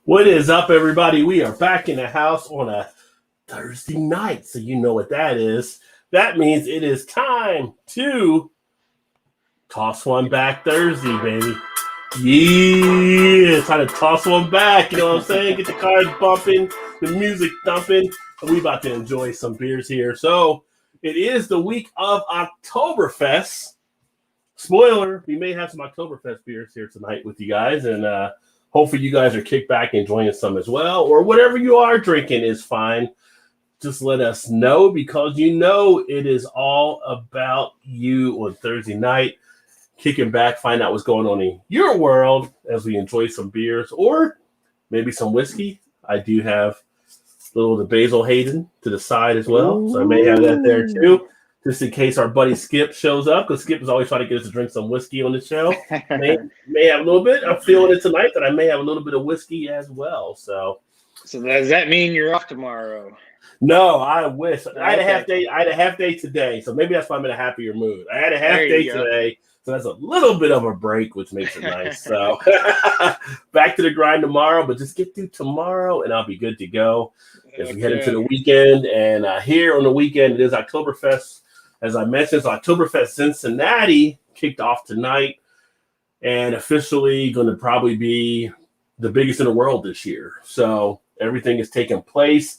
What is up, everybody? We are back in the house on a Thursday night, so you know what that is. That means it is time to toss one back Thursday, baby. Yeah, time to toss one back. You know what I'm saying? Get the cars bumping, the music thumping, and we about to enjoy some beers here. So it is the week of Oktoberfest. Spoiler, we may have some Oktoberfest beers here tonight with you guys, and hopefully you guys are kicked back enjoying some as well, or whatever you are drinking is fine. Just let us know, because you know it is all about you on Thursday night. Kicking back, find out what's going on in your world as we enjoy some beers or maybe some whiskey. I do have a little of the Basil Hayden to the side as well, so I may have that there too, just in case our buddy Skip shows up, because Skip is always trying to get us to drink some whiskey on the show. May have a little bit. I'm feeling it tonight that I may have a little bit of whiskey as well. So does that mean you're off tomorrow? No, I wish. I had a half day. I had a half day today, so maybe that's why I'm in a happier mood. I had a half day today, so that's a little bit of a break, which makes it nice. So back to the grind tomorrow, but just get through tomorrow, and I'll be good to go as we head into the weekend. And here on the weekend, it is Oktoberfest. As I mentioned, so Oktoberfest Cincinnati kicked off tonight, and officially going to probably be the biggest in the world this year. So everything is taking place.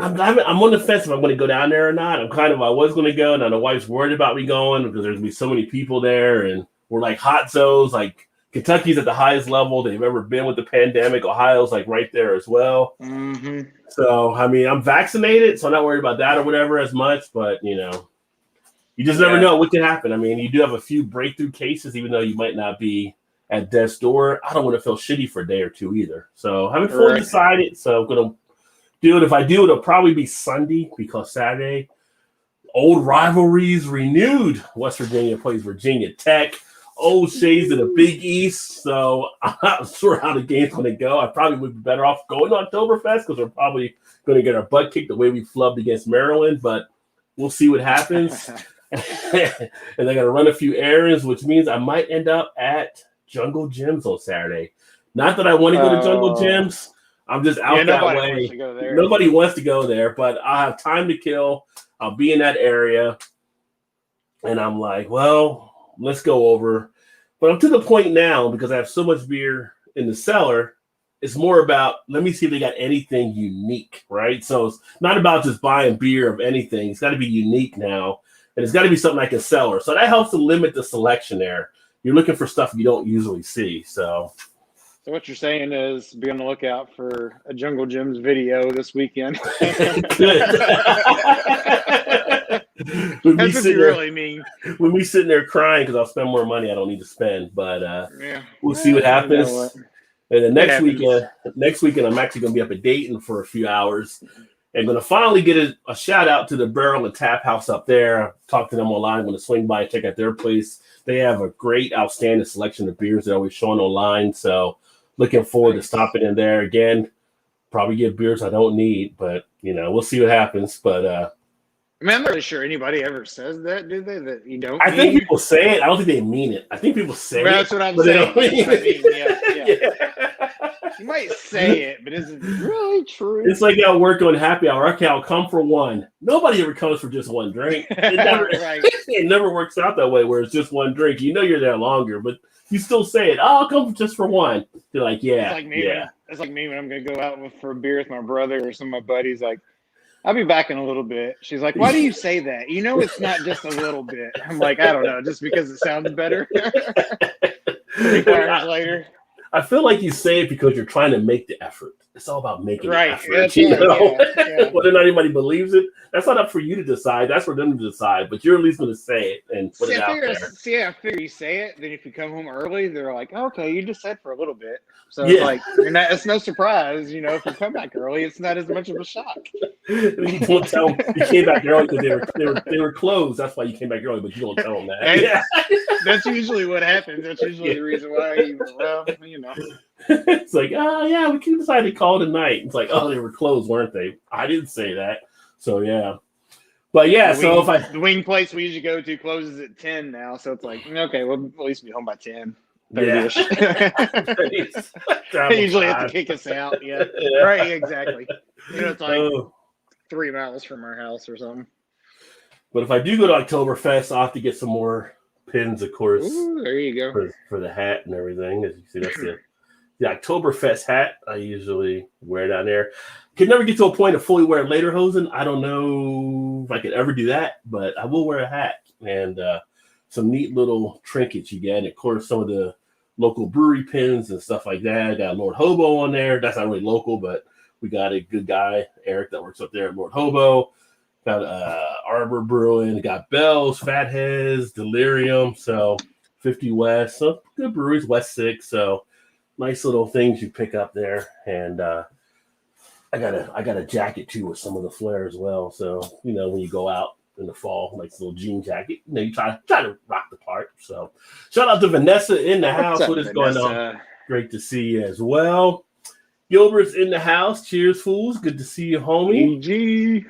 I'm on the fence if I'm going to go down there or not. I was going to go. Now the wife's worried about me going because there's going to be so many people there, and we're like hot zones. Like Kentucky's at the highest level they've ever been with the pandemic. Ohio's like right there as well. Mm-hmm. So, I mean, I'm vaccinated, so I'm not worried about that or whatever as much, but, you know, you just never know what can happen. I mean, you do have a few breakthrough cases, even though you might not be at death's door. I don't want to feel shitty for a day or two either. So, I haven't fully decided, so I'm going to do it. If I do, it'll probably be Sunday, because Saturday, old rivalries renewed. West Virginia plays Virginia Tech. Old shades of the Big East, so I'm not sure how the game's going to go. I probably would be better off going to Oktoberfest, because we're probably going to get our butt kicked the way we flubbed against Maryland, but we'll see what happens. And I got to run a few errands, which means I might end up at Jungle Gyms on Saturday. Not that I want to go to Jungle Gyms. I'm just out that way. Nobody wants to go there, but I have time to kill. I'll be in that area, and I'm like, well, let's go over. But I'm to the point now, because I have so much beer in the cellar, it's more about, let me see if they got anything unique, right? So it's not about just buying beer of anything. It's got to be unique now, and it's got to be something I can sell. So that helps to limit the selection there. You're looking for stuff you don't usually see. So what you're saying is be on the lookout for a Jungle Gyms video this weekend. That's what you really mean. When we sitting there crying because I'll spend more money I don't need to spend, but we'll see what happens. And the next weekend, I'm actually going to be up at Dayton for a few hours, and going to finally get a shout out to the Barrel and Tap House up there. I talked to them online. I'm going to swing by and check out their place. They have a great, outstanding selection of beers that are always showing online. So looking forward to stopping in there again. Probably get beers I don't need, but we'll see what happens. But I mean, I'm not really sure anybody ever says that, do they? That you don't. I think people say it. I don't think they mean it. I think people say it. That's what I'm saying. You might say it, but is it really true? It's like at work on happy hour. Okay, I'll come for one. Nobody ever comes for just one drink. It never works out that way where it's just one drink. You know you're there longer, but you still say it. Oh, I'll come just for one. You're like, yeah. It's like me when I'm going to go out for a beer with my brother or some of my buddies. Like, I'll be back in a little bit. She's like, why do you say that? You know it's not just a little bit. I'm like, I don't know, just because it sounds better. 3 hours later. I feel like you say it because you're trying to make the effort. It's all about making the effort. Whether or not anybody believes it, that's not up for you to decide. That's for them to decide. But you're at least going to say it and put it out there. I figure you say it. Then if you come home early, they're like, okay, you just said for a little bit. So it's like, it's no surprise. If you come back early, it's not as much of a shock. You don't tell them you came back early because they were closed. That's why you came back early, but you don't tell them that. That's usually what happens. That's usually the reason why. It's like, we can decide to call tonight. It's like, they were closed, weren't they? I didn't say that. So but the wing place we usually go to closes at 10 now, so it's like, okay, we'll at least be home by 10. 30-ish. They usually have to kick us out. Yeah. Right. Exactly. It's like 3 miles from our house or something. But if I do go to Oktoberfest, I'll have to get some more pins, of course. Ooh, there you go. For the hat and everything. As you see, that's the Oktoberfest hat I usually wear down there. Could never get to a point of fully wearing lederhosen. I don't know if I could ever do that, but I will wear a hat and some neat little trinkets you get. And of course, some of the local brewery pins and stuff like that. I got Lord Hobo on there. That's not really local, but we got a good guy, Eric, that works up there at Lord Hobo. Got Arbor Brewing, got Bell's, Fatheads, Delirium, so 50 West, so good breweries, West 6, so nice little things you pick up there. And I got a jacket too with some of the flair as well. So when you go out in the fall, like this little jean jacket, you try to rock the part. So shout out to Vanessa in the house. What is going on? Great to see you as well. Gilbert's in the house. Cheers, fools. Good to see you, homie. EG.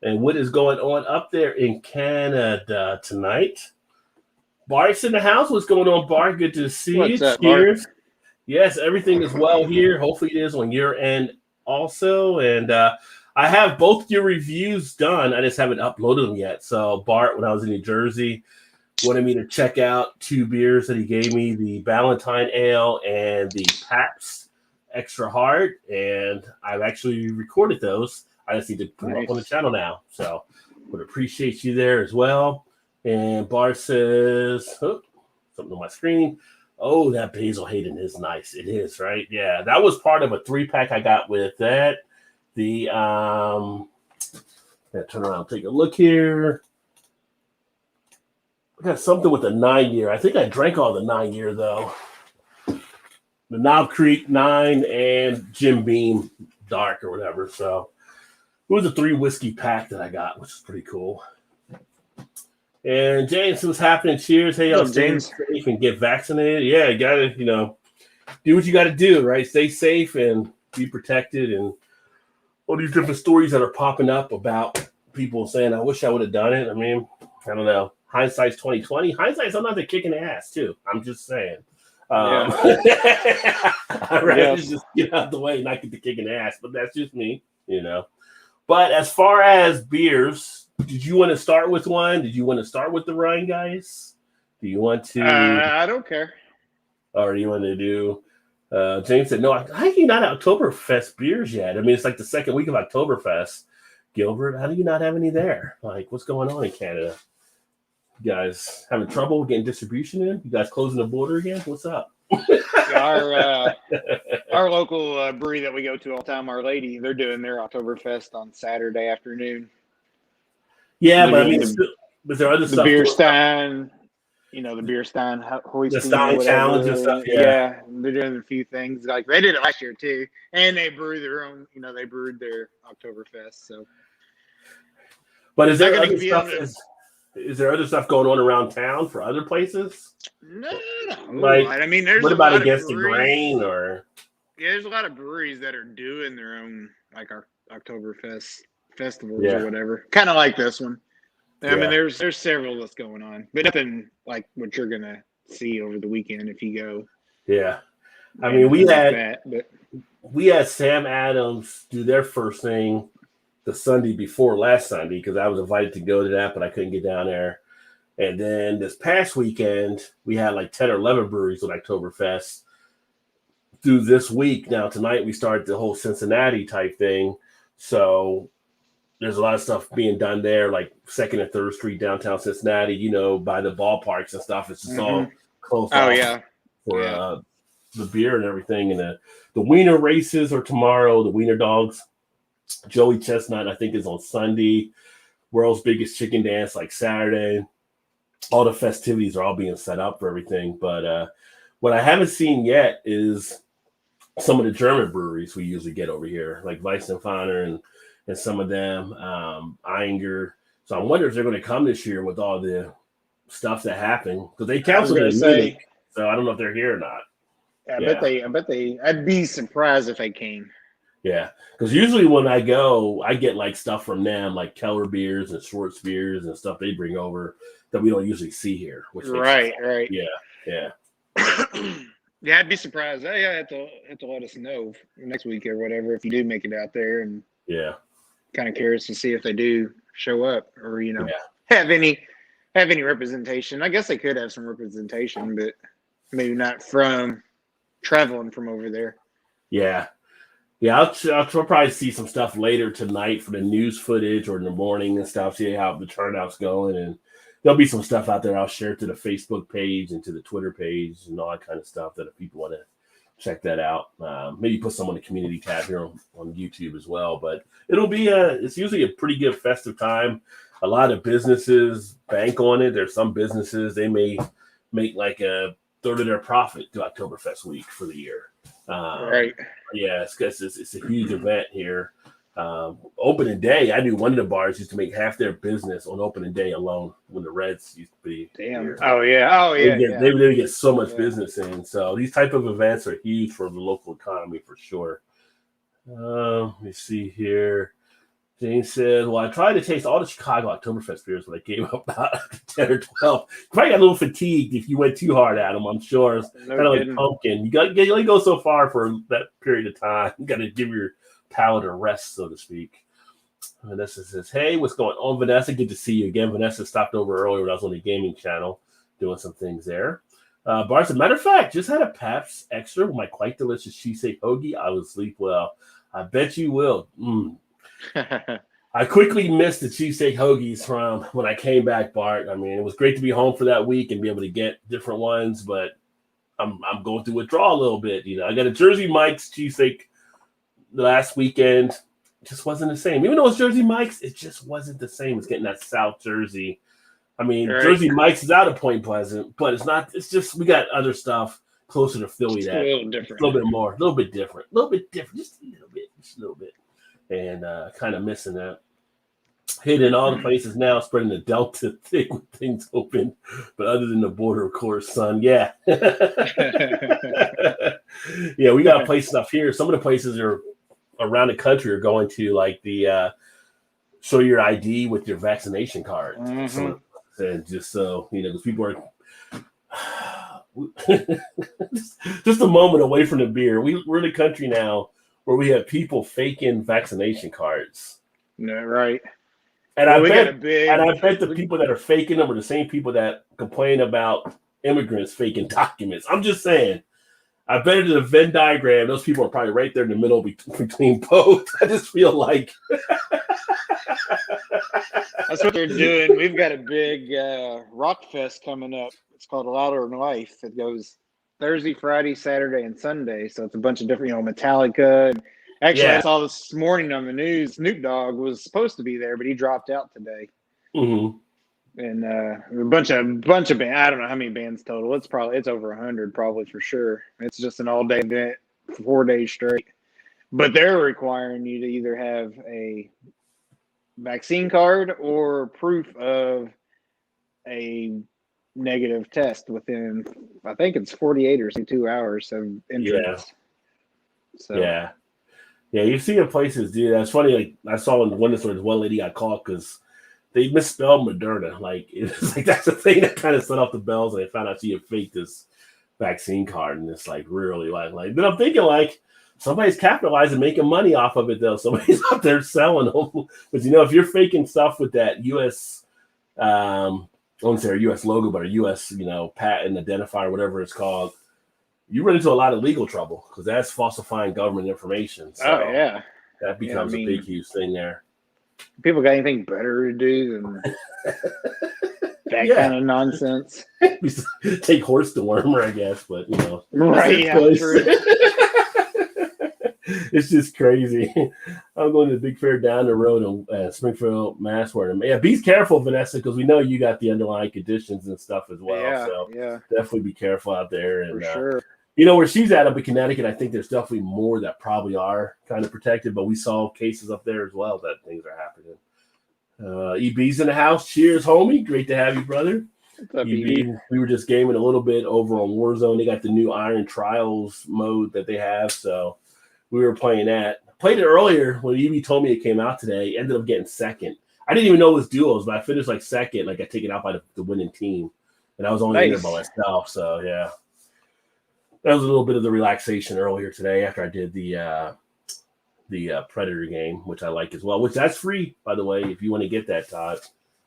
And what is going on up there in Canada tonight? Bart's in the house. What's going on, Bart? Good to see you. Cheers. Bart? Yes, everything is well here. Hopefully it is on your end also. And I have both your reviews done. I just haven't uploaded them yet. So Bart, when I was in New Jersey, wanted me to check out 2 beers that he gave me, the Ballantine Ale and the Pabst Extra Hard. And I've actually recorded those. I just need to put them up on the channel now. So would appreciate you there as well. And Bart says, something on my screen. Oh, that Basil Hayden is nice. It is, right? Yeah, that was part of a 3-pack I got with that. The turn around, take a look here. I got something with a 9-year. I think I drank all the 9-year though. The Knob Creek 9 and Jim Beam Dark or whatever. So it was a 3 whiskey pack that I got, which is pretty cool. And James, what's happening? Cheers. Hey, y'all, stay safe and get vaccinated. Yeah, you got to, do what you got to do, right? Stay safe and be protected. And all these different stories that are popping up about people saying, I wish I would have done it. I mean, I don't know. Hindsight's 2020. Hindsight's sometimes kicking the ass, too. I'm just saying. I'd rather just get out the way and not get the kicking the ass. But that's just me, But as far as beers, did you want to start with one? Did you want to start with the Rhine guys? Do you want to? I don't care. Or do you want to do? James said, no, how are you not Oktoberfest beers yet? I mean, it's like the second week of Oktoberfest. Gilbert, how do you not have any there? Like, what's going on in Canada? You guys having trouble getting distribution in? You guys closing the border again? What's up? Our local brewery that we go to all the time, Our Lady, they're doing their Oktoberfest on Saturday afternoon. Yeah, but I mean, is there other stuff? The beer stein, the beer stein hoisting, the stein challenge and stuff. Yeah, they're doing a few things like they did it last year too, and they brew their own. They brewed their Oktoberfest. So, but is there other stuff? Is there other stuff going on around town for other places? No. Like, I mean, there's what about Against the Grain or? Yeah, there's a lot of breweries that are doing their own like our Oktoberfest festivals or whatever, kind of like this one. I mean, there's several that's going on, but nothing like what you're gonna see over the weekend if you go. Yeah, I mean, we had Sam Adams do their first thing the Sunday before last Sunday because I was invited to go to that, but I couldn't get down there. And then this past weekend, we had like 10 or 11 breweries with Oktoberfest. Through this week, now tonight we started the whole Cincinnati type thing. So there's a lot of stuff being done there, like 2nd and 3rd Street downtown Cincinnati, by the ballparks and stuff. It's just all close off for the beer and everything. And the wiener races are tomorrow, the wiener dogs. Joey Chestnut, I think, is on Sunday. World's Biggest Chicken Dance, like Saturday. All the festivities are all being set up for everything. But what I haven't seen yet is some of the German breweries we usually get over here, like Weissenfahner and some of them, Einger. So I wonder if they're going to come this year with all the stuff that happened because they canceled it in Munich. So I don't know if they're here or not. I bet they. I'd be surprised if they came. Yeah, because usually when I go, I get like stuff from them, like Keller beers and Schwartz beers and stuff they bring over that we don't usually see here. Which right. Yeah. Yeah, I'd be surprised. Yeah, have to let us know next week or whatever if you do make it out there, and Yeah. kind of curious to see if they do show up or Yeah. have any representation. I guess they could have some representation, but maybe not from traveling from over there. Yeah. Yeah, I'll probably see some stuff later tonight for the news footage or in the morning and stuff, see how the turnout's going. And there'll be some stuff out there I'll share to the Facebook page and to the Twitter page and all that kind of stuff that if people want to check that out. Maybe put some on the community tab here on YouTube as well. But it'll be it's usually a pretty good festive time. A lot of businesses bank on it. There's some businesses, they may make like a third of their profit to Oktoberfest week for the year. Right. Yeah, it's a huge event here. Opening day, I knew one of the bars used to make half their business on opening day alone when the Reds used to be. Damn. Here. Oh yeah. They would get so much business in. So these type of events are huge for the local economy for sure. Let me see here. Jane said, well, I tried to taste all the Chicago Oktoberfest beers when I came up about 10 or 12. You probably got a little fatigued if you went too hard at them, I'm sure. It's kind of like pumpkin. You only go so far for that period of time. You got to give your palate a rest, so to speak. Vanessa says, hey, what's going on, Vanessa? Good to see you again. Vanessa stopped over earlier when I was on the gaming channel doing some things there. Bart said, matter of fact, just had a Pabst Extra with my quite delicious cheesesteak hoagie. I will sleep well. I bet you will. I quickly missed the cheesesteak hoagies from when I came back, Bart. I mean, it was great to be home for that week and be able to get different ones, but I'm going through withdrawal a little bit. I got a Jersey Mike's cheesesteak last weekend. It just wasn't the same. Even though it's Jersey Mike's, it just wasn't the same as getting that South Jersey. I mean, right. Jersey Mike's is out of Point Pleasant, but it's not. It's just we got other stuff closer to Philly that a little different, a little bit more, a little bit different, just a little bit. And kind of missing that. Hitting all the places now, spreading the Delta thick with things open. But other than the border, of course, son, yeah. Yeah, we got places up here. Some of the places are around the country are going to like the show your ID with your vaccination card. Mm-hmm. And just so, because people are just a moment away from the beer. We're in a country now where we have people faking vaccination cards. No, right. And I bet the people that are faking them are the same people that complain about immigrants faking documents. I'm just saying. I bet in the Venn diagram, those people are probably right there in the middle between both. I just feel like that's what they're doing. We've got a big rock fest coming up. It's called Louder in Life. It goes Thursday, Friday, Saturday, and Sunday. So it's a bunch of different, Metallica. Actually, I saw this morning on the news, Snoop Dogg was supposed to be there, but he dropped out today. Mm-hmm. And a bunch of bands. I don't know how many bands total. It's over 100, probably for sure. It's just an all-day event, 4 days straight. But they're requiring you to either have a vaccine card or proof of a negative test within, I think it's 48 or 2 hours of entrance. Yeah. Yeah, you see in places, dude. That's funny. Like I saw in one store, one lady got caught because they misspelled Moderna. Like it's like that's the thing that kind of set off the bells. And they found out she had faked this vaccine card, and it's like really like. But I'm thinking like somebody's capitalizing, making money off of it though. Somebody's out there selling them. But if you're faking stuff with that U.S. I won't say a U.S. logo, but a U.S. patent identifier, whatever it's called. You run into a lot of legal trouble because that's falsifying government information. So that becomes a big, huge thing there. People got anything better to do than that kind of nonsense? Take horse dewormer, I guess, but right? Yeah, true. It's just crazy. I'm going to the big fair down the road in Springfield, Mass. Be careful, Vanessa, because we know you got the underlying conditions and stuff as well. Definitely be careful out there. And, for sure. Where she's at up in Connecticut, I think there's definitely more that probably are kind of protected, but we saw cases up there as well that things are happening. EB's in the house. Cheers, homie. Great to have you, brother. What's up, EB? We were just gaming a little bit over on Warzone. They got the new Iron Trials mode that they have, so we were playing that. Played it earlier when EB told me it came out today. Ended up getting second. I didn't even know it was duos, but I finished like second. Like I got taken out by the winning team, and I was only in there by myself. So yeah. that was a little bit of the relaxation earlier today after I did the Predator game, which I like as well. Which that's free, by the way, if you want to get that, Todd.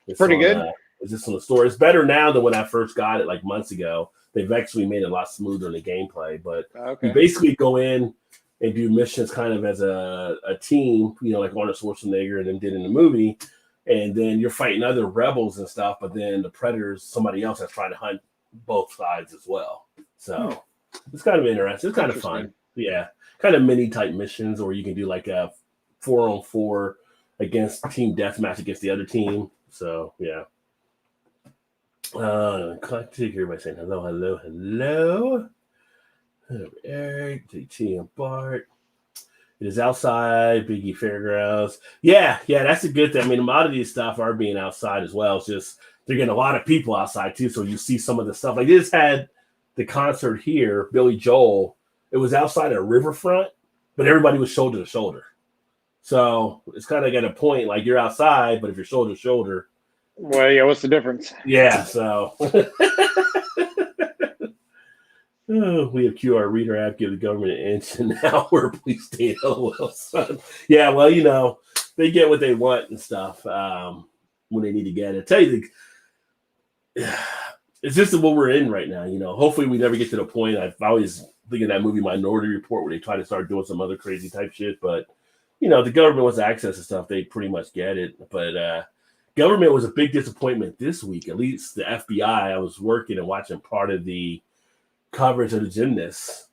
It's Pretty on, good. it's just on the store. It's better now than when I first got it like months ago. They've actually made it a lot smoother in the gameplay. But you basically go in and do missions kind of as a team, like Arnold Schwarzenegger and then did in the movie. And then you're fighting other rebels and stuff, but then the Predator's somebody else that's trying to hunt both sides as well. So it's kind of interesting. It's kind of fun. Yeah. Kind of mini type missions, or you can do like a 4-on-4 against team deathmatch against the other team. So yeah. Click here by saying hello. Eric, JT, and Bart. It is outside, Biggie Fairgrounds. Yeah, that's a good thing. I mean, a lot of these stuff are being outside as well. It's just they're getting a lot of people outside too. So you see some of the stuff. Like this had the concert here, Billy Joel. It was outside a riverfront, but everybody was shoulder to shoulder. So it's kind of at a point like you're outside, but if you're shoulder to shoulder. Well, yeah, what's the difference? Yeah, so. Oh, we have QR Reader app, give the government an inch an hour. Please stay LOL, son. Yeah, well, they get what they want and stuff when they need to get it. I tell you, it's just what we're in right now. Hopefully we never get to the point. I've always think of that movie Minority Report where they try to start doing some other crazy type shit. But, the government wants access to stuff. They pretty much get it. But government was a big disappointment this week. At least the FBI, I was working and watching part of the coverage of the gymnasts.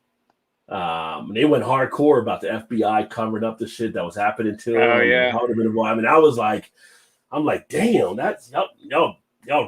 They went hardcore about the FBI covering up the shit that was happening to them. Oh yeah. I mean, I'm like, damn, that's y'all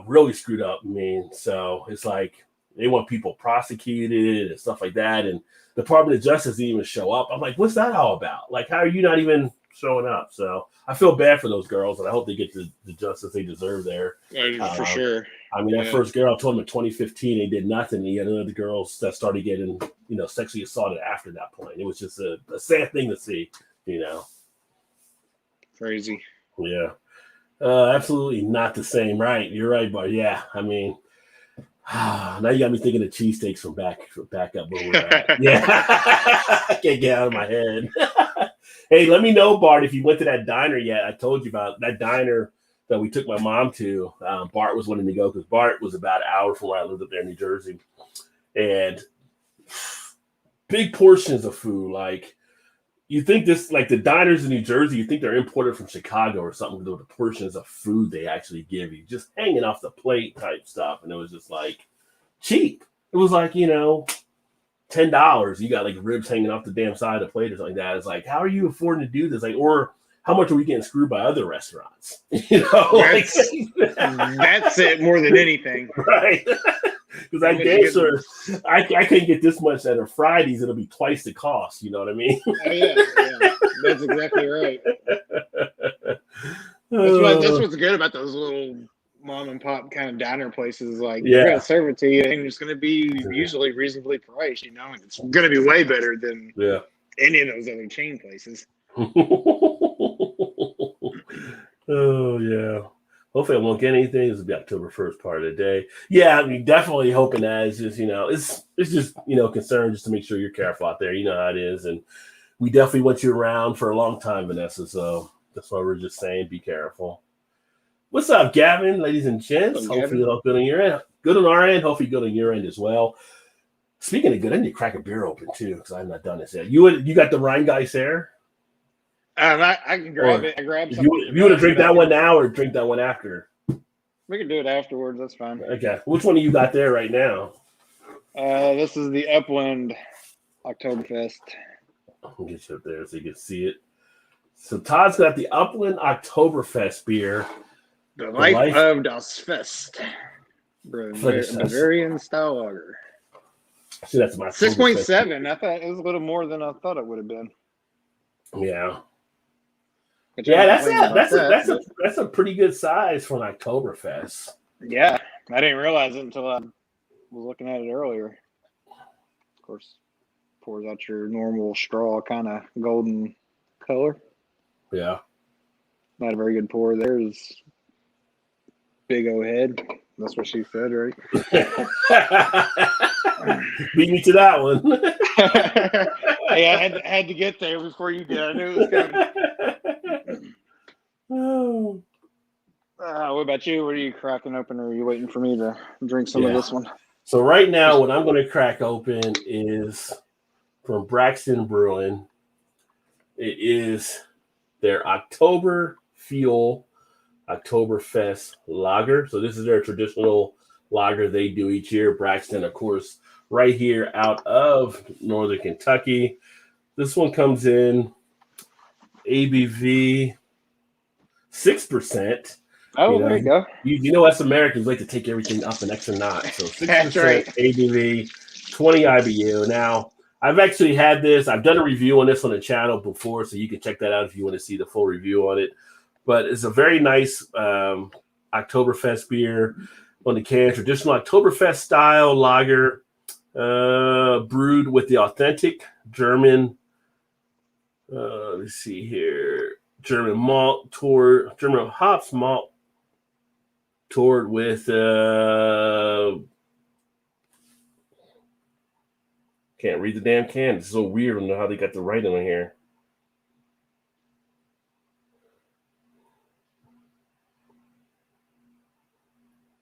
really screwed up. I mean, so it's like they want people prosecuted and stuff like that, and the Department of Justice didn't even show up. I'm like, what's that all about? Like, how are you not even showing up? So I feel bad for those girls, and I hope they get the justice they deserve there. For sure. I mean, that first girl I told them in 2015, they did nothing. You had other girls that started getting, sexually assaulted after that point. It was just a sad thing to see, Crazy. Yeah. Absolutely not the same, right? You're right, but yeah, I mean, now you got me thinking of cheesesteaks from back up where we're at. Yeah. I can't get out of my head. Hey, let me know, Bart, if you went to that diner yet. I told you about that diner that we took my mom to. Bart was wanting to go because Bart was about an hour from where I lived up there in New Jersey. And big portions of food. Like, you think this, like the diners in New Jersey, you think they're imported from Chicago or something with the portions of food they actually give you. Just hanging off the plate type stuff. And it was just like cheap. It was like, $10. You got like ribs hanging off the damn side of the plate or something like that. It's like, how are you affording to do this? Like, or how much are we getting screwed by other restaurants? That's it more than anything. Right. Because I guess I couldn't get this much at a Fridays. It'll be twice the cost. You know what I mean? Oh, yeah. That's exactly right. That's what's good about those little mom and pop kind of diner places. Like, they're going to serve it to you, and it's going to be usually reasonably priced, and it's going to be way better than any of those other chain places. Oh, yeah. Hopefully I won't get anything. This will be October 1st part of the day. Yeah, I mean, definitely hoping that it's just, it's just, concern just to make sure you're careful out there. You know how it is. And we definitely want you around for a long time, Vanessa. So that's why we're just saying be careful. What's up, Gavin, ladies and gents? Hopefully it's all good on your end. Good on our end. Hopefully good on your end as well. Speaking of good, I need to crack a beer open too because I've not done this yet. You got the Rheingeist there? I can grab it. I grabbed something. If you want to drink that one now or drink that one after? We can do it afterwards. That's fine. Okay. Which one do you got there right now? This is the Upland Oktoberfest. I'll get you up there so you can see it. So Todd's got the Upland Oktoberfest beer. The Life of Das Fest. Bavarian style lager. See, that's my 6.7. I thought it was a little more than I thought it would have been. Yeah. Yeah, that's a pretty good size for an Oktoberfest. Yeah, I didn't realize it until I was looking at it earlier. Of course, pours out your normal straw kind of golden color. Yeah. Not a very good pour. There's big O head. That's what she said, right? Beat me to that one. Hey, I had to get there before you did. I knew it was coming. Oh. What about you? What are you cracking open, or are you waiting for me to drink some of this one? So right now, what I'm going to crack open is from Braxton Brewing. It is their October Fuel Oktoberfest lager. So this is their traditional lager they do each year. Braxton, of course, right here out of Northern Kentucky. This one comes in ABV 6%. Oh, there you go. You know, us Americans like to take everything up an extra notch. So 6% That's right. ABV, 20 IBU. Now, I've actually had this. I've done a review on this on the channel before, so you can check that out if you want to see the full review on it. But it's a very nice Oktoberfest beer on the can. Traditional Oktoberfest style lager, brewed with the authentic German. Let's see here. German hops malt toured with can't read the damn can. It's so weird. I don't know how they got the writing on here.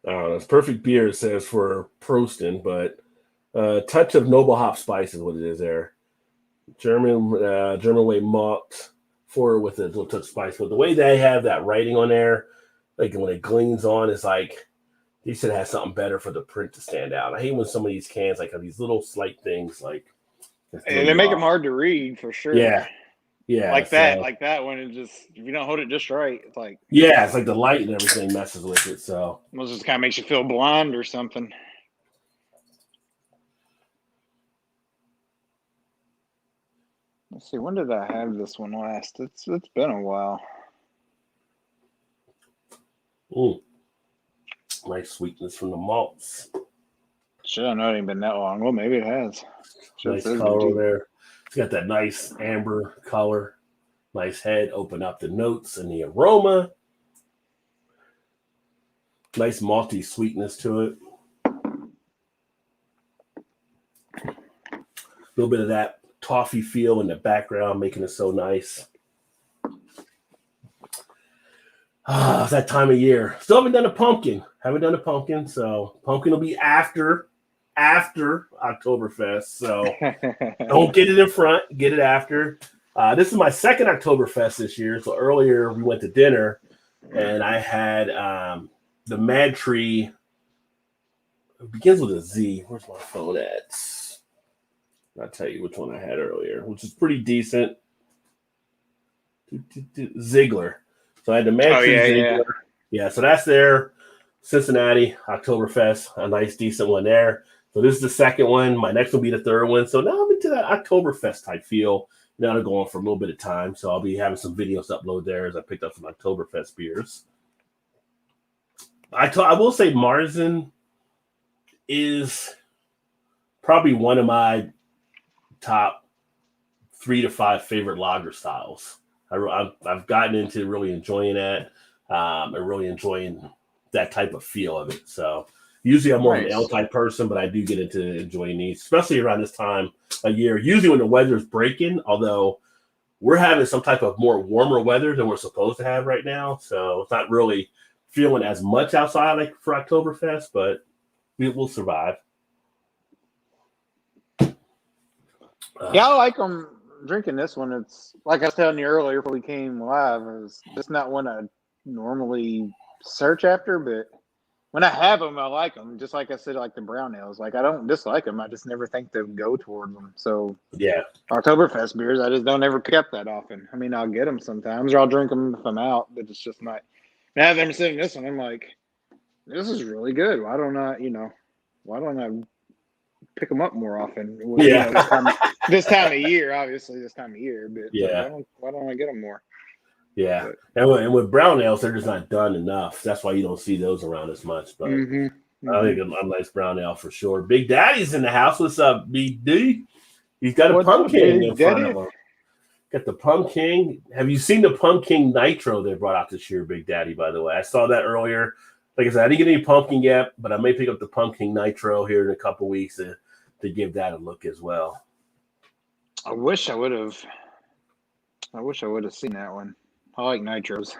I don't know. It's perfect beer, it says, for Proston, but touch of noble hop spice is what it is there. German way malt forward with a little touch of spice. But the way they have that writing on there, like when it gleams on, it's like they should have something better for the print to stand out. I hate when some of these cans like have these little slight things like. And they make them hard to read for sure. Yeah. Like that one. It just, if you don't hold it just right, it's like. Yeah, it's like the light and everything messes with it. So it just kind of makes you feel blind or something. Let's see. When did I have this one last? It's been a while. Nice sweetness from the malts. Shit, I know it ain't been that long. Well, maybe it has. Nice color there. It's got that nice amber color. Nice head. Open up the notes and the aroma. Nice malty sweetness to it. A little bit of that toffee feel in the background, making it so nice. It's that time of year. Still haven't done a pumpkin. So pumpkin will be after Oktoberfest. So don't get it in front. Get it after. This is my second Oktoberfest this year. So earlier we went to dinner, and I had the Mad Tree. It begins with a Z. Where's my phone at? I'll tell you which one I had earlier, which is pretty decent. Ziegler. So I had the Mad Tree Ziegler. Yeah, so that's their Cincinnati Oktoberfest, a nice, decent one there. So this is the second one. My next will be the third one. So now I'm into that Oktoberfest type feel. Now they're going for a little bit of time. So I'll be having some videos to upload there as I picked up some Oktoberfest beers. I will say Marzen is probably one of my top 3 to 5 favorite lager styles. I've gotten into really enjoying that and really enjoying that type of feel of it. So usually I'm more of an ale type person, but I do get into enjoying these, especially around this time of year. Usually when the weather's breaking, although we're having some type of more warmer weather than we're supposed to have right now. So it's not really feeling as much outside like for Oktoberfest, but we will survive. Yeah, I like them drinking this one. It's like I was telling you earlier before we came live, it's not one I normally search after, but when I have them, I like them. Just like I said, like the brown ales. Like I don't dislike them. I just never think to go towards them. So yeah, Oktoberfest beers, I just don't ever pick up that often. I mean, I'll get them sometimes, or I'll drink them if I'm out, but it's just not. Now that I'm sitting this one, I'm like, this is really good. Why don't I pick them up more often? Well, yeah. You know, this time of year, obviously this time of year, but yeah. Why don't I get them more? Yeah, and with brown ales, they're just not done enough. That's why you don't see those around as much. But I think a nice brown ale for sure. Big Daddy's in the house. What's up, BD? He's got a pumpkin in front of him. Got the pumpkin. Have you seen the pumpkin nitro they brought out this year, Big Daddy? By the way, I saw that earlier. like I said, I didn't get any pumpkin yet, but I may pick up the pumpkin nitro here in a couple weeks to give that a look as well. I wish I would have seen that one. I like nitros.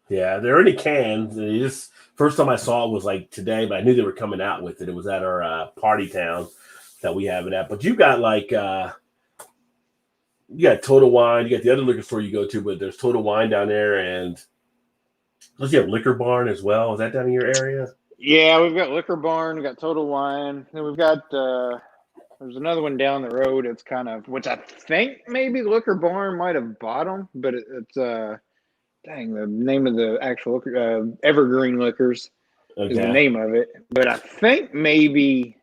Yeah, they're in a can. First time I saw it was like today, but I knew they were coming out with it. It was at our party town that we have it at. But you got like you got Total Wine, you got the other liquor store you go to, but there's Total Wine down there, and plus you have Liquor Barn as well. Is that down in your area? Yeah, we've got Liquor Barn, we've got Total Wine, then we've got there's another one down the road. It's kind of, which I think maybe Liquor Barn might have bought them, but it's dang, the name of the actual Evergreen Liquors is the name of it. But I think maybe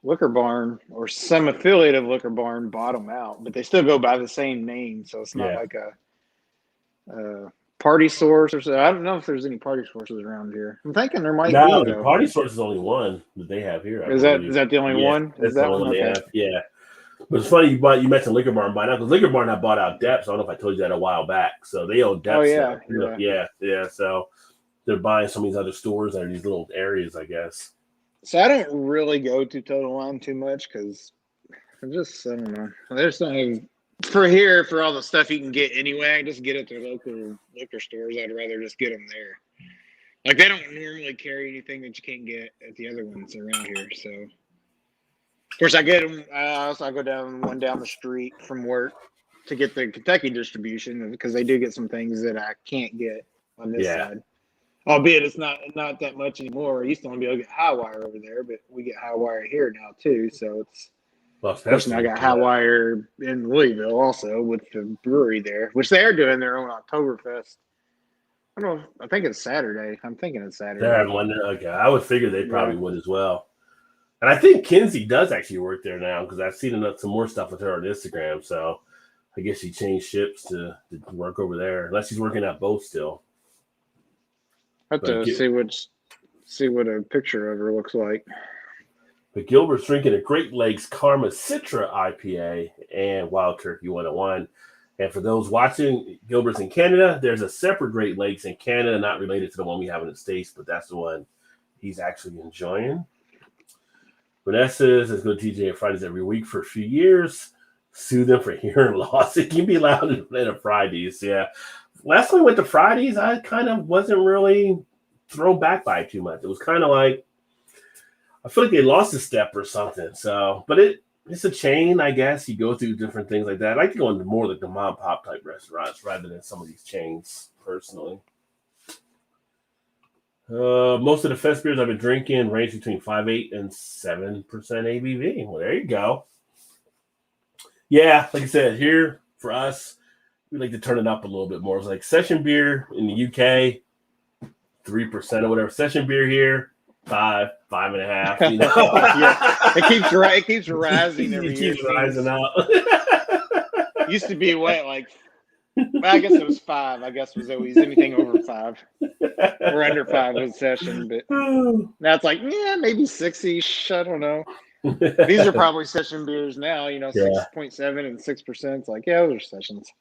Liquor Barn or some affiliate of Liquor Barn bought them out, but they still go by the same name, so it's not like a Party Source or so. I don't know if there's any Party Sources around here. I'm thinking there might be. No, the Party Source is only one that they have here. Is that the only one? That's the only one they have. Yeah. But it's funny you mentioned Liquor Barn by now, because Liquor Barn I bought out Depths. I don't know if I told you that a while back. So they own Depths. Oh yeah. Yeah. So they're buying some of these other stores that are these little areas, I guess. So I don't really go to Total Wine too much because I don't know. There's something for all the stuff you can get anyway. I just get at their local liquor stores. I'd rather just get them there. Like, they don't normally carry anything that you can't get at the other ones around here. So, of course, I get them. I go down the street from work to get the Kentucky distribution, because they do get some things that I can't get on this side. Albeit it's not that much anymore. I used to only be able to get High Wire over there, but we get High Wire here now too. So it's. I got High Wire in Louisville also with the brewery there, which they are doing their own Oktoberfest. I don't know. I think it's Saturday. I'm thinking it's Saturday. They're having one there. Okay. I would figure they probably would as well. And I think Kinsey does actually work there now, because I've seen some more stuff with her on Instagram. So I guess she changed ships to work over there, unless she's working at both still. I have to see what a picture of her looks like. But Gilbert's drinking a Great Lakes Karma Citra IPA and Wild Turkey 101. And for those watching, Gilbert's in Canada. There's a separate Great Lakes in Canada, not related to the one we have in the States, but that's the one he's actually enjoying. Vanessa's is going to DJ at Fridays every week for a few years. Sue them for hearing loss. It can be loud at Fridays, yeah. Last time we went to Fridays, I kind of wasn't really thrown back by it too much. It was kind of like, I feel like they lost a step or something. So, but it's a chain, I guess. You go through different things like that. I like to go into more like the mom pop type restaurants rather than some of these chains, personally. Most of the fest beers I've been drinking range between 5.8 and 7% ABV. Well, there you go. Yeah, like I said, here for us, we like to turn it up a little bit more. It's like session beer in the UK, 3% or whatever. Session beer here, 5.5. You know, it keeps rising every year. It keeps rising out. Used to be what, like, well, I guess it was 5. I guess it was always anything over 5 or under 5 in session. But now it's like, maybe 6-ish. I don't know. These are probably session beers now. 6.7 and 6%. It's like, those are sessions.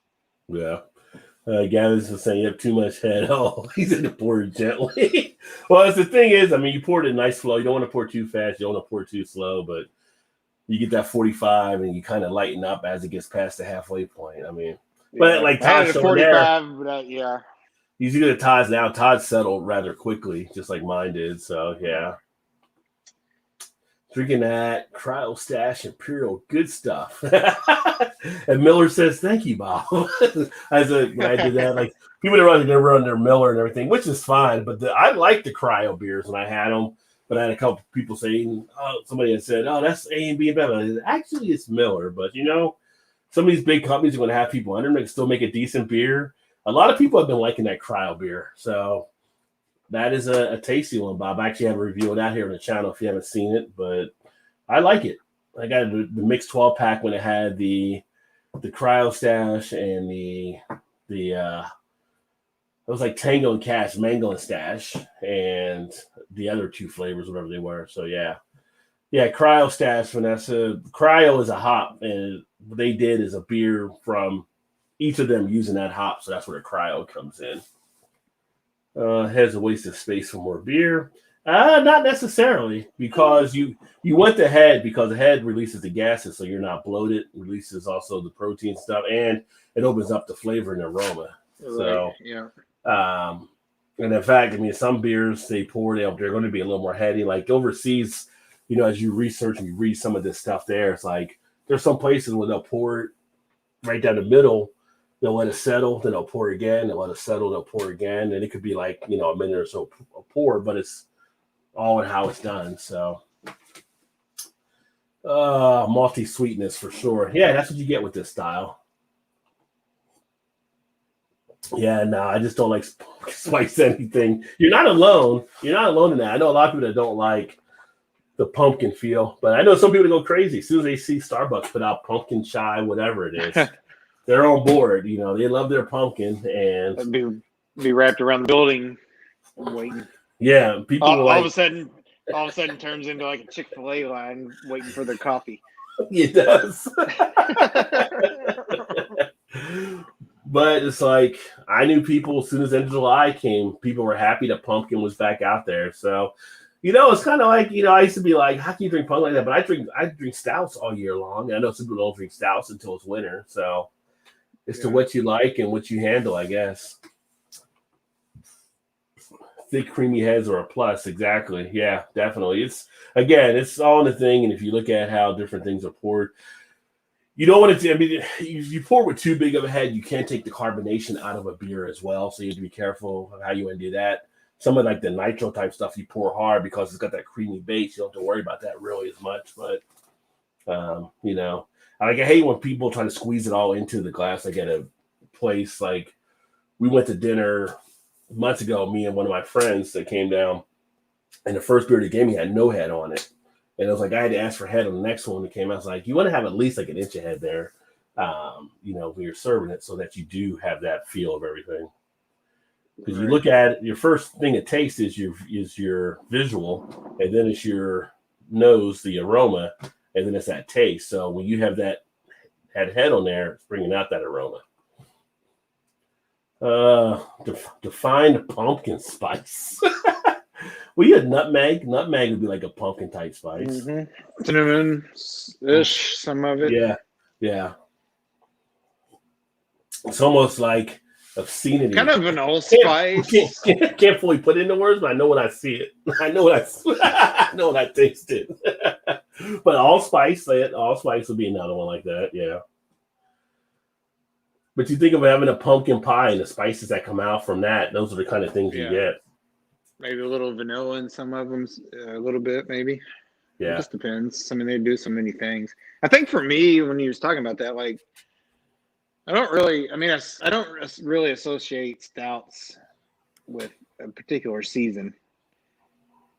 Yeah. Gavin's was saying you have too much head. Oh, he said to pour it gently. Well, the thing is, I mean, you poured it nice flow. You don't want to pour too fast. You don't want to pour too slow, but you get that 45 and you kind of lighten up as it gets past the halfway point. I mean, but like Todd's 45, but he's either Todd's now. Todd settled rather quickly, just like mine did. So yeah. Drinking that Cryo Stash Imperial, good stuff. And Miller says, "Thank you, Bob." When I did that, like people that run their Miller and everything, which is fine. But I like the Cryo beers when I had them. But I had a couple people saying, somebody had said, "Oh, that's A and B and B." Actually, it's Miller. But some of these big companies are going to have people under them that still make a decent beer. A lot of people have been liking that Cryo beer, so. That is a tasty one, Bob. I actually have a review of that here on the channel if you haven't seen it, but I like it. I got the mixed 12-pack when it had the Cryo Stash and it was like Tango and Cash, Mango and Stash, and the other 2 flavors, whatever they were. So yeah, Cryo Stash, Vanessa. Cryo is a hop, and what they did is a beer from each of them using that hop, so that's where the Cryo comes in. Has a waste of space for more beer. Not necessarily, because you want the head, because the head releases the gases, so you're not bloated. Releases also the protein stuff, and it opens up the flavor and aroma. Right. So Yeah. And in fact, I mean, some beers they're going to be a little more heady. Like overseas, as you research and you read some of this stuff there, it's like there's some places where they'll pour it right down the middle. They'll let it settle, then they'll pour again. They'll let it settle, they'll pour again. And it could be like, a minute or so pour, but it's all in how it's done. So, malty sweetness for sure. Yeah, that's what you get with this style. Yeah, no, I just don't like spice anything. You're not alone. You're not alone in that. I know a lot of people that don't like the pumpkin feel, but I know some people that go crazy as soon as they see Starbucks put out pumpkin chai, whatever it is. They're on board. They love their pumpkin, and be wrapped around the building, waiting. Yeah, people all of a sudden turns into like a Chick-fil-A line waiting for their coffee. It does. But it's like I knew people as soon as the end of July came, people were happy that pumpkin was back out there. So, it's kind of like, I used to be like, how can you drink pumpkin like that? But I drink stouts all year long. I know some people don't drink stouts until it's winter. So it's to what you like and what you handle, I guess. Thick, creamy heads are a plus. Exactly. Yeah, definitely. It's all in the thing. And if you look at how different things are poured, you don't want to, you pour with too big of a head, you can't take the carbonation out of a beer as well. So you have to be careful of how you want to do that. Some of like the nitro type stuff, you pour hard because it's got that creamy base. You don't have to worry about that really as much. But, I hate when people try to squeeze it all into the glass. Like at a place, like we went to dinner months ago, me and one of my friends that came down, and the first beer they gave me had no head on it. And it was like I had to ask for head on the next one that came out. I was like, you want to have at least like an inch of head there, when you're serving it, so that you do have that feel of everything. Because you look at it, your first thing it tastes is your visual, and then it's your nose, the aroma, and then it's that taste. So when you have that head on there, it's bringing out that aroma. Define pumpkin spice. Well, you had nutmeg. Nutmeg would be like a pumpkin type spice. Mm-hmm. Cinnamon-ish, some of it. Yeah. It's almost like obscenity. Kind of an allspice. Can't fully put it into words, but I know when I see it. I know when I taste it. But allspice would be another one like that. Yeah. But you think of having a pumpkin pie and the spices that come out from that, those are the kind of things you get. Maybe a little vanilla in some of them, a little bit maybe. Yeah. It just depends. I mean, they do so many things. I think for me, when you was talking about that, like, I don't really associate stouts with a particular season.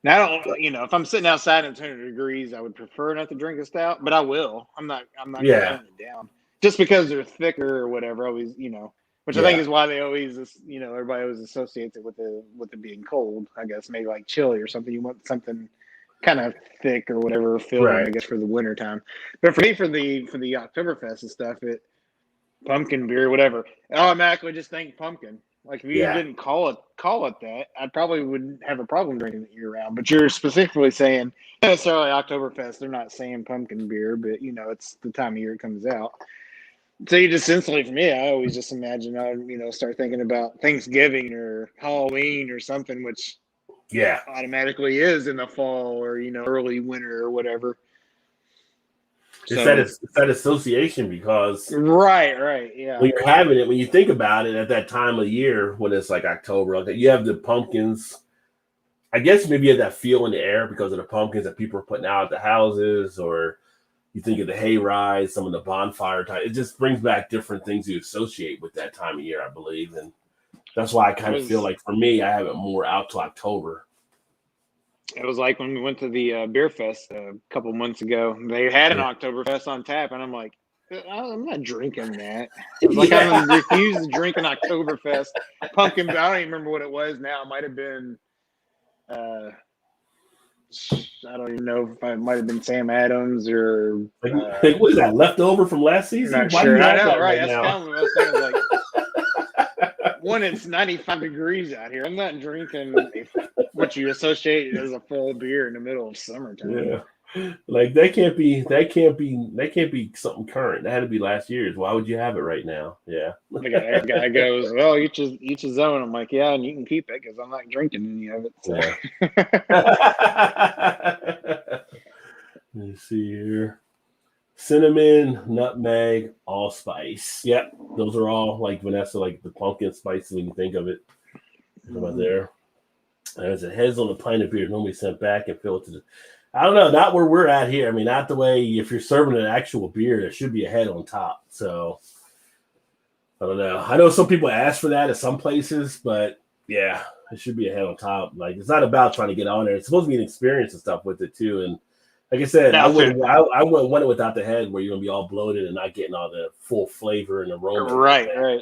Now, I don't, if I'm sitting outside in 200 degrees, I would prefer not to drink a stout, but I will. I'm not going to turn it down. Just because they're thicker or whatever, always, which I think is why they always, everybody always associates it with it being cold. I guess maybe like chili or something. You want something kind of thick or whatever feeling, I guess, for the winter time. But for me, for the Oktoberfest and stuff, pumpkin beer, whatever, I automatically just think pumpkin. Like if you didn't call it that, I probably wouldn't have a problem drinking it year round. But you're specifically saying not necessarily Oktoberfest. They're not saying pumpkin beer, but it's the time of year it comes out. So you just instantly, for me, I always just imagine I start thinking about Thanksgiving or Halloween or something, which automatically is in the fall or early winter or whatever. It's that association because right, yeah. When you're having it, when you think about it at that time of year when it's like October, like you have the pumpkins. I guess maybe you have that feel in the air because of the pumpkins that people are putting out at the houses, or you think of the hay rides, some of the bonfire time. It just brings back different things you associate with that time of year, I believe. And that's why I kind of feel like for me, I have it more out to October. It was like when we went to the Beer Fest a couple months ago. They had an Oktoberfest on tap, and I'm like, I'm not drinking that. I refused to drink an Oktoberfest pumpkin. I don't even remember what it was now. It might have been, I don't even know if it might have been Sam Adams or. What is that, leftover from last season? Not sure. I know, right? That's kind of what I was saying. When it's 95 degrees out here, I'm not drinking what you associate as a fall beer in the middle of summertime. Yeah. Like that can't be something current. That had to be last year's. Why would you have it right now? Yeah. The guy goes, well, each his own. I'm like, yeah, and you can keep it because I'm not drinking any of it. So. Yeah. Let's see here. Cinnamon, nutmeg, allspice. Yep. Those are all like Vanessa, like the pumpkin spice when you think of it. About there. As it heads on the pint of beer normally sent back and filled to the I don't know, not where we're at here. I mean, not the way if you're serving an actual beer, there should be a head on top. So I don't know. I know some people ask for that at some places, but yeah, it should be a head on top. Like it's not about trying to get on there. It's supposed to be an experience and stuff with it too. And like I said, I wouldn't want it without the head where you're gonna be all bloated and not getting all the full flavor and aroma. Right.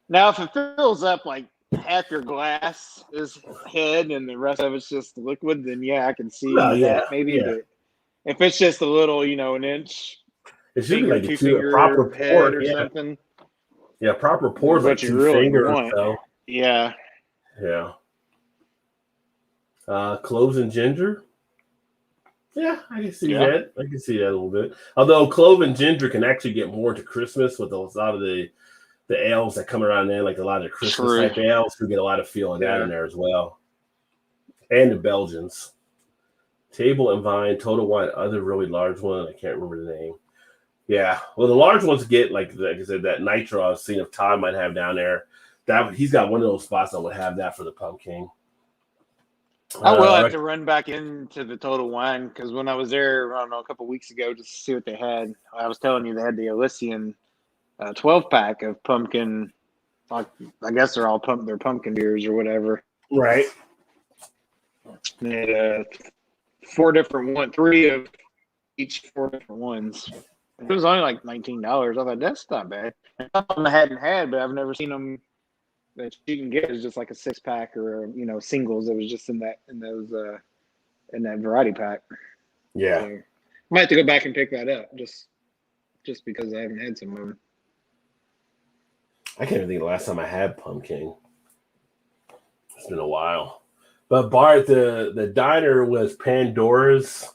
Now if it fills up like half your glass is head and the rest of it's just liquid, then yeah, I can see that maybe. Yeah. But if it's just a little, an inch, it should be like a proper pour or something. Yeah, proper pour is like 2 fingers or so. Yeah. Yeah. Cloves and ginger. Yeah, I can see that. I can see that a little bit. Although clove and ginger can actually get more to Christmas with a lot of the ales that come around there, like a lot of Christmas type ales, who get a lot of feel of that in there as well. And the Belgians. Table and Vine, Total Wine, other really large one. I can't remember the name. Yeah. Well, the large ones get, like I said, that nitro I've seen if Todd might have down there. He's got one of those spots that would have that for the pumpkin. I will have to run back into the Total Wine because when I was there, I don't know, a couple weeks ago, just to see what they had. I was telling you they had the Elysian 12-pack of pumpkin. I guess they're all they're pumpkin beers or whatever. Right. They had 4 different ones, 3 of each 4 different ones. It was only like $19. I thought that's not bad. I hadn't had, but I've never seen them that you can get is just like a 6-pack or singles. That was just in that variety pack. Yeah, so, might have to go back and pick that up just because I haven't had some of them. I can't even think of the last time I had pumpkin. It's been a while. But Bart, the diner was Pandora's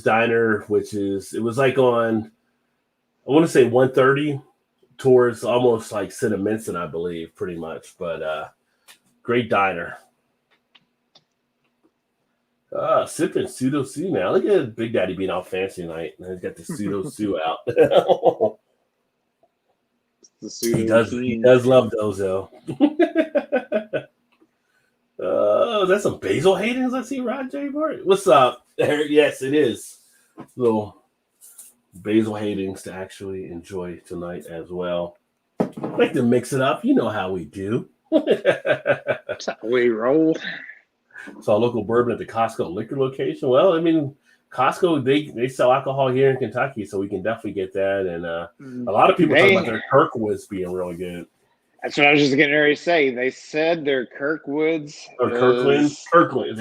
Diner, which it was like on, I want to say 130 towards almost like Cinnamon, I believe, pretty much. But great diner. Sipping Pseudo Sue now. Look at Big Daddy being all fancy tonight. He's got the Pseudo Sue out. He does love those though. That's some Basil Hayden's. I see Rod J. Bart. What's up? Yes, it is. Little Basil Hayden's to actually enjoy tonight as well. I like to mix it up. You know how we do. That's how we roll. Saw local bourbon at the Costco liquor location. Well, I mean, Costco, they sell alcohol here in Kentucky, so we can definitely get that. And a lot of people talk about their Kirkwoods being really good. That's what I was just getting ready to say. They said their Kirkwoods or Kirkland. Kirkland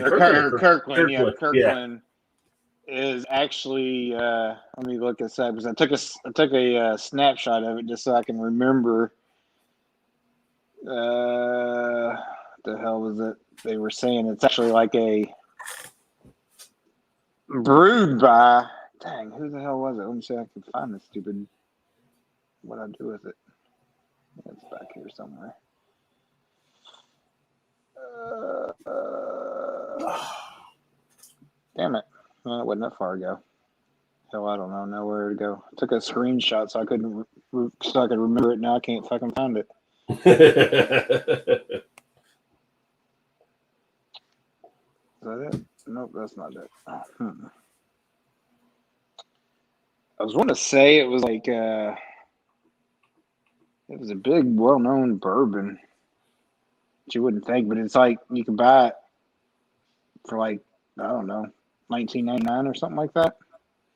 is actually. Let me look this up because I took a snapshot of it just so I can remember. What the hell was it? They were saying it's actually like a brewed by. Dang, who the hell was it? Let me see if I can find this stupid. What I do with it? It's back here somewhere. Damn it. Well, it wasn't that far ago. Hell, I don't know where to go. I took a screenshot so I could remember it. Now I can't fucking find it. Is that it? Nope, that's not it. I was going to say it was like it was a big, well-known bourbon that you wouldn't think, but it's like you can buy it for like, I don't know, $19.99 or something like that.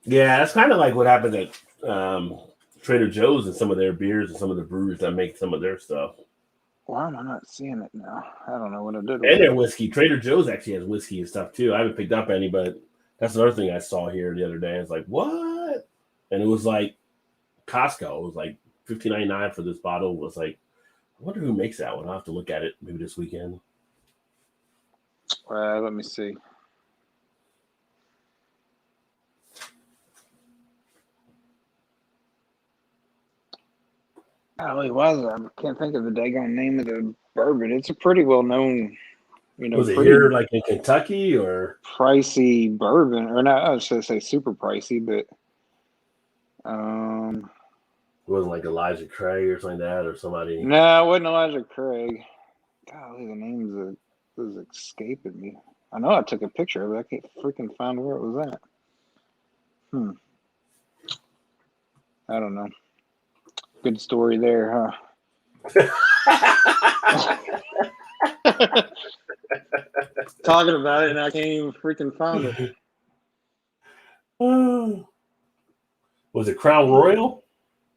Yeah, that's kind of like what happened at Trader Joe's and some of their beers and some of the brewers that make some of their stuff. Why am I not seeing it now? I don't know what I did. And their whiskey. Trader Joe's actually has whiskey and stuff too. I haven't picked up any, but that's another thing I saw here the other day. It's like, what? And it was like Costco. It was like $15.99 for this bottle. It was like I wonder who makes that one. I'll have to look at it maybe this weekend. Let me see. Golly, why is it? I can't think of the daggone name of the bourbon. It's a pretty well known, Was it pretty here like in Kentucky or pricey bourbon, or not? I was going to say super pricey, but it wasn't like Elijah Craig or something like that or somebody? no, it wasn't Elijah Craig. Golly, the name's is escaping me. I know I took a picture of it. I can't freaking find where it was at. I don't know. Good story there, huh? Talking about it, and I can't even freaking find it. Was it Crown Royal?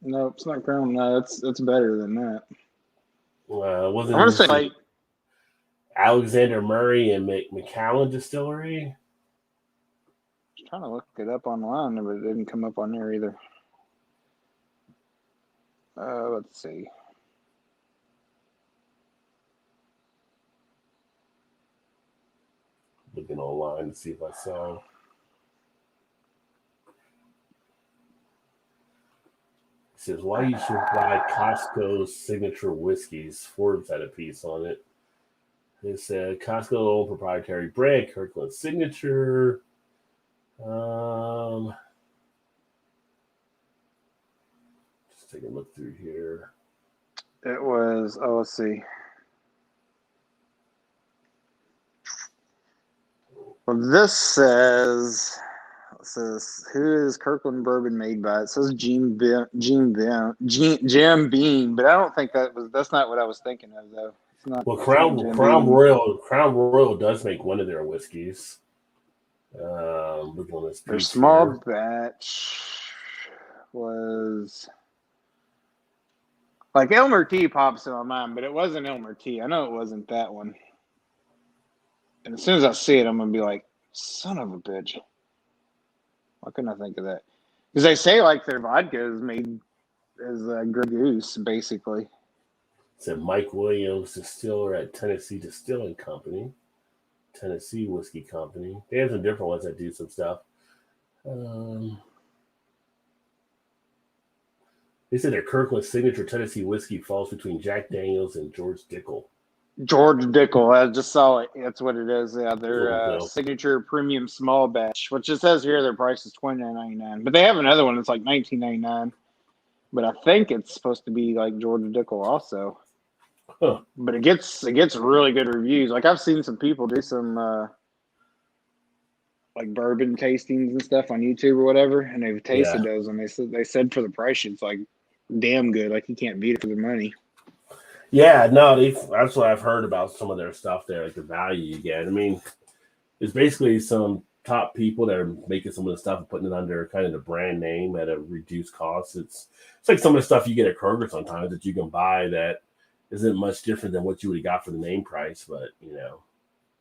No, it's not Crown. No, it's better than that. Wasn't I want to say like Alexander Murray and Macallan Distillery? I was trying to look it up online, but it didn't come up on there either. Let's see. Looking online to see if I saw. It says why you should buy Costco's signature whiskeys. Forbes had a piece on it. It said Costco own proprietary brand, Kirkland Signature. Just take a look through here. It was. Oh, let's see. Well, this says who is Kirkland bourbon made by? It says Jim Beam, but I don't think that's not what I was thinking of though. It's not. Well, Crown Royal does make one of their whiskeys. Look on this. Their small batch was like Elmer T pops in my mind, but it wasn't Elmer T. I know it wasn't that one. And as soon as I see it, I'm gonna be like, "Son of a bitch!" Why couldn't I think of that? Because they say like their vodka is made as a Grey Goose, basically. It said Mike Williams, distiller at Tennessee Distilling Company, Tennessee Whiskey Company. They have some different ones that do some stuff. They said their Kirkland signature Tennessee whiskey falls between Jack Daniels and George Dickel. George Dickel, I just saw it. That's what it is. Yeah, their signature premium small batch, which it says here their price is $29.99, but they have another one that's like $19.99. But I think it's supposed to be like George Dickel also. Huh. But it gets really good reviews. Like I've seen some people do some like bourbon tastings and stuff on YouTube or whatever, and they've tasted those, and they said for the price it's like damn good. Like you can't beat it for the money. Yeah, no, that's what I've heard about some of their stuff there, like the value you get. I mean, it's basically some top people that are making some of the stuff and putting it under kind of the brand name at a reduced cost. It's like some of the stuff you get at Kroger sometimes that you can buy that isn't much different than what you would have got for the name price, but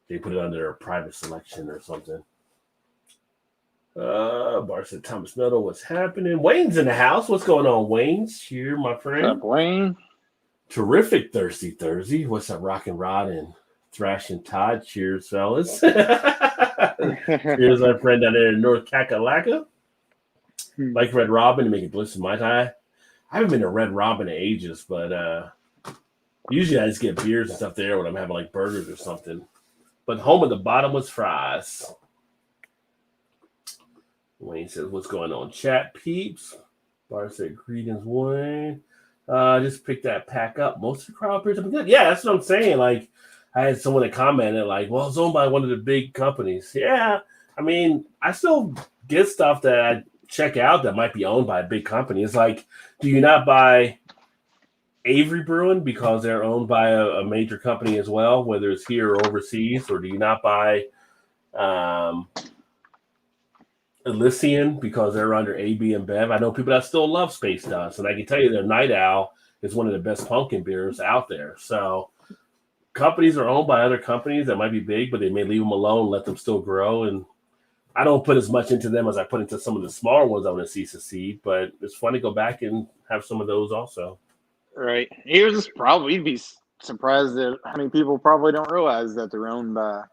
they put it under a private selection or something. Bar said Thomas Meadow, what's happening? Wayne's in the house. What's going on, Wayne's here, my friend? What's up, Wayne? Terrific Thirsty Thursday. What's up, Rockin' Rod and Thrash and Todd? Cheers, fellas. Here's our friend down there in North Kakalaka. Like Red Robin to make it bliss in my tie. I haven't been to Red Robin in ages, but usually I just get beers and stuff there when I'm having like burgers or something. But home at the bottom was fries. Wayne says, what's going on, chat peeps? Bar said, greetings, Wayne. Just pick that pack up. Most of the crowd beers have been good. Yeah, that's what I'm saying. Like, I had someone that commented, like, well, it's owned by one of the big companies. Yeah, I mean, I still get stuff that I check out that might be owned by a big company. It's like, do you not buy Avery Brewing because they're owned by a major company as well, whether it's here or overseas? Or do you not buy Elysian because they're under AB and Bev? I know people that still love Space Dust, and I can tell you their Night Owl is one of the best pumpkin beers out there. So companies are owned by other companies that might be big, but they may leave them alone, let them still grow. And I don't put as much into them as I put into some of the smaller ones I want to see succeed, but it's fun to go back and have some of those also. Right. You'd be surprised that how many people probably don't realize that they're owned by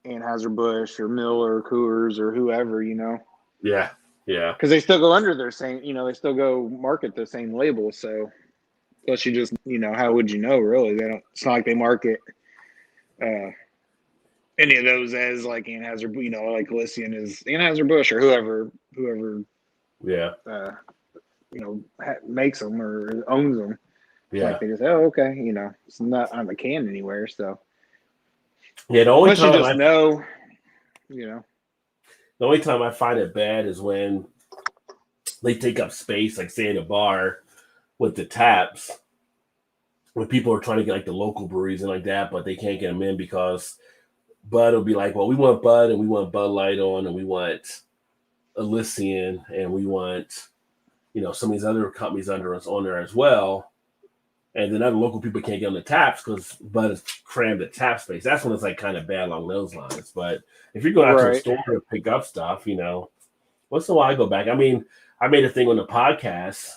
Anheuser-Busch or Miller or Coors or whoever, Yeah. Yeah. because they still go under their same, they still go market the same label. So, plus you just, how would you know, really? It's not like they market any of those as like Anheuser, like Lycian is Anheuser-Busch or whoever, Yeah. makes them or owns them. Yeah. Like they just, oh, okay, it's not on the can anywhere. So, Yeah. The only plus you time just know, the only time I find it bad is when they take up space, like say in a bar with the taps, when people are trying to get like the local breweries and like that, but they can't get them in because Bud will be like, well, we want Bud and we want Bud Light on and we want Elysian and we want, some of these other companies under us on there as well. And then other local people can't get on the taps because Bud has crammed the tap space. That's when it's like kind of bad along those lines. But if you're going out to a store to pick up stuff, once in a while I go back. I mean, I made a thing on the podcast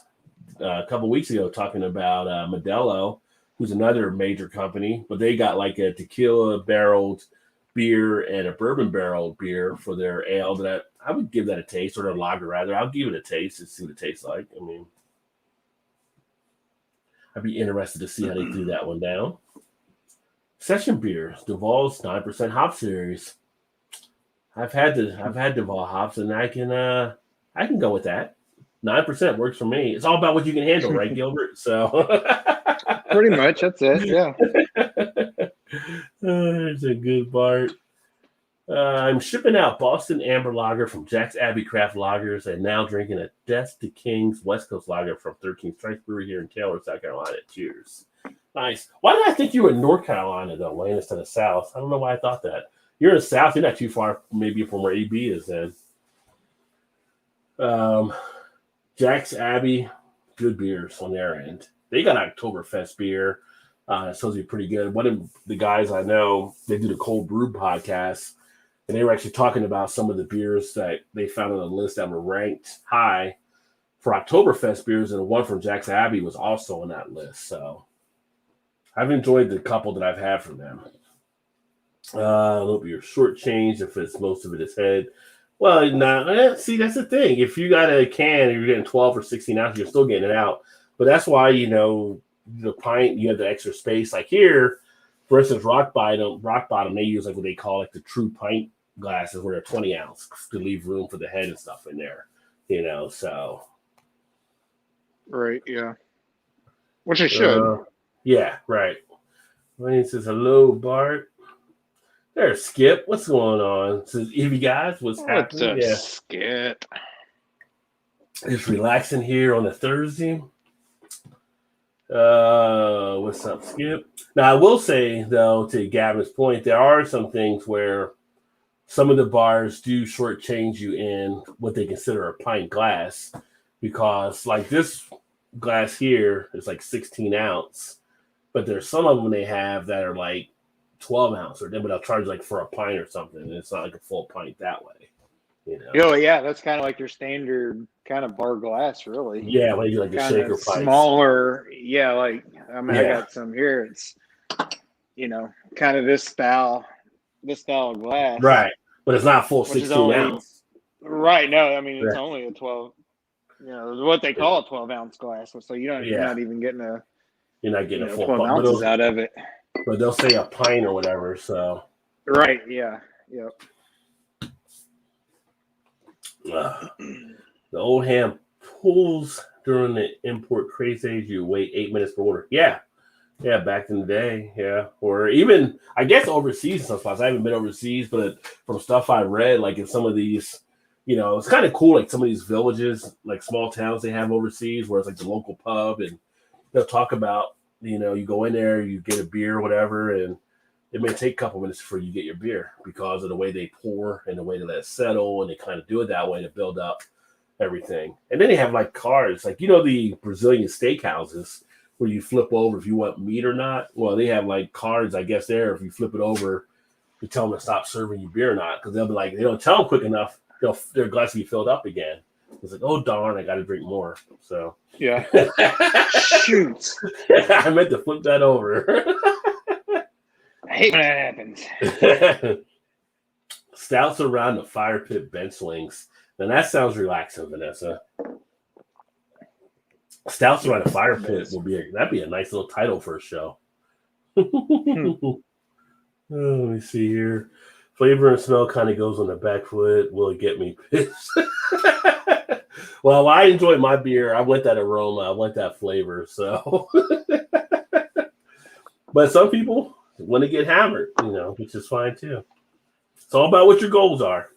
a couple of weeks ago talking about Modelo, who's another major company, but they got like a tequila barreled beer and a bourbon barreled beer for their ale that I would give that a taste, or their lager rather. I'll give it a taste and see what it tastes like. I mean, I'd be interested to see how they do that one down. Session beer, Duval's 9% hop series. I've had Duval hops, and I can go with that. 9% works for me. It's all about what you can handle, right, Gilbert? So pretty much that's it. Yeah. There's a good part. I'm shipping out Boston Amber Lager from Jack's Abbey Craft Lagers and now drinking a Death to Kings West Coast Lager from 13th Strike Brewery here in Taylor, South Carolina. Cheers. Nice. Why did I think you were in North Carolina, though, Wayne, instead of South? I don't know why I thought that. You're in the South. You're not too far, maybe, from where AB is then. Jack's Abbey, good beers on their end. They got Oktoberfest beer. It's supposed to be pretty good. One of the guys I know, they do the Cold Brew podcast, and they were actually talking about some of the beers that they found on the list that were ranked high for Oktoberfest beers, and one from Jack's Abbey was also on that list. So I've enjoyed the couple that I've had from them. A little beer shortchanged if it's most of it is head. Well, see, that's the thing. If you got a can and you're getting 12 or 16 ounces, you're still getting it out. But that's why, the pint, you have the extra space. Like here, for instance, Rock Bottom, they use like what they call like the true pint glasses where they're 20 ounce to leave room for the head and stuff in there, so. Right, yeah. Which it should. Yeah, right. Wayne says, hello, Bart. There's Skip. What's going on? Says, Evie guys, what's happening? What's up, Skip? Just relaxing here on a Thursday. What's up, Skip? Now, I will say, though, to Gavin's point, there are some things where some of the bars do shortchange you in what they consider a pint glass, because like this glass here is like 16 ounce, but there's some of them they have that are like 12 ounce, but they'll charge like for a pint or something, and it's not like a full pint that way. Oh yeah, that's kind of like your standard kind of bar glass, really. Yeah, like the shaker pints. Smaller. Yeah, I got some here. It's kind of this style of glass. Right, but it's not full 16 ounce. Right. No, I mean it's only a 12. What they call a 12 ounce glass. So you're not even getting a. You're not getting a full 12 ounces out of it. But they'll say a pint or whatever. So. Right. Yeah. Yep. The old ham pulls during the import craze age. You wait 8 minutes per order. Yeah, back in the day. Yeah, or even I guess overseas in some spots. I haven't been overseas, but from stuff I read, like in some of these, it's kind of cool. Like some of these villages, like small towns they have overseas, where it's like the local pub, and they'll talk about, you go in there, you get a beer or whatever, and it may take a couple minutes before you get your beer because of the way they pour and the way they let it settle, and they kind of do it that way to build up everything. And then they have like cards, like the Brazilian steakhouses where you flip over if you want meat or not. Well, they have like cards, I guess, there. If you flip it over, you tell them to stop serving you beer or not, because they'll be like, they don't tell them quick enough, their glass will be filled up again. I was like, oh darn, I got to drink more. So Yeah. Shoot. I meant to flip that over. I hate when that happens. Stouts around the fire pit bench links. Now that sounds relaxing, Vanessa. Stouts around the fire pit that'd be a nice little title for a show. Oh, let me see here. Flavor and smell kind of goes on the back foot. Will it get me pissed? Well, I enjoy my beer. I want that aroma. I want that flavor. So, but some people want to get hammered, which is fine too. It's all about what your goals are.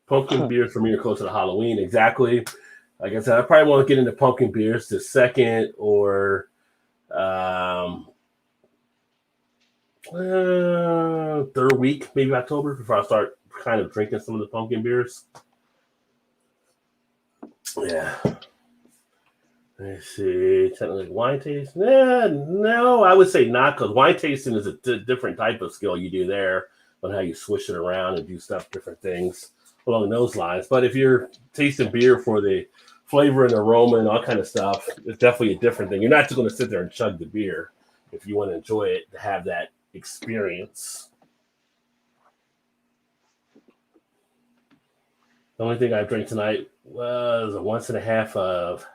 Pumpkin beers for me are close to Halloween. Exactly. Like I said, I probably want to get into pumpkin beers the second or third week, maybe October, before I start kind of drinking some of the pumpkin beers. Yeah. Let's see. Like wine tasting? No, I would say not, because wine tasting is a different type of skill you do there on how you swish it around and do stuff, different things along those lines. But if you're tasting beer for the flavor and aroma and all kind of stuff, it's definitely a different thing. You're not just going to sit there and chug the beer. If you want to enjoy it, to have that experience. The only thing I drank tonight was a 1.5 of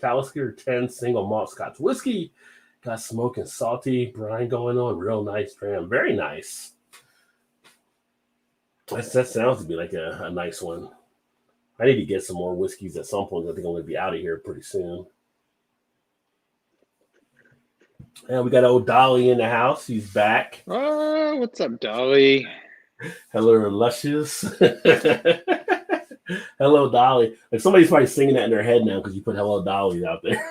Talisker 10 single malt Scotch whiskey. Got smoking salty brine going on. Real nice dram. Very nice. That sounds to be like a nice one. I need to get some more whiskeys at some point. I think I'm going to be out of here pretty soon. And we got old Dolly in the house. He's back. Oh, what's up, Dolly? Hello, Luscious. Hello, Dolly. Like somebody's probably singing that in their head now because you put Hello, Dolly out there.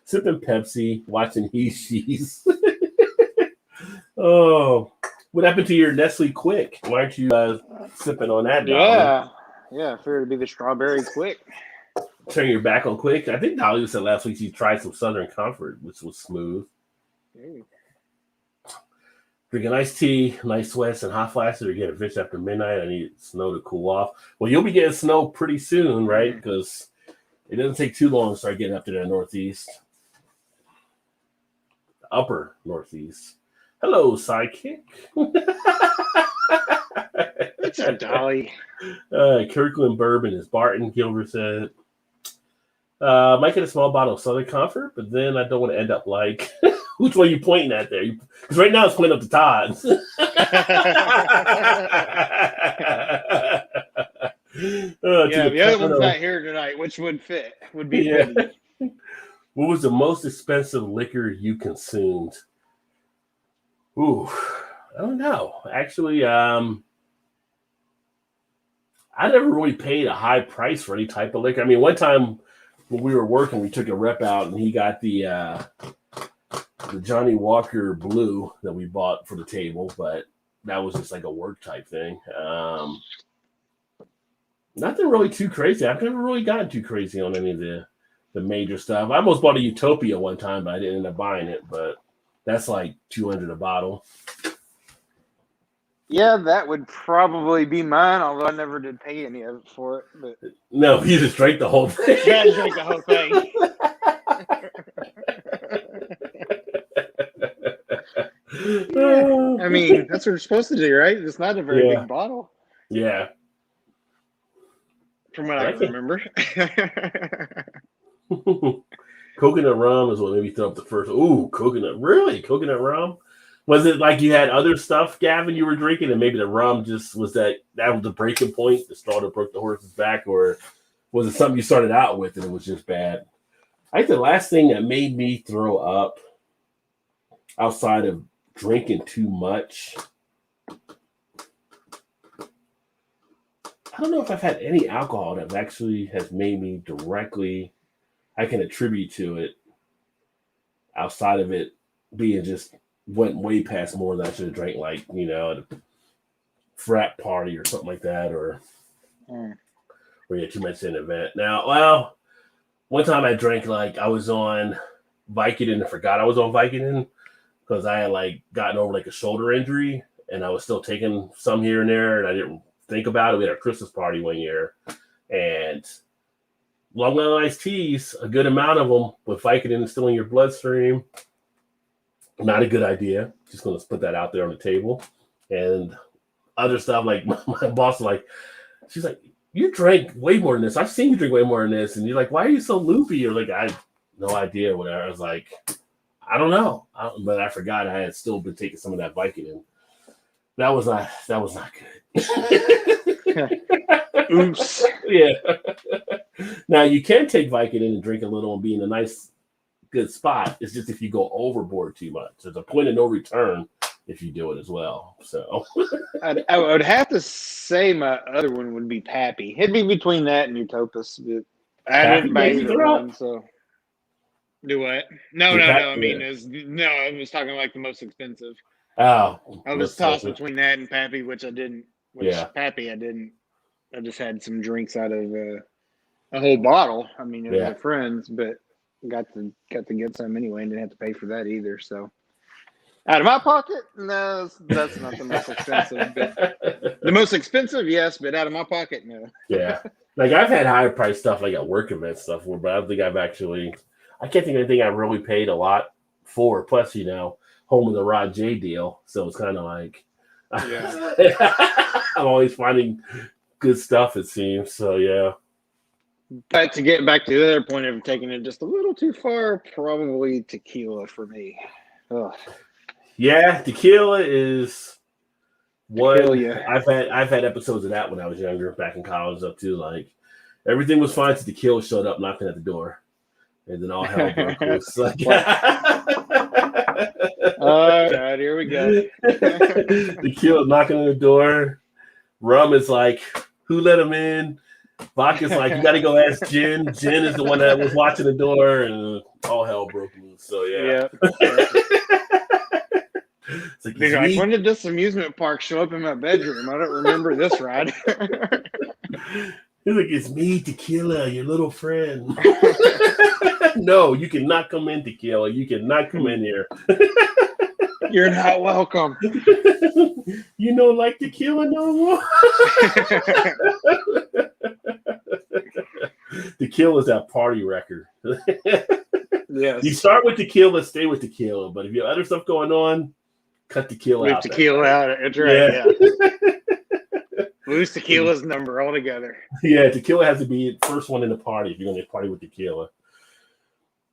Sipping Pepsi, watching He She's. Oh, what happened to your Nestle Quick? Why aren't you sipping on that, Dolly? Yeah, I figured it'd be the strawberry Quick. Turn your back on Quick. I think Dolly said last week she tried some Southern Comfort, which was smooth. Drinking iced tea, nice sweats, and hot flashes. Or getting fish after midnight. I need snow to cool off. Well, you'll be getting snow pretty soon, right? Because it doesn't take too long to start getting up to the Northeast. The upper Northeast. Hello, sidekick. What's up, Dolly? Kirkland bourbon is Barton, Gilbert said. Might get a small bottle of Southern Comfort, but then I don't want to end up like... Which one are you pointing at there? Because right now it's pointing up to Todd's. The other one's not here tonight. Which would fit? Would be fitting. What was the most expensive liquor you consumed? Ooh, I don't know. Actually, I never really paid a high price for any type of liquor. I mean, one time when we were working, we took a rep out and he got the Johnny Walker Blue that we bought for the table, but that was just like a work type thing. Nothing really too crazy. I've never really gotten too crazy on any of the major stuff. I almost bought a Utopia one time, but I didn't end up buying it. But that's like $200 a bottle. Yeah, that would probably be mine, although I never did pay any of it for it. But no, you just drank the whole thing. Yeah, I drank the whole thing. Yeah, I mean, that's what we're supposed to do, right? It's not a very big bottle. Yeah. From what I remember. Coconut rum is what made me throw up the first. Ooh, coconut. Really? Coconut rum? Was it like you had other stuff, Gavin, you were drinking, and maybe the rum just was that was the breaking point, the straw that broke the horse's back, or was it something you started out with and it was just bad? I think the last thing that made me throw up outside of drinking too much, I don't know if I've had any alcohol that actually has made me directly, I can attribute to it outside of it being just went way past more than I should have drank, like, at a frat party or something like that, or where you had too much in an event. Now, well, one time I drank, like, I was on Vicodin and forgot I was on Vicodin because I had, like, gotten over, like, a shoulder injury, and I was still taking some here and there, and I didn't think about it. We had a Christmas party one year, and Long Island iced teas, a good amount of them with Vicodin still in your bloodstream. Not a good idea. Just going to put that out there on the table. And other stuff, like my boss, she's like, you drank way more than this. I've seen you drink way more than this. And you're like, why are you so loopy? You're like, I have no idea. Whatever. I was like, I don't know. But I forgot I had still been taking some of that Vicodin. That was not good. Oops. Yeah. Now you can take Vicodin and drink a little and be in a nice, good spot. It's just if you go overboard too much. There's a point of no return if you do it as well. So I would have to say my other one would be Pappy. It'd be between that and Utopus. But I didn't buy either one, so do what? No. I mean, I was talking like the most expensive. Oh, I was tossed between that and Pappy, which I didn't. Pappy, I didn't. I just had some drinks out of a whole bottle. I mean, it was my friends, but got to get some anyway, and didn't have to pay for that either. So, out of my pocket, no, that's not the most expensive. But the most expensive, yes, but out of my pocket, no. Yeah, like I've had higher price stuff, like at work event stuff, but I don't think I can't think of anything I really paid a lot for. Plus, home of the Rod J deal, so it's kind of like, I'm always finding good stuff, it seems. So yeah. But to get back to the other point of taking it just a little too far, probably tequila for me. Ugh. Yeah, tequila is one. Yeah. I've had episodes of that when I was younger, back in college, up to like everything was fine till tequila showed up knocking at the door, and then all hell broke loose. Like, all right, here we go. Tequila knocking on the door. Rum is like, who let him in? Vodka's like, you got to go ask Jen. Jen is the one that was watching the door, and all hell broke loose. So yeah. It's like, when did this amusement park show up in my bedroom? I don't remember this ride. He's like, it's me, Tequila, your little friend. No, you cannot come in, Tequila. You cannot come in here. You're not welcome. You don't like tequila no more? Tequila's that party record. Yes. You start with tequila, stay with tequila. But if you have other stuff going on, cut tequila out. Tequila out. That's right. Yeah. Lose tequila's number altogether. Yeah, tequila has to be the first one in the party if you're going to party with tequila.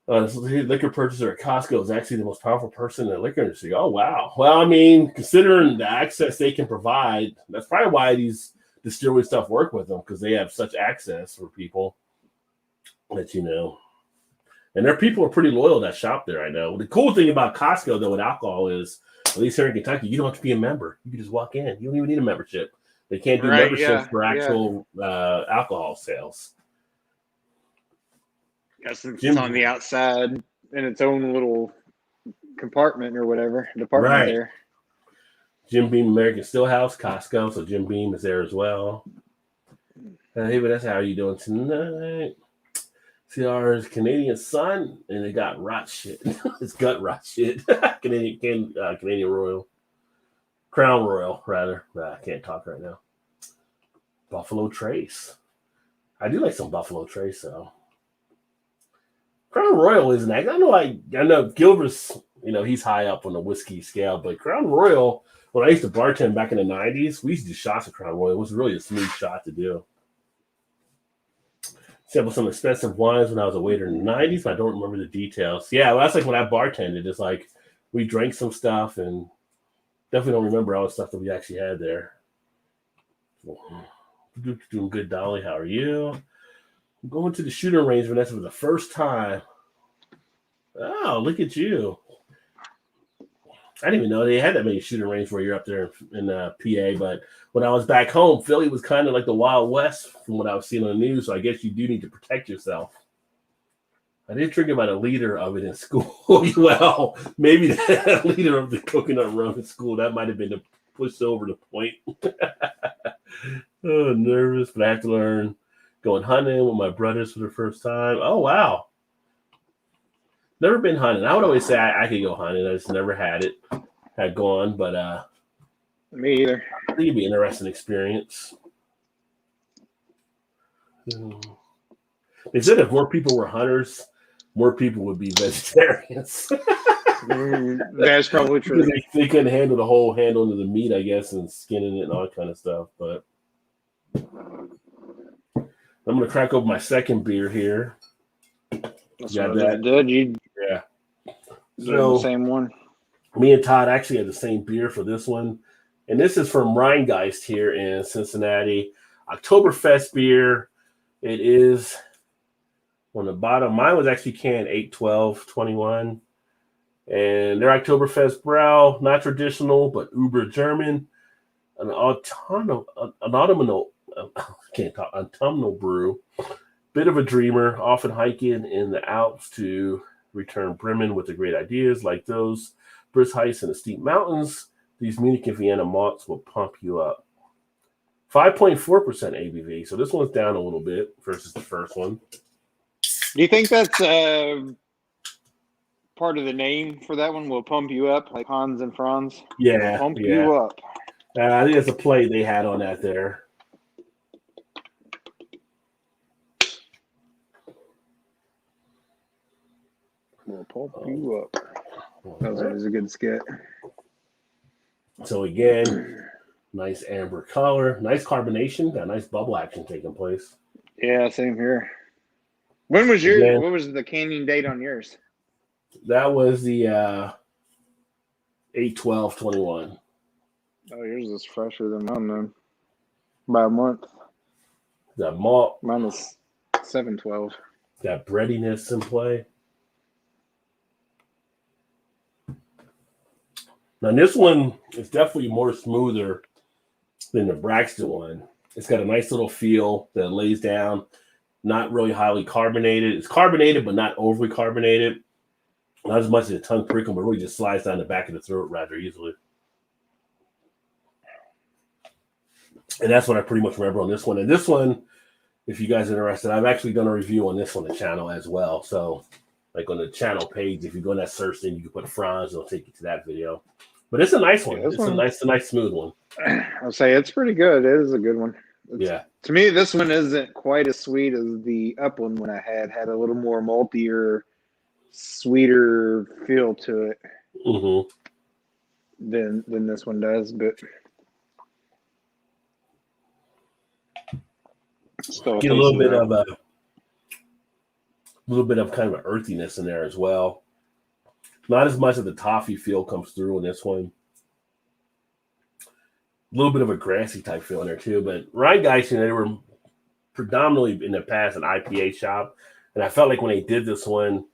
Liquor purchaser at Costco is actually the most powerful person in the liquor industry. Oh, wow. Well, I mean, considering the access they can provide, that's probably why these distillery stuff work with them, because they have such access for people that, and their people are pretty loyal that shop there, I know. The cool thing about Costco, though, with alcohol is, at least here in Kentucky, you don't have to be a member. You can just walk in. You don't even need a membership. They can't do memberships for actual alcohol sales. Yes, it's on the outside in its own little compartment or whatever department there. Jim Beam American Stillhouse, Costco, so Jim Beam is there as well. Hey, but that's how you doing tonight. CR's Canadian Sun, and they got rot shit. It's gut rot shit. Canadian Royal, Crown Royal rather. I can't talk right now. Buffalo Trace. I do like some Buffalo Trace though. Crown Royal isn't that. I know Gilbert's, he's high up on the whiskey scale, but Crown Royal, when I used to bartend back in the 90s, we used to do shots of Crown Royal. It was really a smooth shot to do. Sampled some expensive wines when I was a waiter in the 90s, but I don't remember the details. Yeah, well, that's like when I bartended. It's like we drank some stuff and definitely don't remember all the stuff that we actually had there. Doing good, Dolly. How are you? I'm going to the shooting range, Vanessa, for the first time. Oh, look at you. I didn't even know they had that many shooting range where you're up there in PA. But when I was back home, Philly was kind of like the Wild West from what I was seeing on the news. So I guess you do need to protect yourself. I did drink about a liter of it in school. Well, maybe that liter of the coconut rum in school, that might have been to push over the point. Oh, nervous, but I have to learn. Going hunting with my brothers for the first time. Oh, wow. Never been hunting. I would always say I could go hunting. I just never had gone, but Me either. I think it'd be an interesting experience. They said if more people were hunters, more people would be vegetarians. That's probably true. Because they couldn't handle the whole handling of the meat, I guess, and skinning it and all that kind of stuff. But I'm going to crack open my second beer here. That's got that. Did you? Yeah. So the same one. Me and Todd actually had the same beer for this one, and this is from Rheingeist here in Cincinnati. Oktoberfest beer. It is on the bottom. Mine was actually canned 8/12/21, and their Oktoberfest Brau, not traditional but uber German, an autumnal brew. Bit of a dreamer, often hiking in the Alps to return brimming with the great ideas like those brisk hikes in the steep mountains. These Munich and Vienna malts will pump you up. 5.4% ABV, so this one's down a little bit versus the first one. Do you think that's part of the name for that one? Will pump you up, like Hans and Franz? Yeah, will pump you up. I think it's a play they had on that there. Will pump you up. That was always a good skit. So again, nice amber color, nice carbonation, got nice bubble action taking place. Yeah, same here. When was your? What was the canning date on yours? That was the 8/12/21. Oh, yours is fresher than mine then. By a month. That malt. Mine was 7/12. Got breadiness in play. Now this one is definitely more smoother than the Braxton one. It's got a nice little feel that lays down, not really highly carbonated. It's carbonated, but not overly carbonated. Not as much as a tongue prickle, but really just slides down the back of the throat rather easily. And that's what I pretty much remember on this one. And this one, if you guys are interested, I've actually done a review on this on the channel as well. So like on the channel page, if you go in that search thing, you can put Franz, it'll take you to that video. But it's a nice one. It's a nice smooth one. I'll say it's pretty good. It is a good one. To me, this one isn't quite as sweet as the Upland one I had. Had a little more maltier, sweeter feel to it than this one does. But still get a little bit of kind of an earthiness in there as well. Not as much of the toffee feel comes through in this one. A little bit of a grassy type feel in there too. But Rheingeist, they were predominantly in the past an IPA shop. And I felt like when they did this one,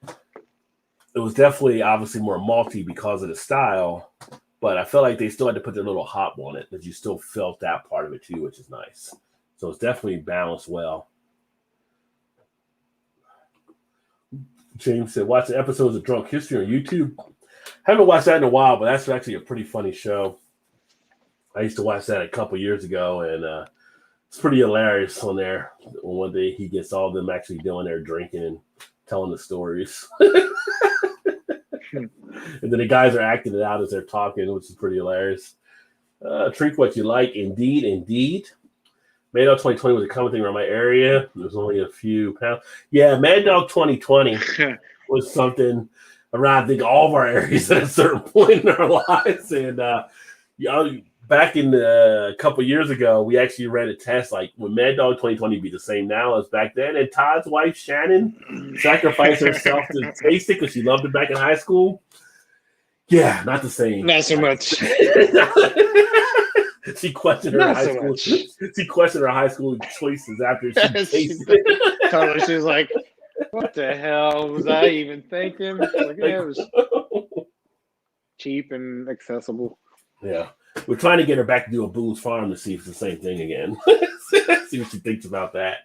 it was definitely obviously more malty because of the style. But I felt like they still had to put their little hop on it, that you still felt that part of it too, which is nice. So it's definitely balanced well. James said, watch the episodes of Drunk History on YouTube. Haven't watched that in a while, but that's actually a pretty funny show. I used to watch that a couple years ago, and it's pretty hilarious on there. One day he gets all of them actually doing their drinking and telling the stories. And then the guys are acting it out as they're talking, which is pretty hilarious. Drink what you like. Indeed. Mad Dog 2020 was a common thing around my area. There was only a few pounds. Yeah, Mad Dog 2020 was something around, I think, all of our areas at a certain point in our lives. And back in a couple years ago, we actually ran a test, like, would Mad Dog 2020 be the same now as back then? And Todd's wife, Shannon, sacrificed herself to taste it because she loved it back in high school. Yeah, not the same. Not so much. She questioned her high school. She questioned her high school choices after she tasted it. Totally, she was like, "What the hell was I even thinking?" Like, yeah, it was cheap and accessible. Yeah, we're trying to get her back to do a Boone's Farm to see if it's the same thing again. See what she thinks about that.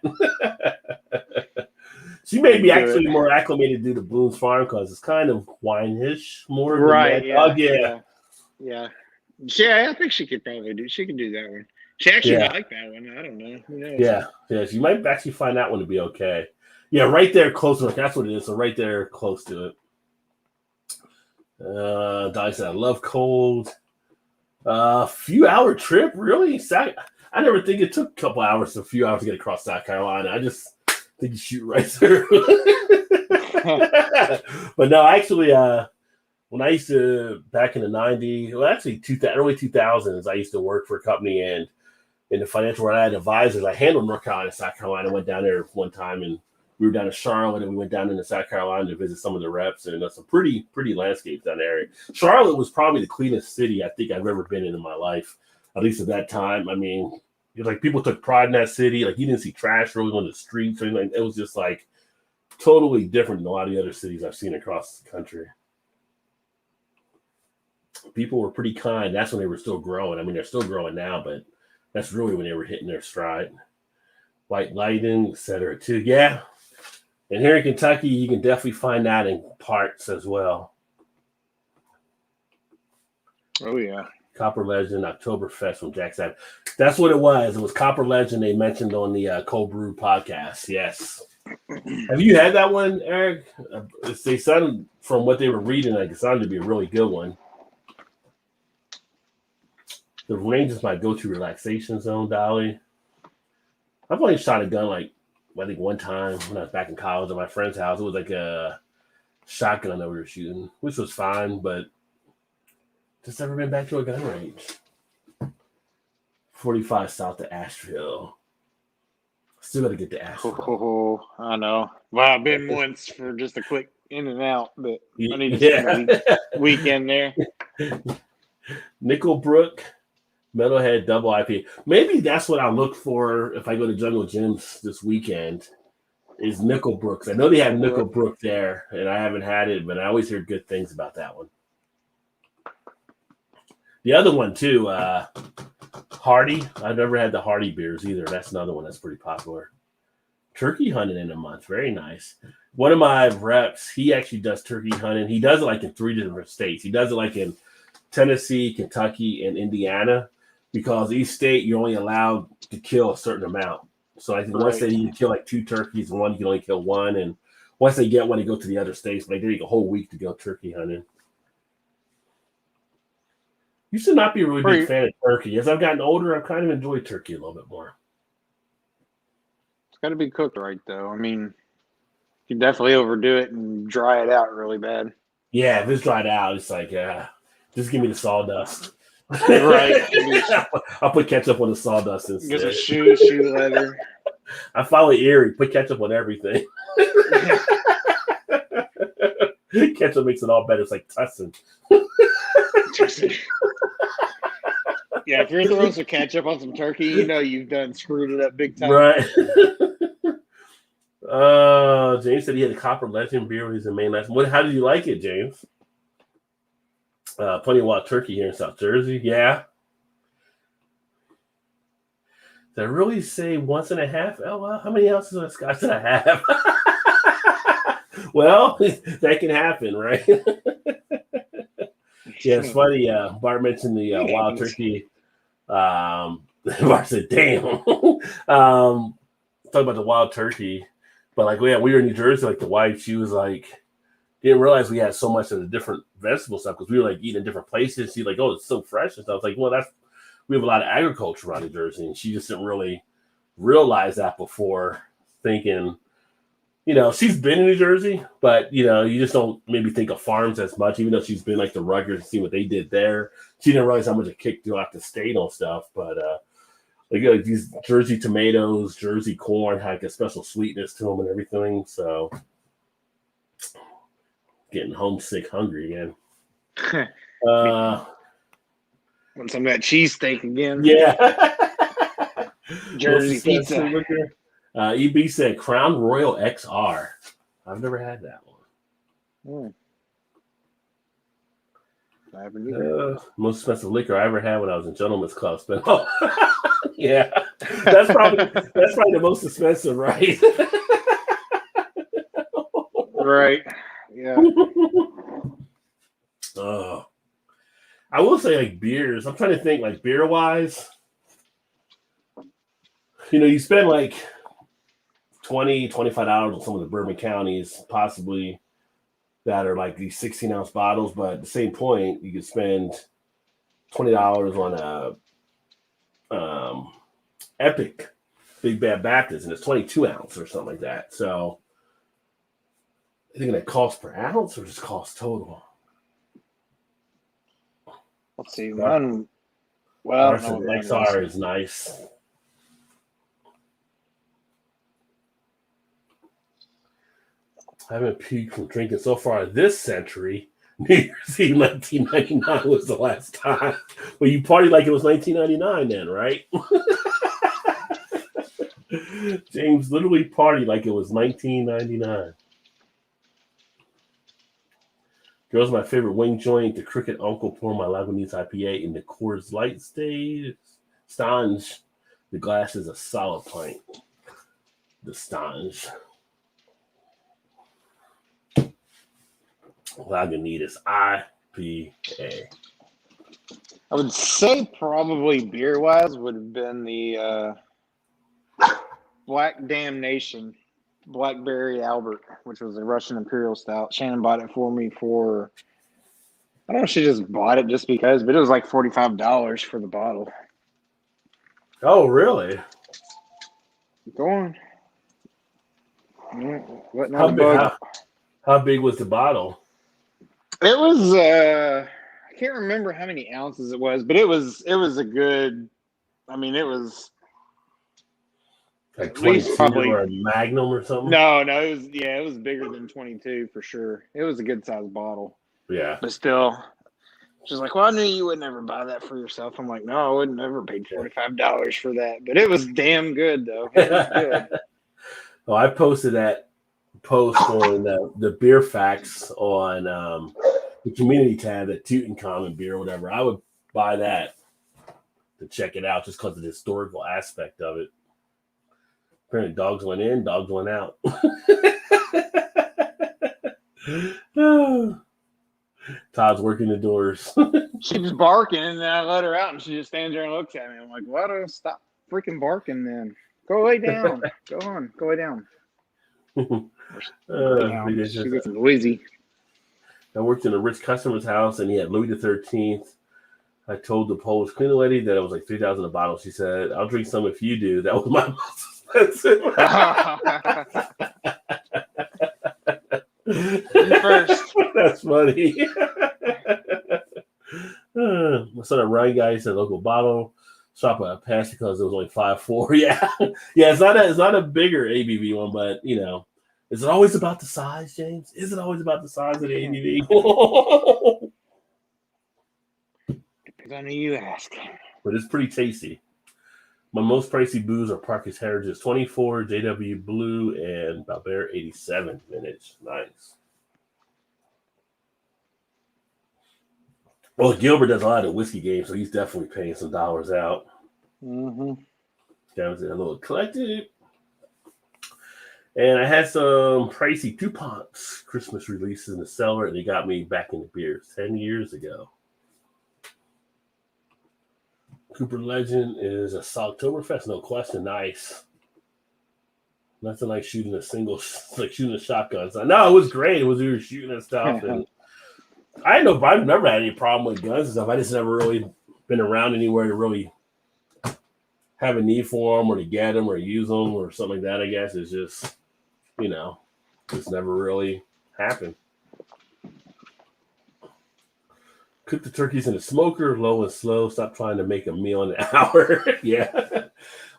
She may be actually more acclimated to do the Boone's Farm because it's kind of wine-ish more. Right? Yeah. Yeah, I think she could probably do. She can do that one. She actually might like that one. I don't know. Who knows? Yeah. She might actually find that one to be okay. Yeah, right there, close to it. That's what it is. So right there, close to it. Di said, "I love cold." Few hour trip, really? I never think it took a couple hours, a few hours to get across South Carolina. I just think you shoot right through. But no, actually, when I used to back in the '90s, well, actually, early 2000s, I used to work for a company, and in the financial world, I had advisors. I handled North Carolina and South Carolina. Went down there one time, and we were down in Charlotte, and we went down into South Carolina to visit some of the reps, and some pretty landscapes down there. Charlotte was probably the cleanest city I think I've ever been in my life, at least at that time. I mean, it was like people took pride in that city. Like you didn't see trash rolling on the streets or anything. It was just like totally different than a lot of the other cities I've seen across the country. People were pretty kind. That's when they were still growing. I mean, they're still growing now, but that's really when they were hitting their stride. White lightning, et cetera, too. Yeah. And here in Kentucky, you can definitely find that in parts as well. Oh, yeah. Copper Legend, Oktoberfest from Jackson. That's what it was. It was Copper Legend they mentioned on the Cold Brew podcast. Yes. Have you had that one, Eric? They sounded, from what they were reading, like it sounded to be a really good one. The range is my go-to relaxation zone, Dolly. I've only shot a gun like I think one time when I was back in college at my friend's house. It was like a shotgun that we were shooting, which was fine, but just never been back to a gun range. 45 south of Asheville. Still got to get to Asheville. Oh, I know. Well, I've been once for just a quick in and out, but I need to spend a weekend there. Nickelbrook, Metalhead, double IP. Maybe that's what I look for if I go to Jungle Gyms this weekend. Is Nickelbrooks. I know they have Nickelbrook there, and I haven't had it, but I always hear good things about that one. The other one too, Hardy. I've never had the Hardy beers either. That's another one that's pretty popular. Turkey hunting in a month, very nice. One of my reps, he actually does turkey hunting. He does it like in 3 different states. He does it like in Tennessee, Kentucky, and Indiana, because each state you're only allowed to kill a certain amount. So I think one state you can kill like 2 turkeys, one you can only kill 1, and once they get one, they go to the other states. But they take a whole week to go turkey hunting. You should not be a really big fan of turkey. As I've gotten older, I've kind of enjoyed turkey a little bit more. It's got to be cooked right, though. I mean, you definitely overdo it and dry it out really bad. Yeah, if it's dried out, it's like, just give me the sawdust. Right. I'll put ketchup on the sawdust instead. Get a shoe leather. I follow Erie. Put ketchup on everything. Ketchup makes it all better. It's like Tussin. Yeah, if you're throwing some ketchup on some turkey, you know you've done screwed it up big time. Right. James said he had a Copper Legend beer when he was in Maine last. How did you like it, James? Plenty of wild turkey here in South Jersey. Yeah. Did I really say 1.5? Oh, well, how many ounces of scotch did I have? Well, that can happen, right? Yeah, it's funny. Bart mentioned the wild turkey. Bart said, damn. Talking about the wild turkey. But like, yeah, we were in New Jersey, like the wife, she was like, didn't realize we had so much of the different vegetable stuff because we were like eating in different places. She's like, oh, it's so fresh and stuff. I was like, well, we have a lot of agriculture around New Jersey, and she just didn't really realize that before, thinking, she's been in New Jersey, but you just don't maybe think of farms as much, even though she's been like the Rutgers and see what they did there. She didn't realize how much it kicked throughout the state on stuff, but like these Jersey tomatoes, Jersey corn had like a special sweetness to them and everything. So getting homesick, hungry again. Want some of that cheesesteak again? Yeah. Jersey pizza. EB said Crown Royal XR. I've never had that one. I haven't either. Most expensive liquor I ever had when I was in Gentleman's Club. Yeah, that's probably the most expensive, right? Right. Yeah. I will say like beers. I'm trying to think like beer wise. You spend like $20, $25 on some of the bourbon counties, possibly, that are like these 16-ounce bottles. But at the same point, you could spend $20 on a Epic Big Bad Baptist, and it's 22 ounce or something like that. So, are they going to cost per ounce or just cost total? Let's see. Mine, well, I don't know what mine XR is nice. I haven't peaked from drinking so far this century. New Year's Eve 1999 was the last time. Well, you partied like it was 1999 then, right? James literally partied like it was 1999. Girls, my favorite wing joint, the Cricket Uncle pour my Lagunitas IPA in the Coors Light stage. Stange. The glass is a solid pint. The Stange. Lagunitas IPA. I would say probably beer-wise would have been the Black Damnation Blackberry Albert, which was a Russian Imperial Stout. Shannon bought it for me for, I don't know if she just bought it just because, but it was like $45 for the bottle. Oh, really? Go on. Yeah, how big was the bottle? It was, I can't remember how many ounces it was, but it was a good, I mean, it was like 22 probably, or a Magnum or something? No, it was bigger than 22 for sure. It was a good sized bottle. Yeah. But still, she's like, well, I knew you would never buy that for yourself. I'm like, no, I would never pay $45 for that. But it was damn good, though. It was good. Well, I posted that post on the beer facts on the community tab at Tutankhamun Beer or whatever. I would buy that to check it out just because of the historical aspect of it. Apparently dogs went in, dogs went out. Todd's working the doors. She was barking, and then I let her out, and she just stands there and looks at me. I'm like, why don't stop freaking barking then? Go lay down. Go on. Go lay down. She gets noisy. I worked in a rich customer's house, and he had Louis XIII. I told the Polish cleaning lady that it was like $3,000 a bottle. She said, I'll drink some if you do. That was my most expensive. First. That's funny. My son, a Ryan guy, said local bottle shop at past because it was only 5.4. Yeah. Yeah, it's not a bigger ABV one, but you know, is it always about the size, James? Is it always about the size of the ABV? Depends on who you ask. But it's pretty tasty. My most pricey booze are Parker's Heritage 24, JW Blue, and Balbert 87 vintage. Nice. Well, Gilbert does a lot of whiskey games, so he's definitely paying some dollars out. Mm-hmm. That was a little eclectic. And I had some pricey DuPont's Christmas releases in the cellar, and they got me back into beers 10 years ago. Cooper Legend is a Oktoberfest, no question. Nice. Nothing like shooting a shotgun. So, no, it was great. We were shooting and stuff. And I've never had any problem with guns and stuff. I just never really been around anywhere to really have a need for them or to get them or use them or something like that, I guess. It's just, you know, it's never really happened. Cook the turkeys in the smoker, low and slow. Stop trying to make a meal in an hour. Yeah.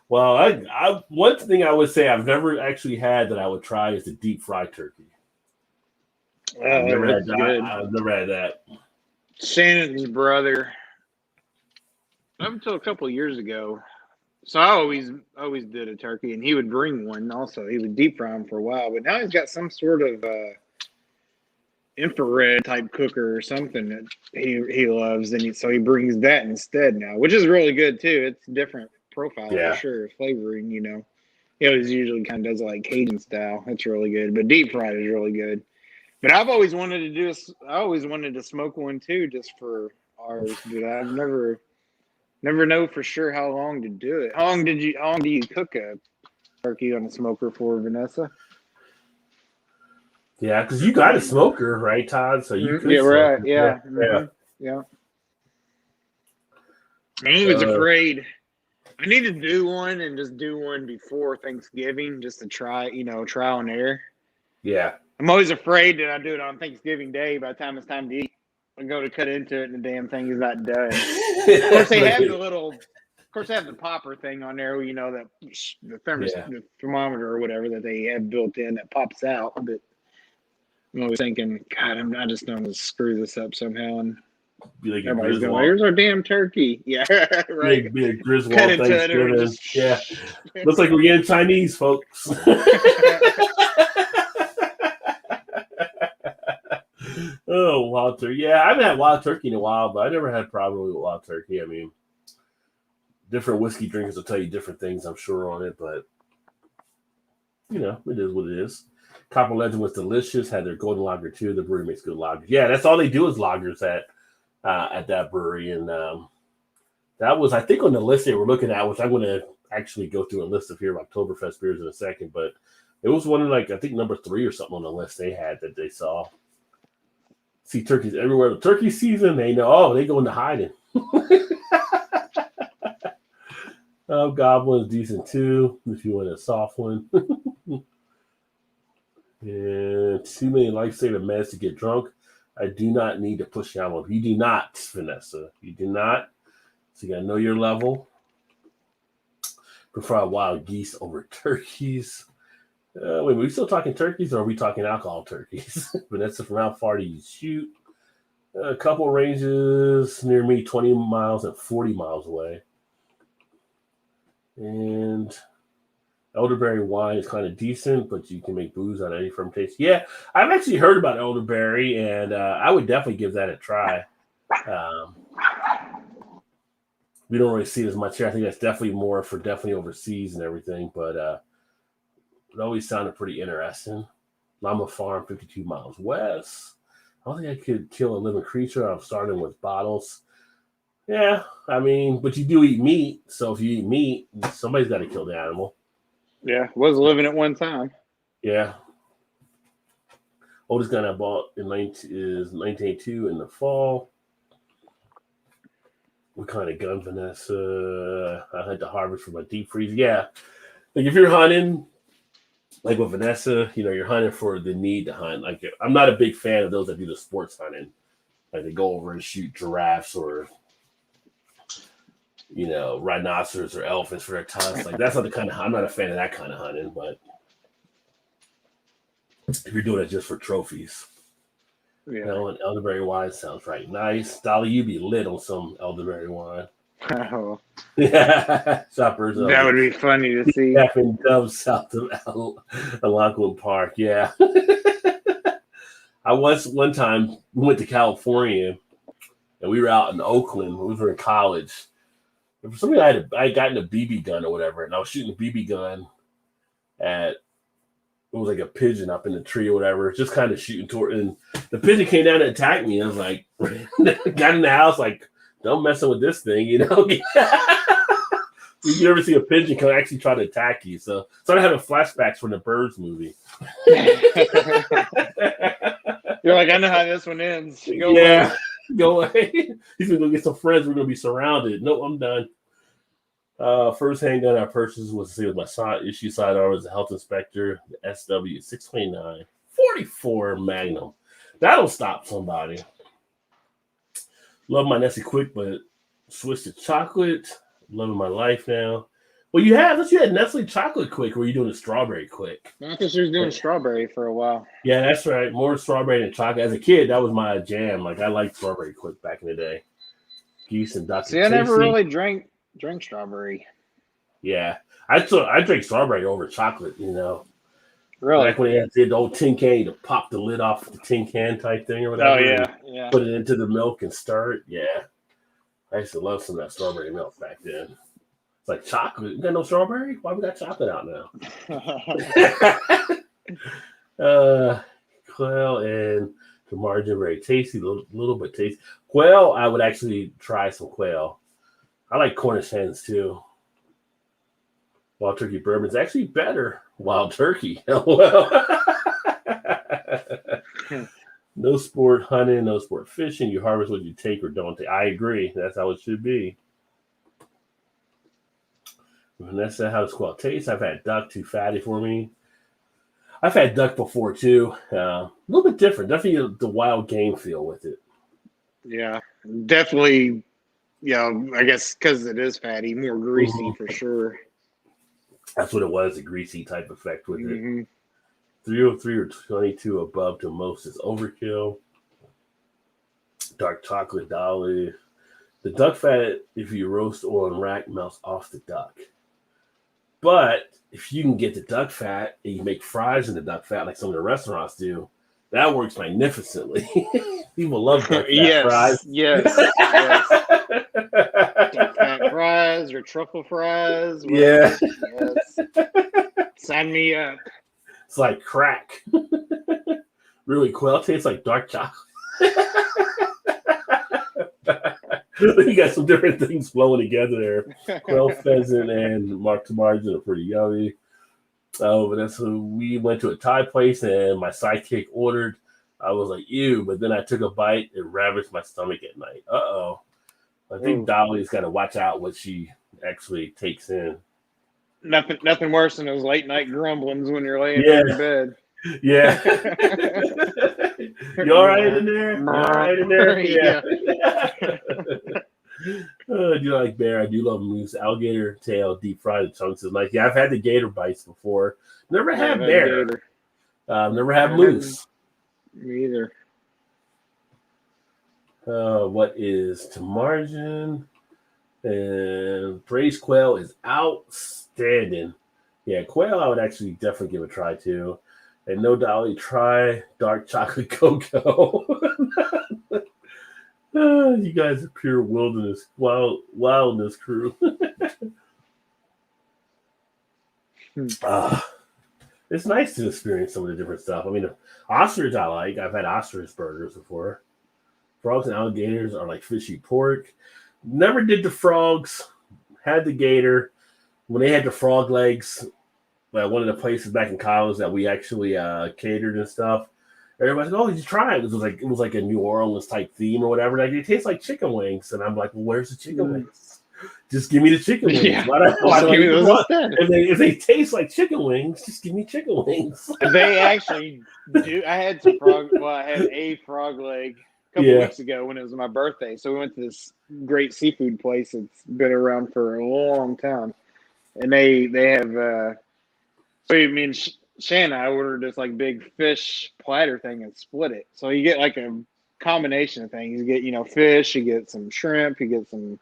Well, I one thing I would say I've never actually had that I would try is the deep fried turkey. I've never had that. Shannon's brother, up until a couple of years ago, so I always did a turkey, and he would bring one also. He would deep fry them for a while, but now he's got some sort of infrared type cooker or something that he loves, and so he brings that instead now, which is really good too. It's different profile for sure, flavoring. You know, he always usually kind of does it like Cajun style. That's really good, but deep fried is really good. But I've always wanted to do. I always wanted to smoke one too, just for ours. But I've never know for sure how long to do it. How long do you cook a turkey on a smoker for, Vanessa? Yeah, because you got a smoker, right, Todd? So you could right. Yeah. Mm-hmm. Yeah. I'm always afraid. I need to do one and just do one before Thanksgiving just to try, trial and error. Yeah. I'm always afraid that I do it on Thanksgiving Day. By the time it's time to eat, I go to cut into it and the damn thing is not done. Of course, they have the popper thing on there, that the thermometer or whatever that they have built in that pops out. But I'm always thinking, God, I just don't want to screw this up somehow. And be like everybody's going, here's our damn turkey. Yeah, right. Be a Griswold Cut into it Thanksgiving. just... Yeah. Looks like we're getting Chinese, folks. Oh, wild turkey. Yeah, I haven't had wild turkey in a while, but I never had a problem with wild turkey. I mean, different whiskey drinkers will tell you different things, I'm sure, on it, but it is what it is. Copper Legend was delicious. Had their golden lager too. The brewery makes good lagers. Yeah, that's all they do is lagers at that brewery, and that was, I think, on the list they were looking at, which I'm going to actually go through a list of here of Oktoberfest beers in a second, but it was one of, I think, number 3 or something on the list they had that they saw. See turkeys everywhere. The turkey season, they know, they go into hiding. Oh, Goblin is decent too, if you want a soft one. And too many lifesaver meds to get drunk. I do not need to push down one. You do not, Vanessa. You do not. So you got to know your level. Prefer wild geese over turkeys. Wait, are we still talking turkeys or are we talking alcohol turkeys? Vanessa, from how far do you shoot? A couple ranges near me, 20 miles and 40 miles away. And elderberry wine is kind of decent, but you can make booze out of any fermentation. Yeah, I've actually heard about elderberry, and I would definitely give that a try. We don't really see it as much here. I think that's definitely more for definitely overseas and everything, but it always sounded pretty interesting. Llama Farm, 52 miles west. I don't think I could kill a living creature. I'm starting with bottles. Yeah, I mean, but you do eat meat. So if you eat meat, somebody's got to kill the animal. Yeah, was living at one time. Yeah. Oldest gun I bought is 1982 in the fall. What kind of gun, Vanessa? I had to harvest for my deep freeze. Yeah. Like if you're hunting, like with Vanessa, you're hunting for the need to hunt. Like I'm not a big fan of those that do the sports hunting. Like they go over and shoot giraffes or rhinoceros or elephants for their tusks. Like that's not the kind of, I'm not a fan of that kind of hunting, but if you're doing it just for trophies. And elderberry wine sounds right. Nice. Dolly, you be lit on some elderberry wine. Oh. Yeah. Shoppers. That would be funny to see. In Dove, south of Algonquin Park. Yeah. I was one time, we went to California and we were out in Oakland. We were in college. And for some reason, I got in a BB gun or whatever, and I was shooting a BB gun at, it was like a pigeon up in the tree or whatever, just kind of shooting toward, and the pigeon came down and attacked me. I was like, got in the house, like, don't mess with this thing, You never see a pigeon come actually try to attack you. So I having flashbacks from the Birds movie. You're like, I know how this one ends. Go away. He's gonna go get some friends. We're gonna be surrounded. Nope, I'm done. First handgun I purchased was with my issue sidearm as a health inspector, the SW 629 44 Magnum. That'll stop somebody. Love my Nestle Quick, but switched to chocolate. Loving my life now. Well, you had Nestle Chocolate Quick, or were you doing a Strawberry Quick? I thought she was doing strawberry for a while. Yeah, that's right. More strawberry than chocolate. As a kid, that was my jam. Like I liked Strawberry Quick back in the day. Geese and Dr. See, I never really drank strawberry. Yeah, I drank strawberry over chocolate. Really? Like when they did the old tin can, to pop the lid off the tin can type thing or whatever. Oh yeah. Put it into the milk and stir it. Yeah, I used to love some of that strawberry milk back then. It's like chocolate. You got no strawberry? Why we got chocolate out now? Quail and the margin very tasty, little bit tasty. Quail, I would actually try some quail. I like Cornish hens too. Wild turkey bourbon is actually better. Wild turkey. Well, no sport hunting, no sport fishing. You harvest what you take or don't take. I agree. That's how it should be. And that's how it's called. Taste. I've had duck, too fatty for me. I've had duck before too. A little bit different. Definitely the wild game feel with it. Yeah, definitely. I guess because it is fatty, more greasy for sure. That's what it was, a greasy type effect with it. Mm-hmm. 303 or 22 above to most is overkill. Dark chocolate dolly. The duck fat, if you roast oil and rack, melts off the duck. But if you can get the duck fat and you make fries in the duck fat like some of the restaurants do, that works magnificently. People love duck fat fries. Yes. Duck fat fries or truffle fries. Yeah. Yes. Sign me up. It's like crack. Really, quail tastes like dark chocolate. You got some different things flowing together there. Quail, pheasant, and Mark's margin are pretty yummy. But that's when we went to a Thai place and my sidekick ordered. I was like, ew, but then I took a bite. It ravaged my stomach at night. Uh-oh. I think Dolly's got to watch out what she actually takes in. Nothing worse than those late night grumblings when you're laying in your bed. Yeah. You all right in there? You all right in there? Yeah. Do you like bear? I do love moose. Alligator tail, deep fried. The chunks is nice. Yeah, I've had the gator bites before. Never had bear. Never had moose. Me either. What is to margin? And braised quail is outstanding. Yeah, quail I would actually definitely give a try too. And no dolly, try dark chocolate cocoa. You guys are pure wilderness, wildness crew. It's nice to experience some of the different stuff. I mean, ostrich I like. I've had ostrich burgers before. Frogs and alligators are like fishy pork. Never did the frogs. Had the gator. When they had the frog legs, one of the places back in college that we actually catered and stuff, everybody's like, "Oh, did you try it?" It was like a New Orleans type theme or whatever. Like, it tastes like chicken wings, and I'm like, "Well, where's the chicken wings? Just give me the chicken wings. Yeah. Why do I even want? If they taste like chicken wings, just give me chicken wings." They actually do. I had some frog. Well, I had a frog leg a couple weeks ago when it was my birthday. So we went to this great seafood place that's been around for a long time, and they have. So me and Shanna, I ordered this like big fish platter thing and split it. So you get like a combination of things. You get fish, you get some shrimp, you get some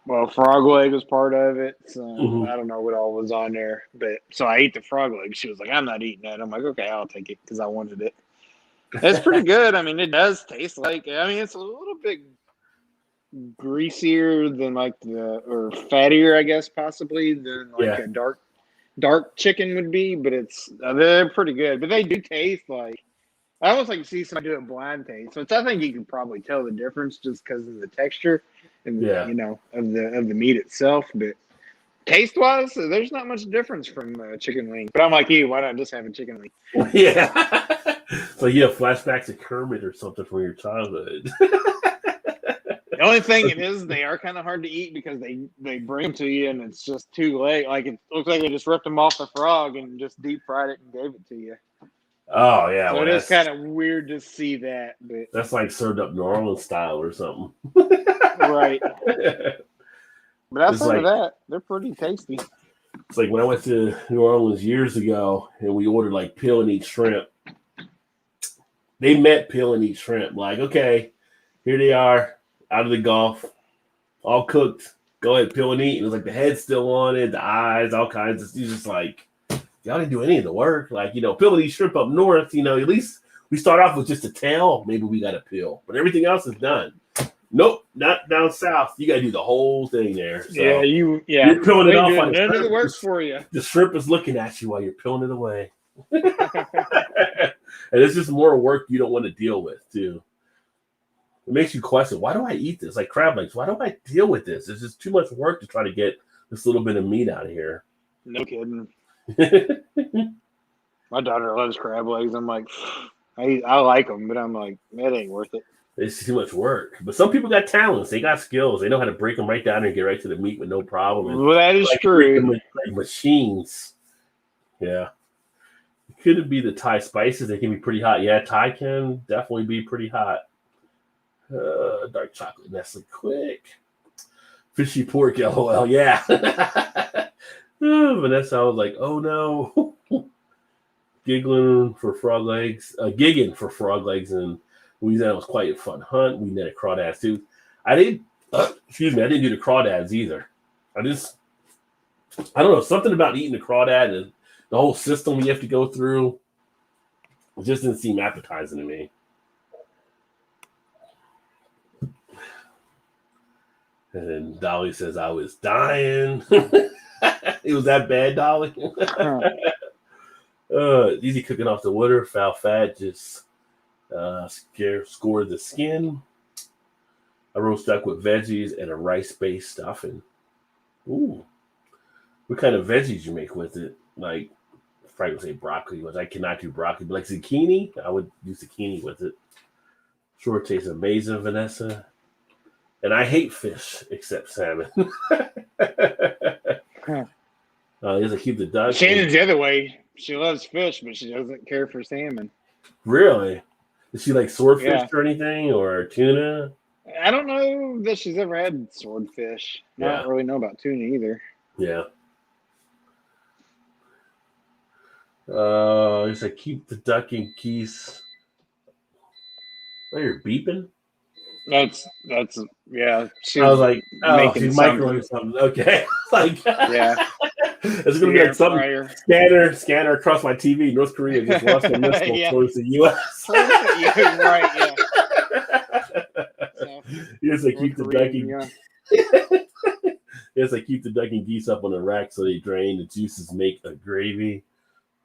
frog leg was part of it. So I don't know what all was on there, but so I ate the frog leg. She was like, "I'm not eating that." I'm like, "Okay, I'll take it because I wanted it." It's pretty good. I mean, it does taste like. I mean, it's a little bit greasier than or fattier, I guess, possibly than a dark chicken would be, but they're pretty good. But they do taste like. I almost like to see somebody do a blind taste. So I think you can probably tell the difference just because of the texture and of the meat itself. But taste wise, there's not much difference from chicken wing. But I'm like you, why not just have a chicken wing? Yeah. So you have flashbacks to Kermit or something from your childhood. The only thing it is, they are kind of hard to eat because they bring them to you and it's just too late. Like it looks like they just ripped them off the frog and just deep fried it and gave it to you. Oh yeah, so it is kind of weird to see that. But that's like served up New Orleans style or something, right? But outside of that, they're pretty tasty. It's like when I went to New Orleans years ago and we ordered like peel and eat shrimp. They meant peel and eat shrimp. Like, okay, here they are out of the Gulf, all cooked. Go ahead, peel and eat. And it was like the head's still on it, the eyes, all kinds of. You're just like, y'all didn't do any of the work. Like, peel and eat shrimp up north. At least we start off with just a tail. Maybe we got to peel, but everything else is done. Nope, not down south. You got to do the whole thing there. So you're peeling it off. None of the work for you. The shrimp is looking at you while you're peeling it away. And it's just more work you don't want to deal with too. It makes you question, why do I eat this? Like crab legs, why do I deal with this? It's just too much work to try to get this little bit of meat out of here. No kidding. My daughter loves crab legs. I'm like, I like them, but I'm like, that ain't worth it. It's too much work. But some people got talents. They got skills. They know how to break them right down and get right to the meat with no problem. And Well, that is true. like machines. Yeah. Could it be the Thai spices? They can be pretty hot. Yeah, Thai can definitely be pretty hot. Dark chocolate Nestle Quick. Fishy pork, LOL. Yeah. Vanessa, I was like, oh no. Giggling for frog legs. Gigging for frog legs in Louisiana was quite a fun hunt. We netted crawdads too. I didn't do the crawdads either. I don't know, something about eating the crawdad and the whole system you have to go through. It just didn't seem appetizing to me. And then Dolly says I was dying. It was that bad, Dolly. Easy cooking off the water. Foul fat just scored the skin. A roast duck with veggies and a rice-based stuffing. Ooh. What kind of veggies you make with it? Like, probably would say broccoli, which I cannot do broccoli, but like zucchini, I would do zucchini with it. Sure, it tastes amazing, Vanessa. And I hate fish except salmon. Does it keep the duck? Shannon's the other way. She loves fish, but she doesn't care for salmon. Really? Does she like swordfish or anything, or tuna? I don't know that she's ever had swordfish. I don't really know about tuna either. Yeah. It's like keep the duck and geese. Oh, you're beeping? That's yeah. I was like, oh, she's microwaving something. Okay. Like, yeah. It's gonna be like something scanner across my TV. North Korea just lost a missile towards the U.S. Right, yeah. Yes, I keep the duck and geese up on the rack so they drain. The juices make a gravy.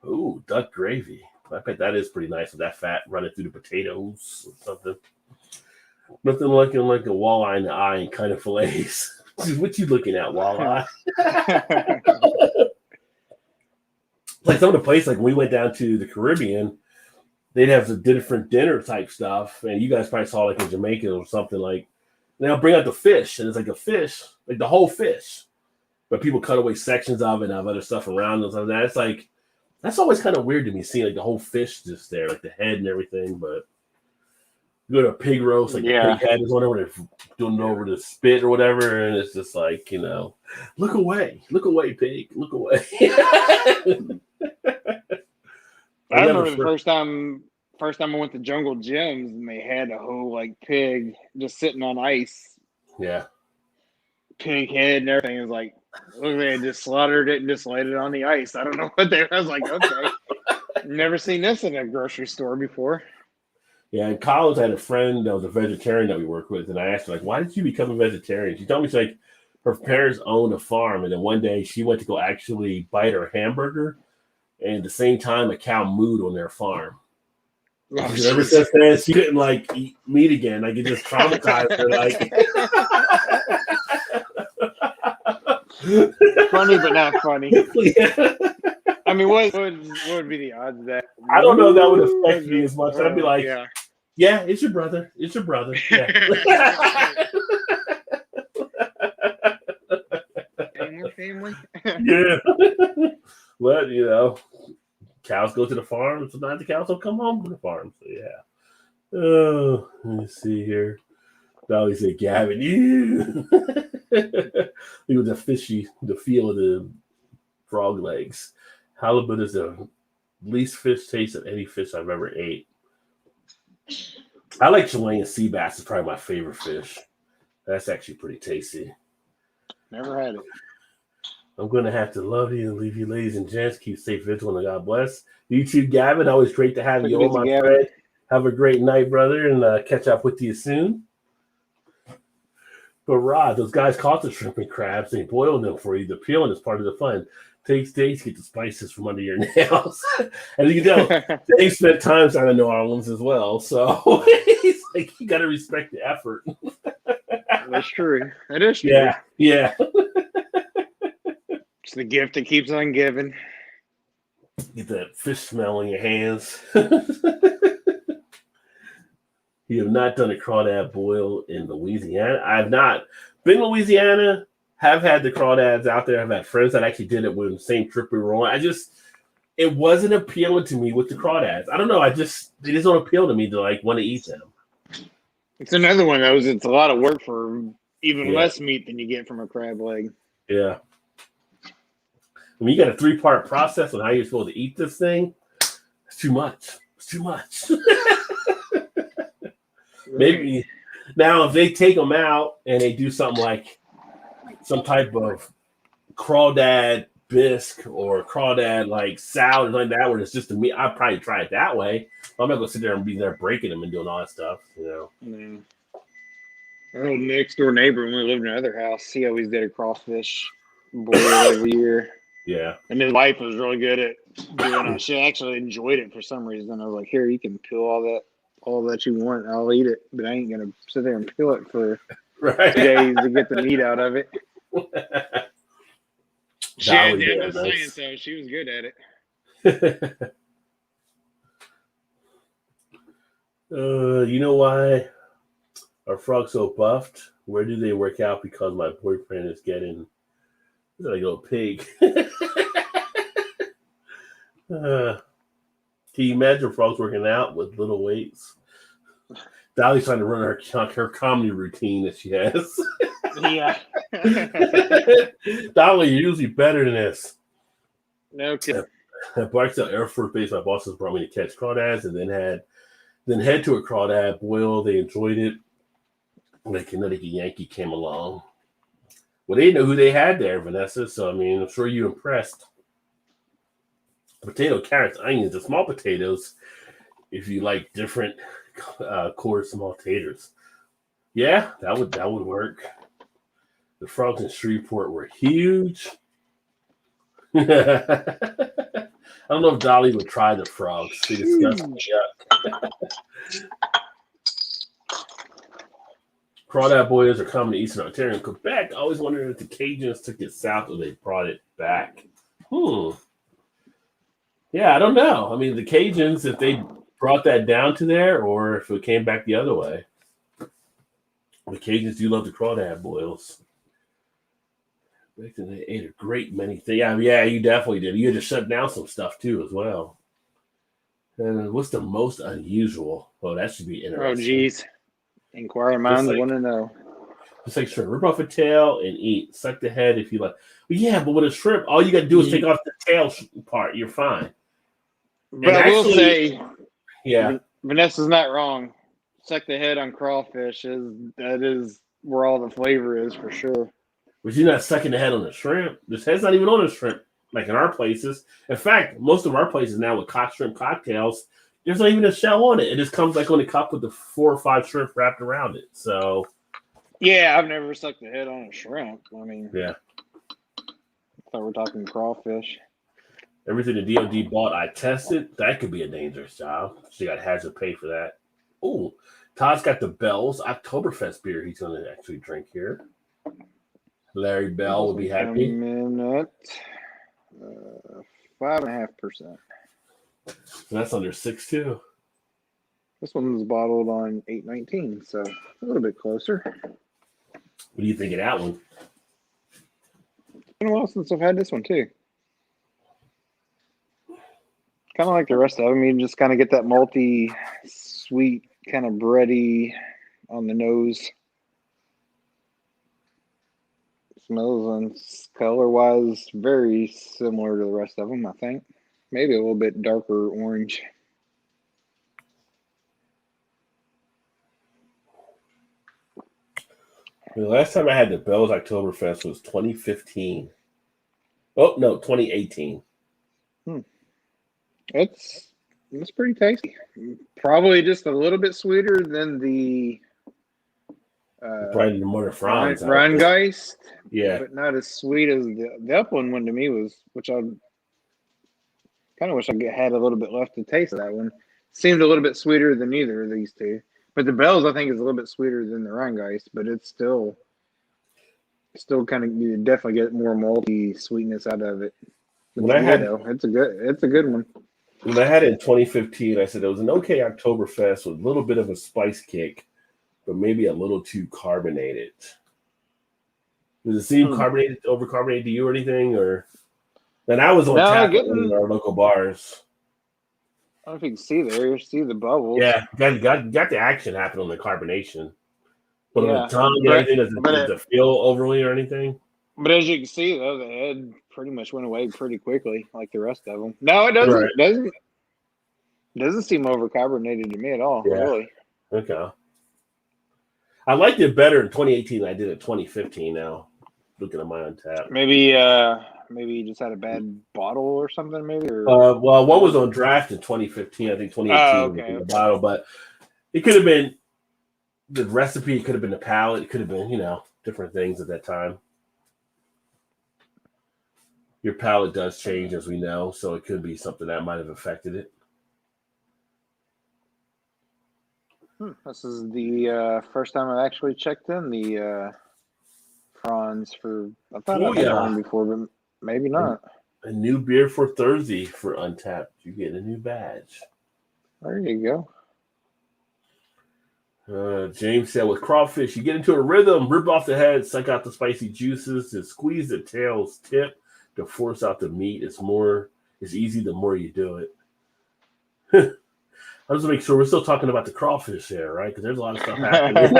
Ooh, duck gravy. I bet that is pretty nice with that fat running through the potatoes or something. Nothing like a walleye in the eye and kind of fillets. What you looking at, walleye? Like some of the places, like when we went down to the Caribbean, they'd have the different dinner type stuff, and you guys probably saw like in Jamaica or something like. They'll bring out the fish, and it's like a fish, like the whole fish, but people cut away sections of it and have other stuff around and stuff like that. It's like that's always kind of weird to me, seeing like the whole fish just there, like the head and everything, but. You go to a pig roast, like the pig head is whatever, they're doing it over the spit or whatever, and it's just like, look away, pig, look away. I remember the first time I went to Jungle Gyms and they had a whole like pig just sitting on ice. Yeah. Pig head and everything. It was like, look, they just slaughtered it and just laid it on the ice. I don't know what I was like, okay. Never seen this in a grocery store before. Yeah, in college, I had a friend that was a vegetarian that we worked with, and I asked her, like, why did you become a vegetarian? She told me, she's like, her parents owned a farm, and then one day she went to go actually bite her hamburger, and at the same time, a cow mooed on their farm. Oh, ever since then, she couldn't, like, eat meat again. Like, it just traumatized her, like... Funny, but not funny. Yeah. I mean, what would be the odds of that? I don't know if that would affect me as much. I'd be like, yeah, it's your brother. It's your brother. Yeah. Family. Yeah. But, cows go to the farm. Sometimes the cows don't come home to the farm. So, yeah. Oh, let me see here. I always say, Gavin, you. It was the feel of the frog legs. Halibut is the least fish taste of any fish I've ever ate. I like Chilean sea bass. It's probably my favorite fish. That's actually pretty tasty. Never had it. I'm going to have to love you and leave you, ladies and gents. Keep safe, vigilant, and God bless. You too, Gavin. Always great to have you on, my friend. Have a great night, brother, and catch up with you soon. But Rod, those guys caught the shrimp and crabs. They boiled them for you. The peeling is part of the fun. Takes days to get the spices from under your nails. And you can tell, they spent time down in New Orleans as well. So he's like, you got to respect the effort. That's true. That is true. Yeah. It's the gift that keeps on giving. Get that fish smell in your hands. You have not done a crawdad boil in Louisiana. I've not been to Louisiana. Have had the crawdads out there. I've had friends that actually did it with the same trip we were on. It wasn't appealing to me with the crawdads. I don't know. They just don't appeal to me to like want to eat them. It's another one of those. It's a lot of work for even less meat than you get from a crab leg. Yeah. I mean, you got a 3-part process on how you're supposed to eat this thing. It's too much. It's too much. Maybe now if they take them out and they do something like some type of crawdad bisque or crawdad like salad or like that, where it's just a meat, I'd probably try it that way. I'm not gonna sit there and be there breaking them and doing all that stuff, you know. Our old next door neighbor, when we lived in another house, he always did a crawfish boil every year. Yeah. And his wife was really good at doing it. She actually enjoyed it for some reason. I was like, here, you can peel all that you want. I'll eat it, but I ain't gonna sit there and peel it for 2 days to get the meat out of it. She had to end up saying so. She was good at it. You know why are frogs so buffed? Where do they work out? Because my boyfriend is getting like a little pig. Can you imagine frogs working out with little weights? Dolly's trying to run her comedy routine that she has. Yeah. Dolly, you're usually better than this. No kidding. At Barksdale Air Force Base, my bosses brought me to catch crawdads and then head to a crawdad boil. They enjoyed it. And a Connecticut Yankee came along. Well, they didn't know who they had there, Vanessa. So, I mean, I'm sure you're impressed. Potato, carrots, onions, the small potatoes, if you like different core small taters. Yeah, that would work. The frogs in Shreveport were huge. I don't know if Dolly would try the frogs. They disgust me. Crawdad boils are common in Eastern Ontario and Quebec. I always wondered if the Cajuns took it south or they brought it back. Yeah, I don't know. I mean, the Cajuns, if they brought that down to there or if it came back the other way. The Cajuns do love the crawdad boils. They ate a great many things. Yeah, you definitely did. You had to shut down some stuff too as well. And what's the most unusual? Well, that should be interesting. Oh, geez. Inquiring minds want to know. It's like shrimp. Rip off a tail and eat. Suck the head if you like. But yeah, but with a shrimp, all you got to do is take off the tail part. You're fine. But I will say, yeah, Vanessa's not wrong. Suck the head on crawfish that is where all the flavor is for sure. But you're not sucking the head on the shrimp. The head's not even on the shrimp, like in our places. In fact, most of our places now with shrimp cocktails, there's not even a shell on it. It just comes like on a cup with the 4 or 5 shrimp wrapped around it. So, yeah, I've never sucked the head on a shrimp. I mean, yeah. I thought we're talking crawfish. Everything the DOD bought, I tested. That could be a dangerous job. So you got to hazard pay for that. Oh, Todd's got the Bell's Oktoberfest beer he's going to actually drink here. Larry Bell will be happy. Minute, 5.5%. So that's under 6 too. This one was bottled on 8/19, so a little bit closer. What do you think of that one? It's been a while since I've had this one too. Kind of like the rest of them. You just kind of get that malty, sweet, kind of bready on the nose. Smells and color-wise very similar to the rest of them, I think. Maybe a little bit darker orange. The last time I had the Bell's Oktoberfest was 2015. Oh, no, 2018. It's pretty tasty. Probably just a little bit sweeter than the Rheingeist. Yeah. But not as sweet as the Upland one to me was, which I kind of wish I had a little bit left to taste of that one. Seemed a little bit sweeter than either of these two. But the Bell's, I think, is a little bit sweeter than the Rheingeist, but it's still kind of, you definitely get more malty sweetness out of it. It's a good one. When I had it in 2015, I said it was an okay Oktoberfest with a little bit of a spice kick, but maybe a little too carbonated. Does it seem carbonated, overcarbonated to you or anything? Or then I was on tap at one of our local bars. I don't know if you can see there. See the bubbles. Yeah, got the action happen on the carbonation. But on the tongue and everything, does it feel overly or anything? But as you can see, though, the head pretty much went away pretty quickly, like the rest of them. No, it doesn't. Right. Doesn't seem overcarbonated to me at all. Yeah. Really. Okay. I liked it better in 2018 than I did in 2015. Now, looking at my Untapped. Maybe you just had a bad bottle or something. Maybe. Or... well, one was on draft in 2015. I think 2018 was in the bottle, but it could have been the recipe. It could have been the palate. It could have been different things at that time. Your palate does change, as we know, so it could be something that might have affected it. This is the first time I've actually checked in the Franz for. I thought I've had one before, but maybe not. A new beer for Thursday for Untapped. You get a new badge. There you go. James said, with crawfish, you get into a rhythm, rip off the head, suck out the spicy juices, and squeeze the tail's tip to force out the meat. It's easy the more you do it. I just make sure we're still talking about the crawfish there, right? Because there's a lot of stuff happening.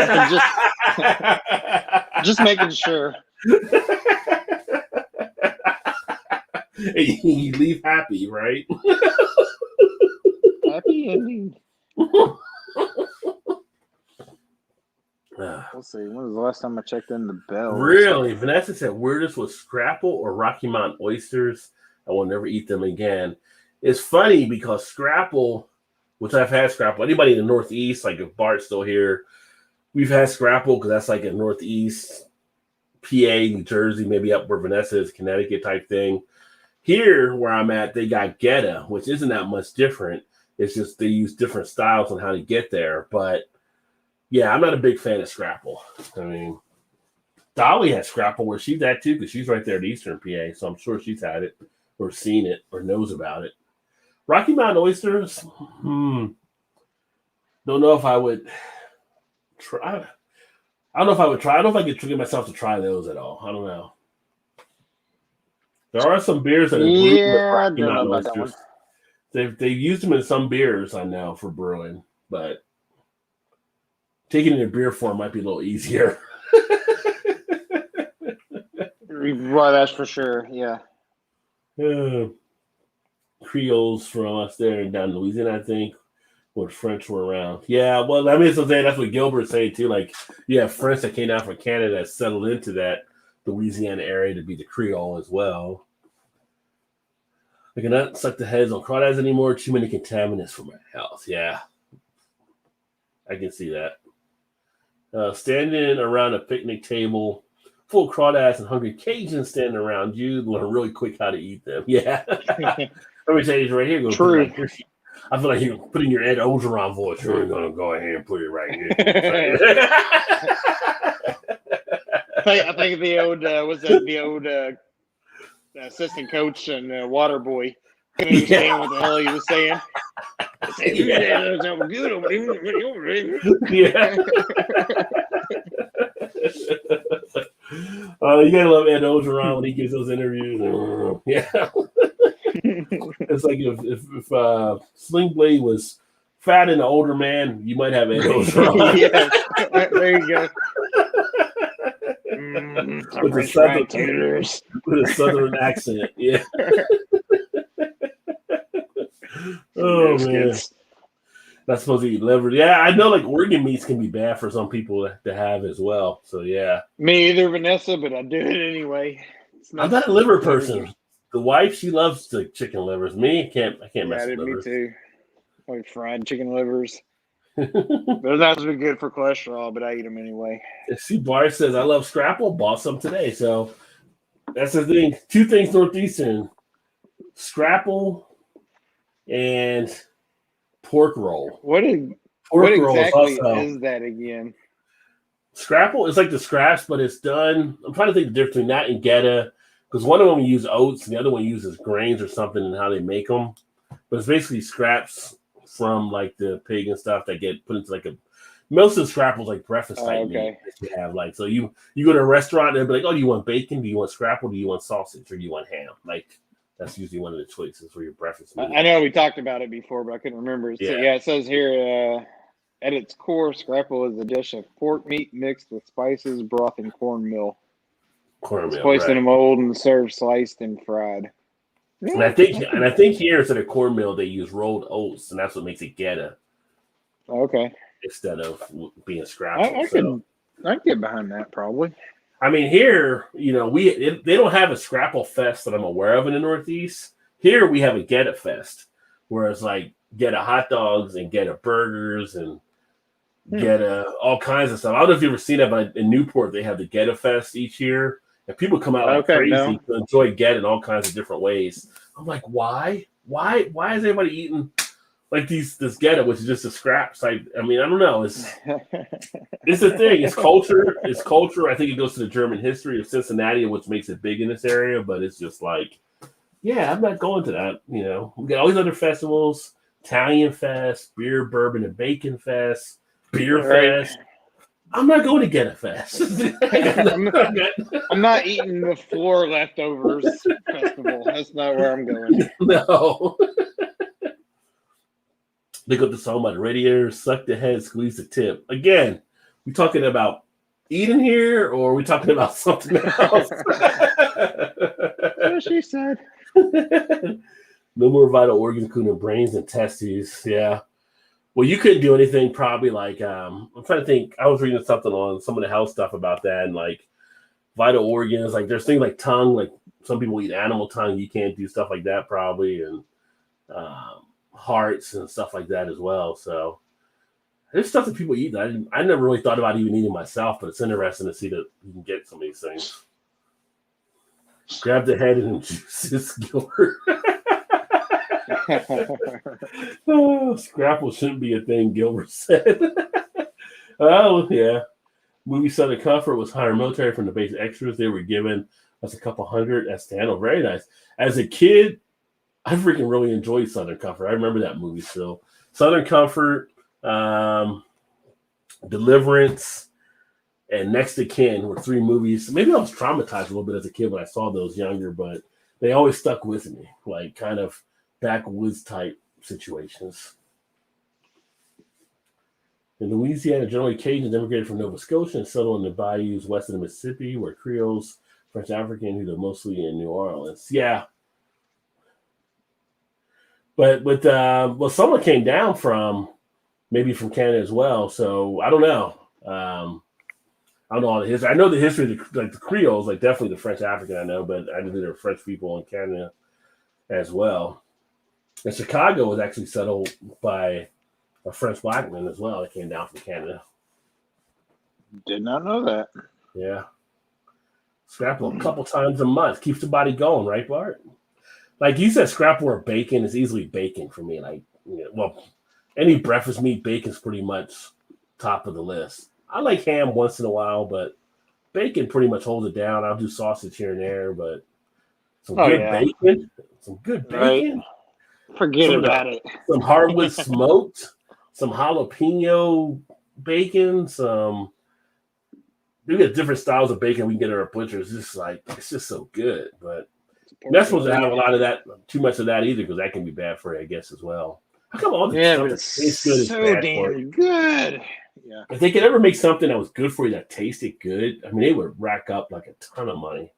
just making sure. You leave happy, right? Happy ending. Let's see. When was the last time I checked in the bell? Really? Vanessa said weirdest was Scrapple or Rocky Mountain oysters. I will never eat them again. It's funny because Scrapple, which I've had Scrapple. Anybody in the Northeast, like if Bart's still here, we've had Scrapple because that's like a Northeast, PA, New Jersey, maybe up where Vanessa is, Connecticut type thing. Here, where I'm at, they got Geta, which isn't that much different. It's just they use different styles on how to get there. But yeah, I'm not a big fan of Scrapple. I mean, Dolly has Scrapple where she's at too, because she's right there at Eastern PA, so I'm sure she's had it or seen it or knows about it. Rocky Mountain oysters, don't know if I would try. I don't know if I would try. I don't know if I could trigger myself to try those at all. I don't know. There are some beers that are brewed with Rocky Mountain oysters. They've used them in some beers, I know, for brewing, but taking it in beer form might be a little easier. Well, that's for sure. Yeah. Creoles from us there and down in Louisiana, I think, where French were around. Yeah, well, I mean, that's what Gilbert's saying too. Like, you have French that came down from Canada that settled into that Louisiana area to be the Creole as well. I cannot suck the heads on crawdads anymore. Too many contaminants for my health. Yeah, I can see that. Standing around a picnic table full of crawdads and hungry Cajuns standing around you, learn really quick how to eat them. Yeah. Let me tell you right here. True. I feel like you're putting your Ed Ogeron voice. You're going to go ahead and put it right here. I think the old assistant coach and water boy couldn't understand what the hell he was saying. Yeah. You gotta love Ed Ogeron when he gives those interviews. Yeah. It's like if Sling Blade was fat and an older man, you might have Ed Ogeron. Yeah, there you go. With a southern accent. Yeah. Oh man. Not supposed to eat liver. Yeah, I know like organ meats can be bad for some people to have as well. So yeah. Me either, Vanessa, but I do it anyway. I'm not a liver person. The wife, she loves the chicken livers. Me, I can't mess with livers. Me too. Like fried chicken livers. They're not as good for cholesterol, but I eat them anyway. See, Bart says, I love Scrapple. Bought some today. So that's the thing. Two things Northeastern. Scrapple and pork roll. What exactly is that again? Scrapple is like the scraps, but it's done. I'm trying to think the difference between that and Geta, because one of them uses oats and the other one uses grains or something in how they make them. but it's basically scraps from like the pig and stuff that get put into like a. Most of the scrapples like breakfast type meat that you have. Like, so you go to a restaurant and they'll be like, oh, do you want bacon? Do you want scrapple? Do you want sausage? Or do you want ham? Like, that's usually one of the choices for your breakfast meat. I know we talked about it before, but I couldn't remember. Yeah, so, it says here, at its core, scrapple is a dish of pork meat mixed with spices, broth, and cornmeal. It's placed in a mold and served sliced and fried. Yeah. And I think here instead of cornmeal, they use rolled oats, and that's what makes it geta. Okay. Instead of being scrapple. I can get behind that probably. I mean, here, they don't have a scrapple fest that I'm aware of in the Northeast. Here we have a Geta fest, where it's like Geta hot dogs and Geta burgers and Geta all kinds of stuff. I don't know if you've ever seen that, but in Newport they have the Geta fest each year, and people come out like crazy to enjoy Geta in all kinds of different ways. I'm like, why? Why is everybody eating? Like this Geta, which is just a scrap site. I mean, I don't know. It's the thing. It's culture. It's culture. I think it goes to the German history of Cincinnati, which makes it big in this area. But it's just like, yeah, I'm not going to that. We got all these other festivals: Italian Fest, Beer, Bourbon, and Bacon Fest, Beer Fest. I'm not going to Geta Fest. I'm not eating the floor leftovers festival. That's not where I'm going. No. They go to song about the radiator, suck the head, squeeze the tip. Again, we talking about eating here, or are we talking about something else? What she said. No more vital organs, including brains and testes. Yeah. Well, you couldn't do anything probably like, I'm trying to think. I was reading something on some of the health stuff about that, and like vital organs, like there's things like tongue, like some people eat animal tongue. You can't do stuff like that probably. And, hearts and stuff like that as well. So there's stuff that people eat that I never really thought about even eating myself, but it's interesting to see that you can get some of these things. Grab the head and juice this Gilbert. Scrapple shouldn't be a thing, Gilbert said. Oh, yeah. Movie Southern Comfort was hired military from the base extras. They were given us a couple hundred as stand-up. Very nice. As a kid, I freaking really enjoyed Southern Comfort. I remember that movie still. Southern Comfort, Deliverance, and Next to Kin were three movies. Maybe I was traumatized a little bit as a kid when I saw those younger, but they always stuck with me, like kind of backwoods type situations. In Louisiana, generally Cajuns immigrated from Nova Scotia and settled in the bayous west of the Mississippi, where Creoles, French African, who live mostly in New Orleans. Yeah. But someone came down from Canada as well. So I don't know. I don't know all the history. I know the history of the Creoles, like definitely the French African. I know, but I knew there were French people in Canada as well. And Chicago was actually settled by a French black man as well that came down from Canada. Did not know that. Yeah. Scrapple a couple times a month keeps the body going, right, Bart? Like you said, scrapple or bacon is easily bacon for me. Like, any breakfast meat, bacon's pretty much top of the list. I like ham once in a while, but bacon pretty much holds it down. I'll do sausage here and there, but some good bacon. Right. Forget about it. Some hardwood smoked, some jalapeno bacon, we got different styles of bacon we can get at our butchers. It's just so good, but you're not supposed to have a lot of that, too much of that either, because that can be bad for you, I guess, as well. How come all the stuff that tastes good is bad for you? Good. Yeah. If they could ever make something that was good for you that tasted good, I mean, they would rack up like a ton of money.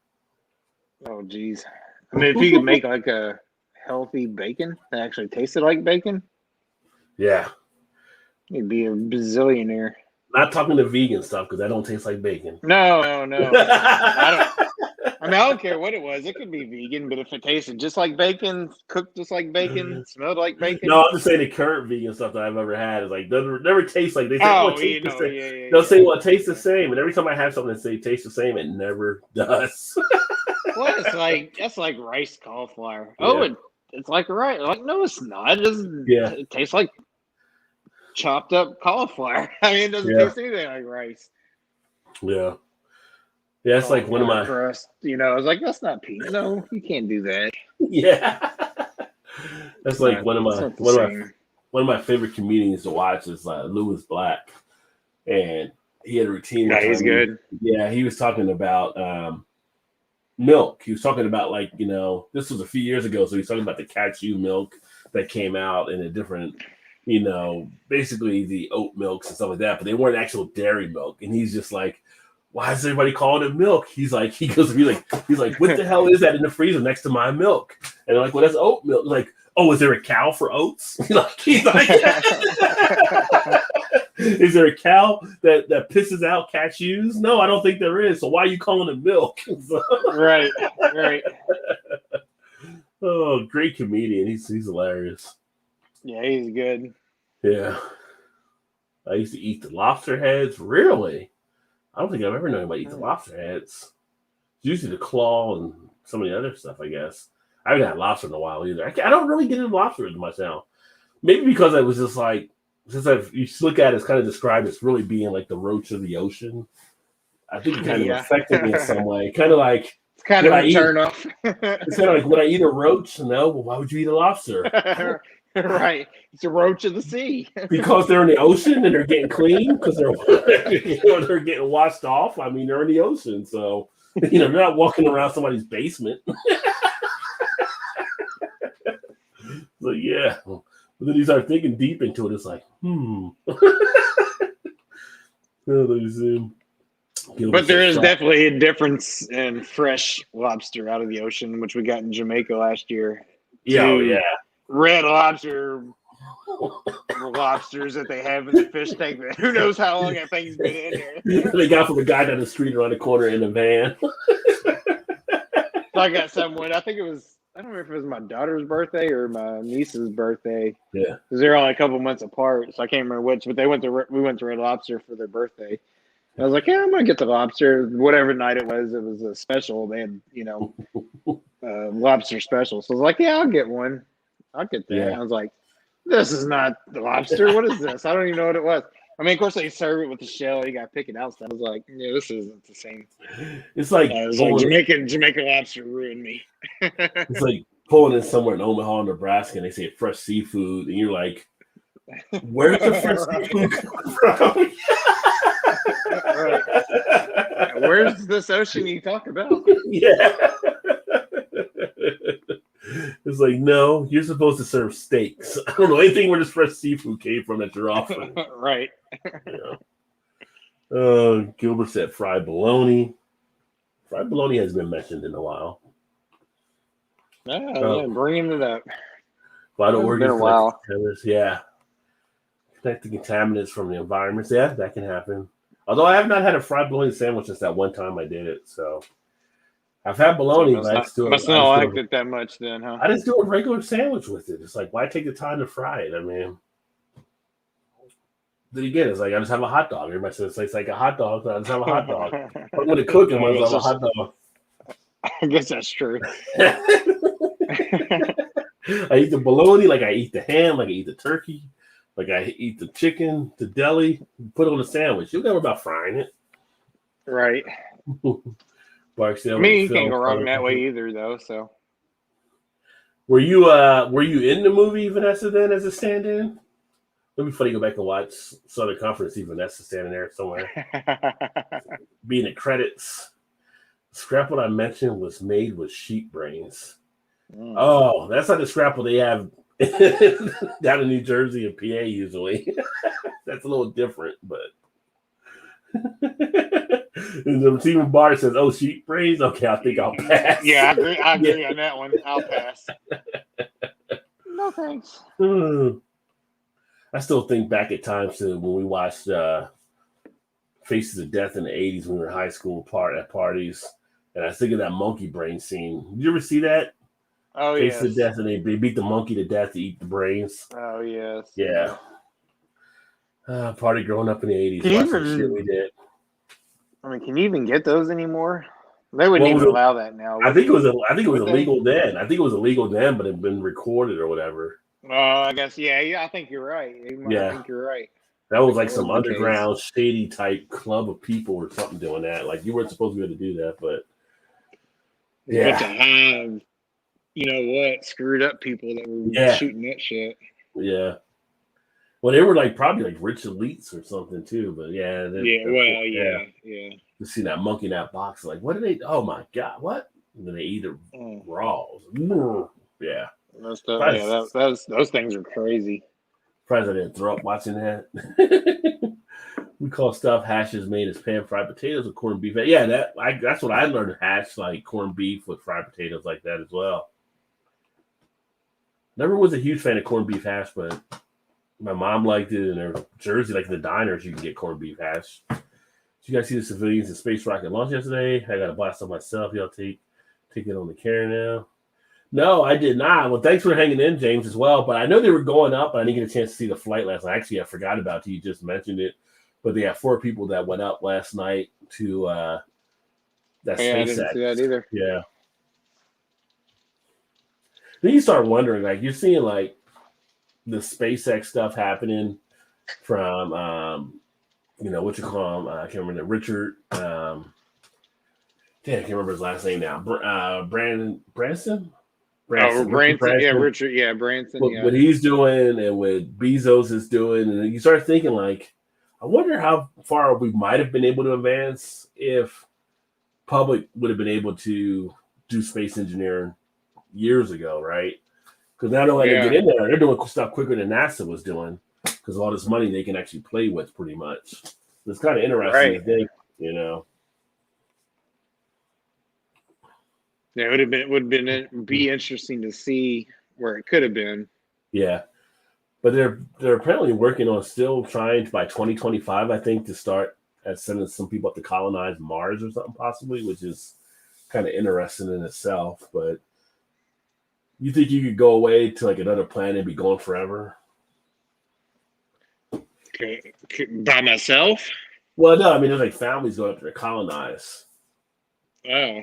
Oh, geez. I mean, if you could make like a healthy bacon that actually tasted like bacon, yeah, you'd be a bazillionaire. Not talking to vegan stuff because that don't taste like bacon. No. I don't care what it was. It could be vegan, but if it tasted just like bacon, cooked just like bacon, smelled like bacon. No, I'm just saying the current vegan stuff that I've ever had is like never tastes like they say. They'll say, "Well, it tastes the same," and every time I have something that say tastes the same, it never does. Well, that's like rice cauliflower. Yeah. Oh, it's like rice. Like, no, it's not. It tastes like chopped up cauliflower. I mean, it doesn't taste anything like rice. Yeah. Yeah, it's like one of my crust. I was like, that's not peanut. No, you can't do that. Yeah. That's like one of It's my not the one of my same. one of my favorite comedians to watch is Lewis Black, and he had a routine one Yeah, he's time. good. He was talking about milk. He was talking about this was a few years ago, so he's talking about the cashew milk that came out in a different, basically the oat milks and stuff like that, but they weren't actual dairy milk. And he's just like, why is everybody calling it milk? He's like, what the hell is that in the freezer next to my milk? And they're like, well, that's oat milk. Like, oh, is there a cow for oats? He's like, is there a cow that pisses out cashews? No, I don't think there is. So why are you calling it milk? Right. Oh, great comedian. He's hilarious. Yeah, he's good. Yeah. I used to eat the lobster heads. Really? I don't think I've ever known anybody eat the lobster heads. It's usually the claw and some of the other stuff, I guess. I haven't had lobster in a while either. I don't really get into lobster as much now. Maybe because I was just like, since you look at it, it's kind of described as really being like the roach of the ocean. I think it kind of affected me in some way. Kind of like, it's kind of a turn off. It's kind of like, would I eat a roach? No. Well, why would you eat a lobster? Right. It's a roach of the sea. Because they're in the ocean and they're getting clean because they're getting washed off. I mean, they're in the ocean, so they're not walking around somebody's basement. So yeah, but then you start thinking deep into it. It's like, But there is definitely a difference in fresh lobster out of the ocean, which we got in Jamaica last year. Yeah. Red lobsters that they have in the fish tank. Who knows how long that thing's been in there? They got from a guy down the street around the corner in a van. So I got someone. I don't remember if it was my daughter's birthday or my niece's birthday. Yeah, because they're only a couple months apart, so I can't remember which. But we went to Red Lobster for their birthday. I was like, yeah, I'm gonna get the lobster. Whatever night it was a special. They had, lobster special. So I was like, yeah, I'll get one. I'll get that. Yeah. I was like, this is not the lobster. What is this? I don't even know what it was. I mean, of course, they serve it with the shell. You got to pick it out. So I was like, yeah, this isn't the same. It's like, Jamaican lobster ruined me. It's like pulling in somewhere in Omaha, Nebraska, and they say fresh seafood, and you're like, where's the fresh seafood coming from? Right. Where's this ocean you talk about? Yeah. It's like, no, you're supposed to serve steaks. I don't know anything where this fresh seafood came from that you're offering. Right. Gilbert said fried bologna. Fried bologna has been mentioned in a while. Yeah, bringing it up. Vital It's organs. been a while. Yeah. Connect the contaminants from the environment. Yeah, that can happen. Although I have not had a fried bologna sandwich since that one time I did it. So I've had bologna, but I still must not liked it that much then, huh? I just do a regular sandwich with it. It's like, why take the time to fry it? I mean, then again, it's like I just have a hot dog. Everybody says it's like a hot dog, so I just have a hot dog. I'm going to cook it, I have a hot dog. I guess that's true. I eat the bologna like I eat the ham, like I eat the turkey, like I eat the chicken, the deli, put it on a sandwich. You'll never about frying it. Right. Barksdale, I mean, you can't go wrong that way either, though. So, were you in the movie Vanessa then as a stand-in? It'd be funny to go back and watch Southern Conference, see Vanessa standing there somewhere, being the credits. The scrapple I mentioned was made with sheep brains. Oh, that's not the scrapple they have down in New Jersey and PA usually. That's a little different, but. And Stephen Barr says, "Oh, sheep brains. Okay, I think I'll pass." Yeah, I agree on that one. I'll pass. No thanks. I still think back at times to when we watched Faces of Death in the '80s when we were in high school at parties, and I was thinking of that monkey brain scene. Did you ever see that? Oh, Faces of Death, and they beat the monkey to death to eat the brains. Oh, yes. Yeah. Party growing up in the '80s. Watching shit we did. I mean, can you even get those anymore? They wouldn't even allow that now. I think it was illegal then. I think it was illegal then, but it had been recorded or whatever. I guess, yeah. I think you're right. I think you're right. That was like some underground, shady type club of people or something doing that. Like you weren't supposed to be able to do that, but yeah. But to have you know what, screwed up people that were shooting that shit. Yeah. Well, they were like probably like rich elites or something too, but yeah. Just see that monkey in that box, like, what do they? Oh my god, what? And then they eat it raw. Yeah. Those things are crazy. Surprised I didn't throw up watching that. We call stuffed hashes made as pan-fried potatoes with corned beef. Yeah, that's what I learned. Hash like corned beef with fried potatoes like that as well. Never was a huge fan of corned beef hash, but my mom liked it. In their Jersey, like in the diners, you can get corned beef hash. Did you guys see the civilians in space rocket launch yesterday? I got to buy some myself. Y'all take it on the carry now. No, I did not. Well, thanks for hanging in, James, as well. But I know they were going up, but I didn't get a chance to see the flight last night. Actually, I forgot about it. You just mentioned it. But they had 4 people that went up last night to that SpaceX. I didn't see that either. Yeah. Then you start wondering, like, you're seeing, like, the SpaceX stuff happening from, what you call him? I can't remember. Richard. I can't remember his last name now. Branson? Branson. Yeah, Richard. Yeah, Branson. What he's doing and what Bezos is doing. And you start thinking, like, I wonder how far we might have been able to advance if public would have been able to do space engineering years ago, right? Because now they're letting them get in there. They're doing stuff quicker than NASA was doing because all this money they can actually play with pretty much. It's kind of interesting to think, Yeah, it would be interesting to see where it could have been. Yeah. But they're apparently working on still trying to, by 2025, I think, to start sending some people up to colonize Mars or something possibly, which is kind of interesting in itself. But you think you could go away to like another planet and be gone forever? By myself? Well, no. I mean, there's like families going up there to colonize. Oh.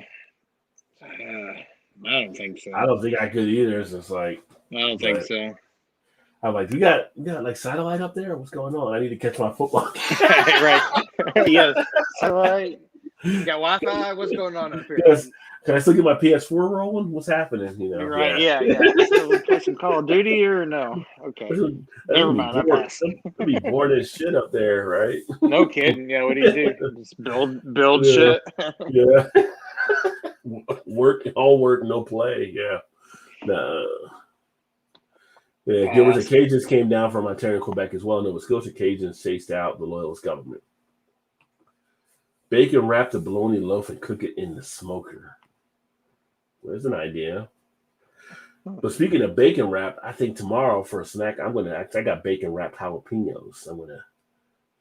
I don't think so. I don't think I could either. It's just like I don't think so. I'm like, we got like satellite up there? What's going on? I need to catch my football. Right. Yes. Satellite. You got Wi-Fi? What's going on up here? Yes. Can I still get my PS4 rolling? What's happening? You're right. Yeah. Still play some Call of Duty or no? Okay. Never mind. I passed. I'd be bored as shit up there, right? No kidding. Yeah. What do you do? Just build shit. Yeah. All work, no play. Yeah. No. Yeah, Gilbert's Cajuns came down from Ontario, Quebec as well. Nova Scotia Cajuns chased out the Loyalist government. Bacon wrap the bologna loaf and cook it in the smoker. There's an idea. But speaking of bacon wrap, I think tomorrow for a snack, I got bacon wrapped jalapenos. I'm gonna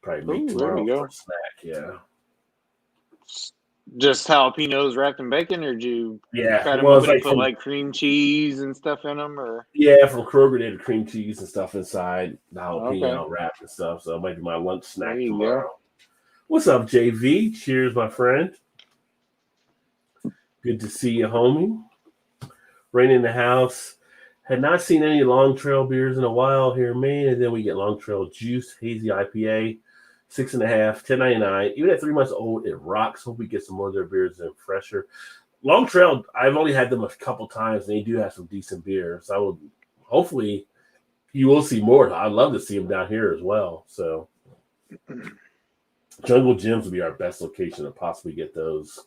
probably make tomorrow for a snack. Yeah. Just jalapenos wrapped in bacon, or do you put like cream cheese and stuff in them, or from Kroger they had cream cheese and stuff inside the jalapeno wrap and stuff. So it might be my lunch snack tomorrow. Go. What's up, JV? Cheers, my friend. Good to see you, homie. Rain in the house. Had not seen any Long Trail beers in a while here in Maine, and then we get Long Trail Juice Hazy IPA. 6.5, $10.99. Even at 3 months old, it rocks. Hope we get some more of their beers and fresher. Long Trail, I've only had them a couple times, and they do have some decent beers. Hopefully, you will see more. I'd love to see them down here as well. So, Jungle Gyms would be our best location to possibly get those.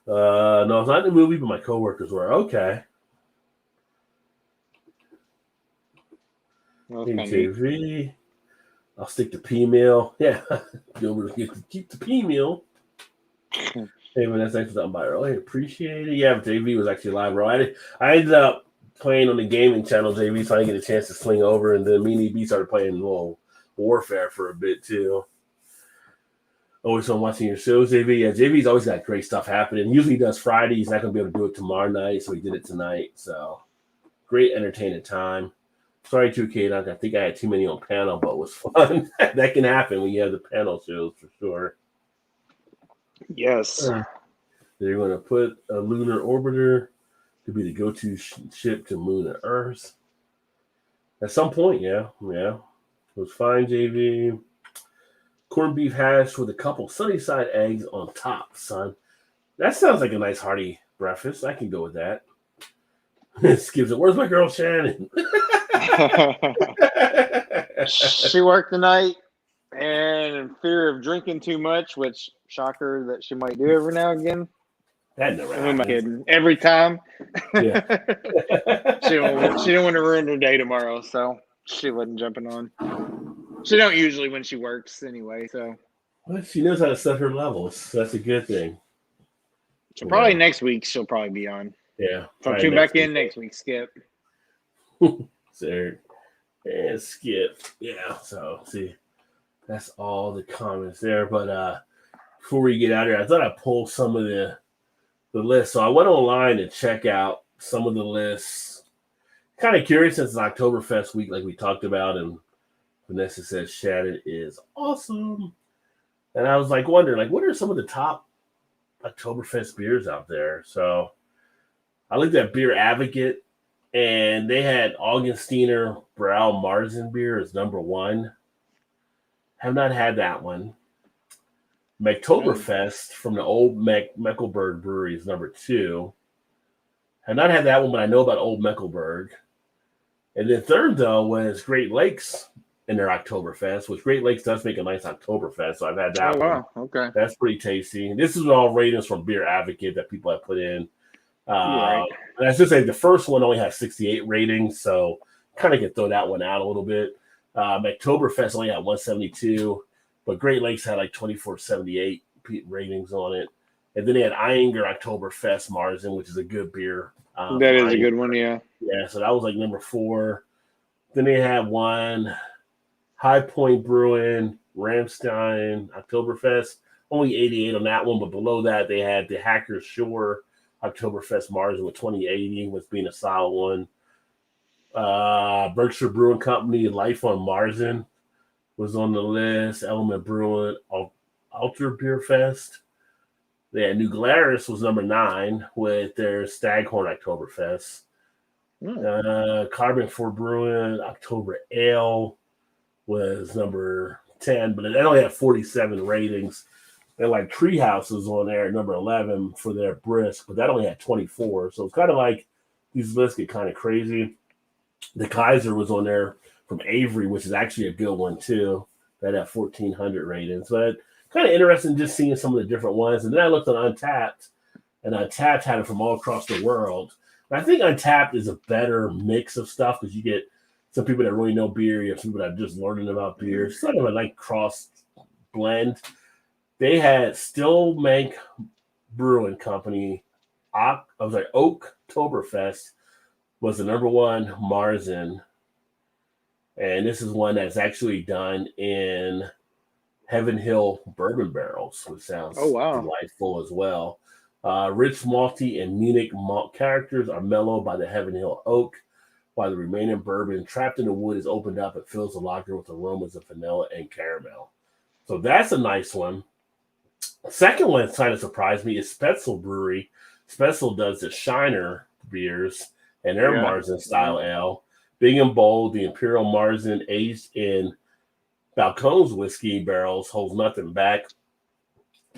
No, it's not in the movie, but my coworkers were. Okay. TV. I'll stick to P meal. Yeah, Gilbert get to keep the P meal. Hey, man, that's actually something by earlier. Appreciate it. Yeah, but JV was actually live, bro. I ended up playing on the gaming channel, JV, so I didn't get a chance to swing over, and then me and EB started playing a little Warfare for a bit too. Always fun watching your shows, JV. Yeah, JV's always got great stuff happening. Usually he does Friday. He's not going to be able to do it tomorrow night, so he did it tonight. So great entertaining time. Sorry, 2K. I think I had too many on panel, but it was fun. That can happen when you have the panel shows for sure. Yes. They're going to put a lunar orbiter to be the go-to ship to Moon and Earth. At some point, yeah. It was fine, JV. Corned beef hash with a couple sunny side eggs on top, son. That sounds like a nice hearty breakfast. I can go with that. Skips it. Where's my girl Shannon? She worked the night, and in fear of drinking too much, which shocker that she might do every now and again. That never Who am I happens. kidding? Every time. Yeah. She didn't want to ruin her day tomorrow, so she wasn't jumping on. She don't usually when she works anyway, so. Well, she knows how to set her levels. That's a good thing. So probably next week she'll probably be on. Yeah. So I'll tune back in next week, Skip. So, and Skip. Yeah. So see, that's all the comments there. But before we get out of here, I thought I'd pull some of the list. So I went online to check out some of the lists. Kind of curious since it's Oktoberfest week, like we talked about, and Vanessa says Shannon is awesome. And I was like wondering, like, what are some of the top Oktoberfest beers out there? So I looked at Beer Advocate, and they had Augustiner Brau Marzen beer as number 1. Have not had that one. Oktoberfest from the old Mecklenburg Brewery is number 2. Have not had that one, but I know about Old Mecklenburg. And then third, though, was Great Lakes in their Oktoberfest, which Great Lakes does make a nice Oktoberfest. So I've had that one. Wow. Okay. That's pretty tasty. And this is all ratings from Beer Advocate that people have put in. Right. And I should say the first one only has 68 ratings, so kind of can throw that one out a little bit. Oktoberfest only had 172, but Great Lakes had like 2478 ratings on it. And then they had Eyinger Oktoberfest Marzen, which is a good beer. That is a good one, yeah. Yeah, so that was like number 4. Then they had one High Point Brewing, Ramstein Oktoberfest, only 88 on that one, but below that they had the Hackers Shore Oktoberfest Marzen with 2080 was being a solid one. Berkshire Brewing Company, Life on Marzen was on the list. Element Brewing, Alter Beer Fest. They had New Glarus was number 9 with their Staghorn Oktoberfest. Carbon 4 Brewing, October Ale was number 10, but it only had 47 ratings. And like Treehouse was on there at number 11 for their brisk, but that only had 24. So it's kind of like these lists get kind of crazy. The Kaiser was on there from Avery, which is actually a good one too. That had 1,400 ratings. But kind of interesting just seeing some of the different ones. And then I looked on Untapped, and Untapped had it from all across the world. And I think Untapped is a better mix of stuff because you get some people that really know beer. You have some people that are just learning about beer. It's sort of a like cross blend. They had Stillmank Brewing Company. Oktoberfest was the number 1 Marzen. And this is one that's actually done in Heaven Hill bourbon barrels, which sounds delightful as well. Rich malty and Munich malt characters are mellowed by the Heaven Hill oak, while the remaining bourbon trapped in the wood is opened up and fills the lager with aromas of vanilla and caramel. So that's a nice one. Second one that kind of surprised me is Spetzel Brewery. Spetzel does the Shiner beers and their Marzen style ale. Big and bold, the Imperial Marzen aged in Balcones whiskey barrels holds nothing back.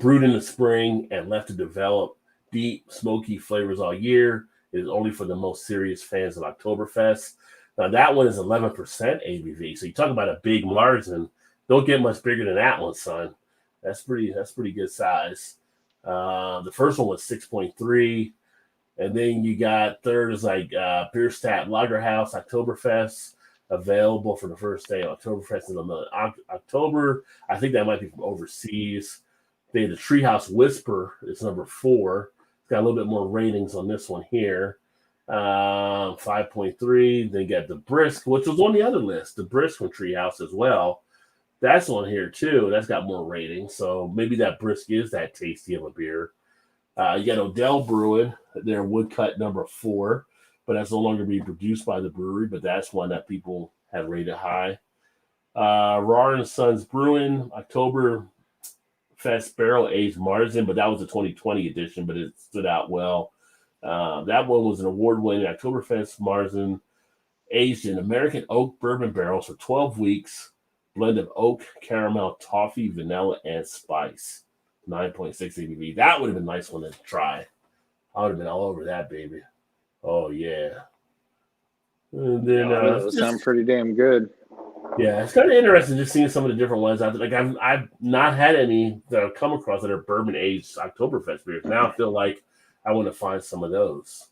Brewed in the spring and left to develop deep, smoky flavors all year. It is only for the most serious fans of Oktoberfest. Now that one is 11% ABV. So you talk about a big Marzen. Don't get much bigger than that one, son. That's pretty good size. The first one was 6.3. And then you got third is like Bierstadt Lagerhaus Oktoberfest, available for the first day of Oktoberfest in October. I think that might be from overseas. They had the Treehouse Whisper. It's number 4. It's got a little bit more ratings on this one here. 5.3. Then you got the Brisk, which was on the other list. The Brisk from Treehouse as well. That's on here too. That's got more ratings. So maybe that Brisk is that tasty of a beer. You got Odell Brewing, their woodcut number 4, but that's no longer being produced by the brewery, but that's one that people have rated high. Rar & Sons Brewing, Oktoberfest Barrel Aged Marzen, but that was a 2020 edition, but it stood out well. That one was an award-winning Oktoberfest Marzen aged in American oak bourbon barrels for 12 weeks, blend of oak, caramel, toffee, vanilla, and spice. 9.6 ABV. That would have been a nice one to try. I would have been all over that baby. Oh yeah. And then those sound pretty damn good. Yeah, it's kind of interesting just seeing some of the different ones out there. Like I've not had any that I've come across that are bourbon aged Oktoberfest beers. Now I feel like I want to find some of those.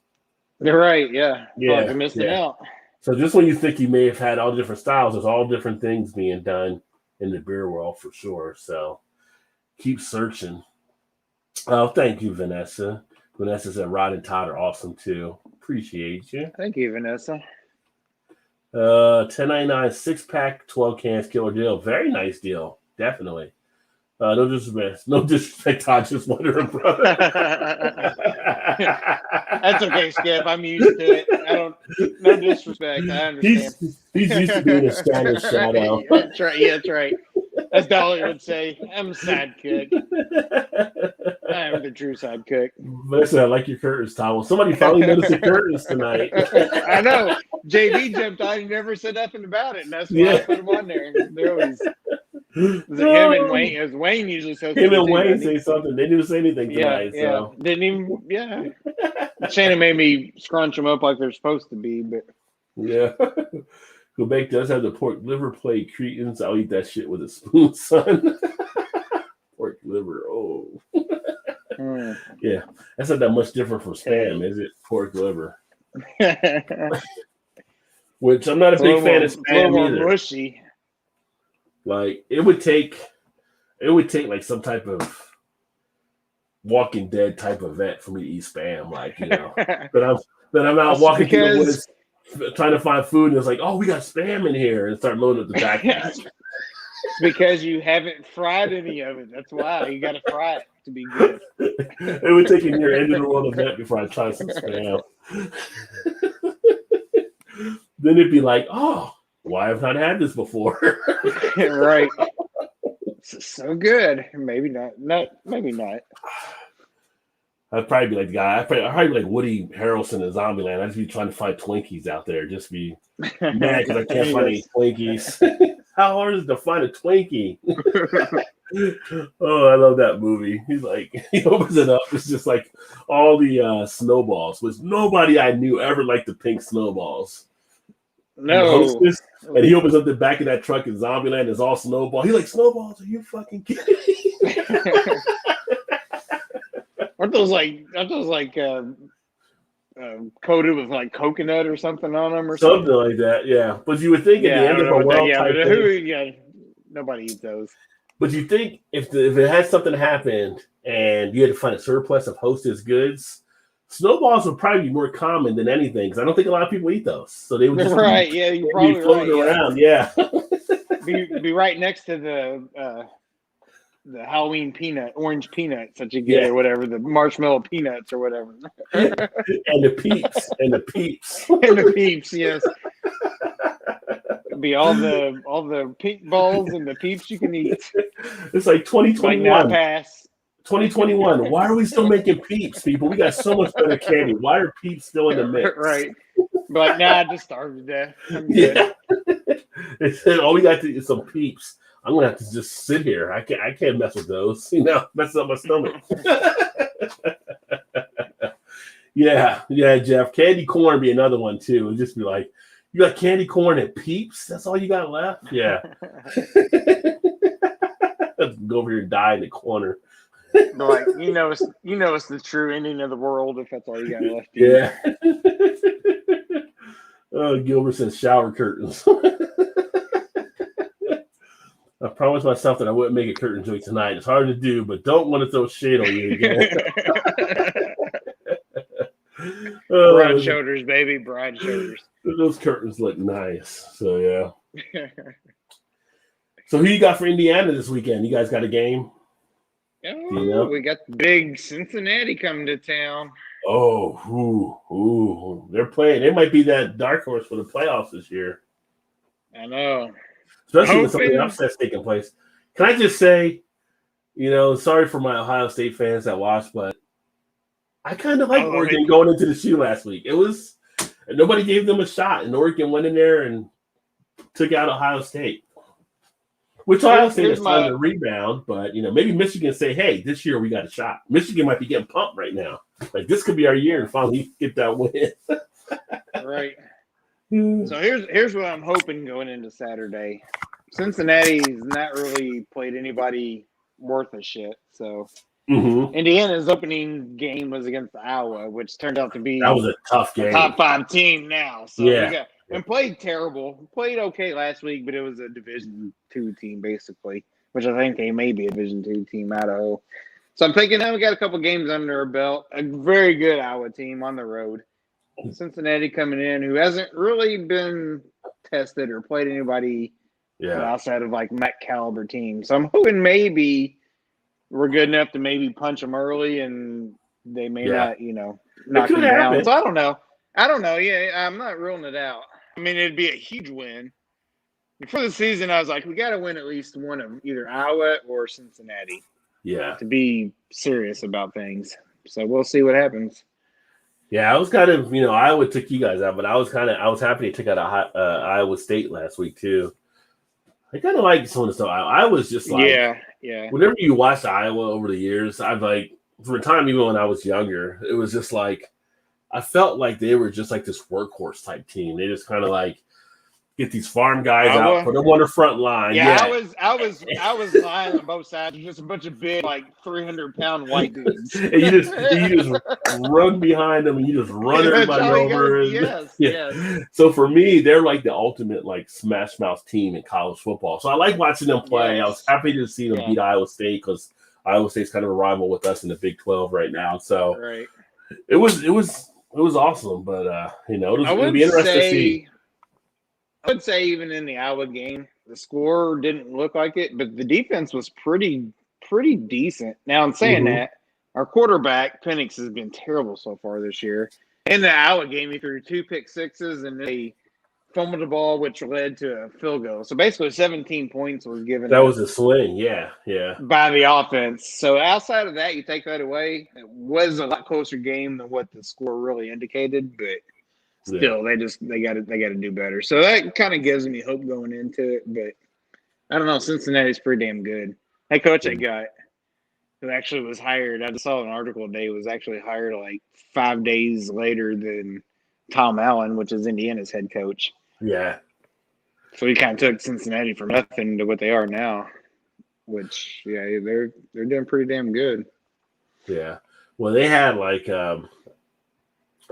You're right. Yeah. Yeah, Like you're missing out. So just when you think you may have had all different styles, there's all different things being done in the beer world for sure. So keep searching. Oh, thank you, Vanessa. Vanessa said Rod and Todd are awesome too. Appreciate you. Thank you, Vanessa. 10.99 6-pack 12 cans killer deal. Very nice deal. Definitely. No disrespect, Todd, just wondering, brother. That's okay, Skip. I'm used to it. No disrespect. I understand. He's used to being a Spanish shadow. That's right. Yeah, that's right. As Dolly would say, I'm a sidekick. I am the true sidekick. Listen, I like your curtains, Tom. Well, somebody finally noticed the curtains tonight. I know. JB jumped on and never said nothing about it, and that's why I put them on there. They're always him and Wayne. As Wayne usually says, him and Wayne say something. They didn't say anything tonight. Yeah, so. Didn't even. Yeah, Shannon made me scrunch them up like they're supposed to be, but yeah. Quebec does have the pork liver plate. Cretans, I'll eat that shit with a spoon, son. Pork liver, oh. Yeah, that's not that much different from spam, is it? Pork liver. Which I'm not a big fan of spam either. Mushy. Like it would take like some type of Walking Dead type event for me to eat spam. Like, you know, but I'm out walking through the woods trying to find food, and it's like, oh, we got spam in here, and start loading up the backpack. It's because you haven't fried any of it. That's why you got to fry it to be good. It would take a near end of the world event before I try some spam. Then it'd be like, oh, why have I not had this before? Right. It's so good. Maybe not. Maybe not. I'd probably be like the guy. I'd probably be like Woody Harrelson in Zombieland. I'd just be trying to find Twinkies out there. Just be mad because I can't find any Twinkies. How hard is it to find a Twinkie? Oh, I love that movie. He's like, he opens it up. It's just like all the snowballs, which nobody I knew ever liked the pink snowballs. No. And he opens up the back of that truck in Zombieland. It's all snowball. He's like, snowballs? Are you fucking kidding me? Aren't those coated with like coconut or something on them or something? Something like that, yeah. But you would think at the end of a world nobody eats those. But you think if it had something happened and you had to find a surplus of Hostess goods, snowballs would probably be more common than anything because I don't think a lot of people eat those. So they would just you're probably floating around, yeah. be right next to the Halloween orange peanuts that you get or whatever, the marshmallow peanuts or whatever. And the peeps. And the peeps, yes. It'd be all the pink balls and the peeps you can eat. It's like 2021. Might not pass. 2021. Why are we still making peeps, people? We got so much better candy. Why are peeps still in the mix? Right. But nah, I just starved to death. I'm good. They said all we got to eat some peeps. I'm gonna have to just sit here. I can't mess with those. You know, mess up my stomach. Yeah, Jeff. Candy corn be another one too. It'd just be like, you got candy corn and peeps? That's all you got left? Yeah. Go over here and die in the corner. Like, you know it's the true ending of the world if that's all you got left. Yeah. Oh, Gilbert says shower curtains. I promised myself that I wouldn't make a curtain joke tonight. It's hard to do, but don't want to throw shade on you again. Broad shoulders, baby. Broad shoulders. Those curtains look nice. So, yeah. So, who you got for Indiana this weekend? You guys got a game? Oh, we got big Cincinnati coming to town. Oh, they're playing. They might be that dark horse for the playoffs this year. I know. Especially with some of the upsets taking place. Can I just say, sorry for my Ohio State fans that watched, but I kind of like Oregon going into the shoe last week. Nobody gave them a shot, and Oregon went in there and took out Ohio State. Which Ohio State Here's is trying my to rebound, but maybe Michigan say, "Hey, this year we got a shot." Michigan might be getting pumped right now. Like this could be our year to finally get that win. right. So here's what I'm hoping going into Saturday. Cincinnati's not really played anybody worth a shit. So Indiana's opening game was against Iowa, which turned out to be That was a tough a game. top 5 team now. So Yeah. and played terrible. Played okay last week, but it was a Division II team basically, which I think they may be a Division II team, Idaho. So I'm thinking now we got a couple games under our belt. A very good Iowa team on the road. Cincinnati coming in, who hasn't really been tested or played anybody outside of like Met caliber teams. So I'm hoping maybe we're good enough to maybe punch them early, and they may not, knock them down. So I don't know. Yeah, I'm not ruling it out. I mean, it'd be a huge win. Before the season, I was like, we got to win at least one of either Iowa or Cincinnati. Yeah. To be serious about things. So we'll see what happens. Yeah, I was kind of, Iowa took you guys out, but I was happy they took out Iowa State last week too. I kind of like some of the stuff. I was just like, yeah. Whenever you watch Iowa over the years, I've like, from a time even when I was younger, it was just like, I felt like they were just like this workhorse type team. They just kind of like get these farm guys out, put them on the front line. Yeah, I was lying on both sides. Just a bunch of big, like 300-pound white dudes. And you just run behind them and you just run everybody over. Yes. So for me, they're like the ultimate like smash mouth team in college football. So I like watching them play. Yes. I was happy to see them beat Iowa State because Iowa State's kind of a rival with us in the Big 12 right now. So it was awesome, but it'll be interesting to see. I would say even in the Iowa game, the score didn't look like it, but the defense was pretty decent. Now, in saying that, our quarterback, Penix, has been terrible so far this year. In the Iowa game, he threw 2 pick sixes and they fumbled the ball, which led to a field goal. So basically 17 points was given. That was a swing, yeah. By the offense. So outside of that, you take that away, it was a lot closer game than what the score really indicated, but still, they got to do better. So that kind of gives me hope going into it. But I don't know. Cincinnati's pretty damn good. That coach I got, who actually was hired, I just saw an article today, was actually hired like 5 days later than Tom Allen, which is Indiana's head coach. Yeah. So he kind of took Cincinnati from nothing to what they are now. Which they're doing pretty damn good. Yeah. Well, they had like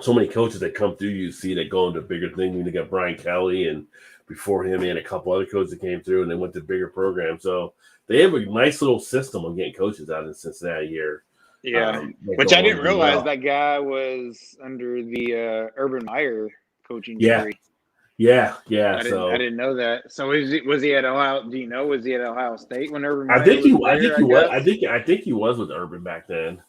so many coaches that come through UC that go into bigger things. They got Brian Kelly, and before him, they had a couple other coaches that came through, and they went to bigger programs. So they have a nice little system of getting coaches out in Cincinnati here. Yeah, which I didn't realize that guy was under the Urban Meyer coaching degree. Yeah. I didn't know that. So was he at Ohio? Do you know? Was he at Ohio State when Urban Meyer I think he was with Urban back then.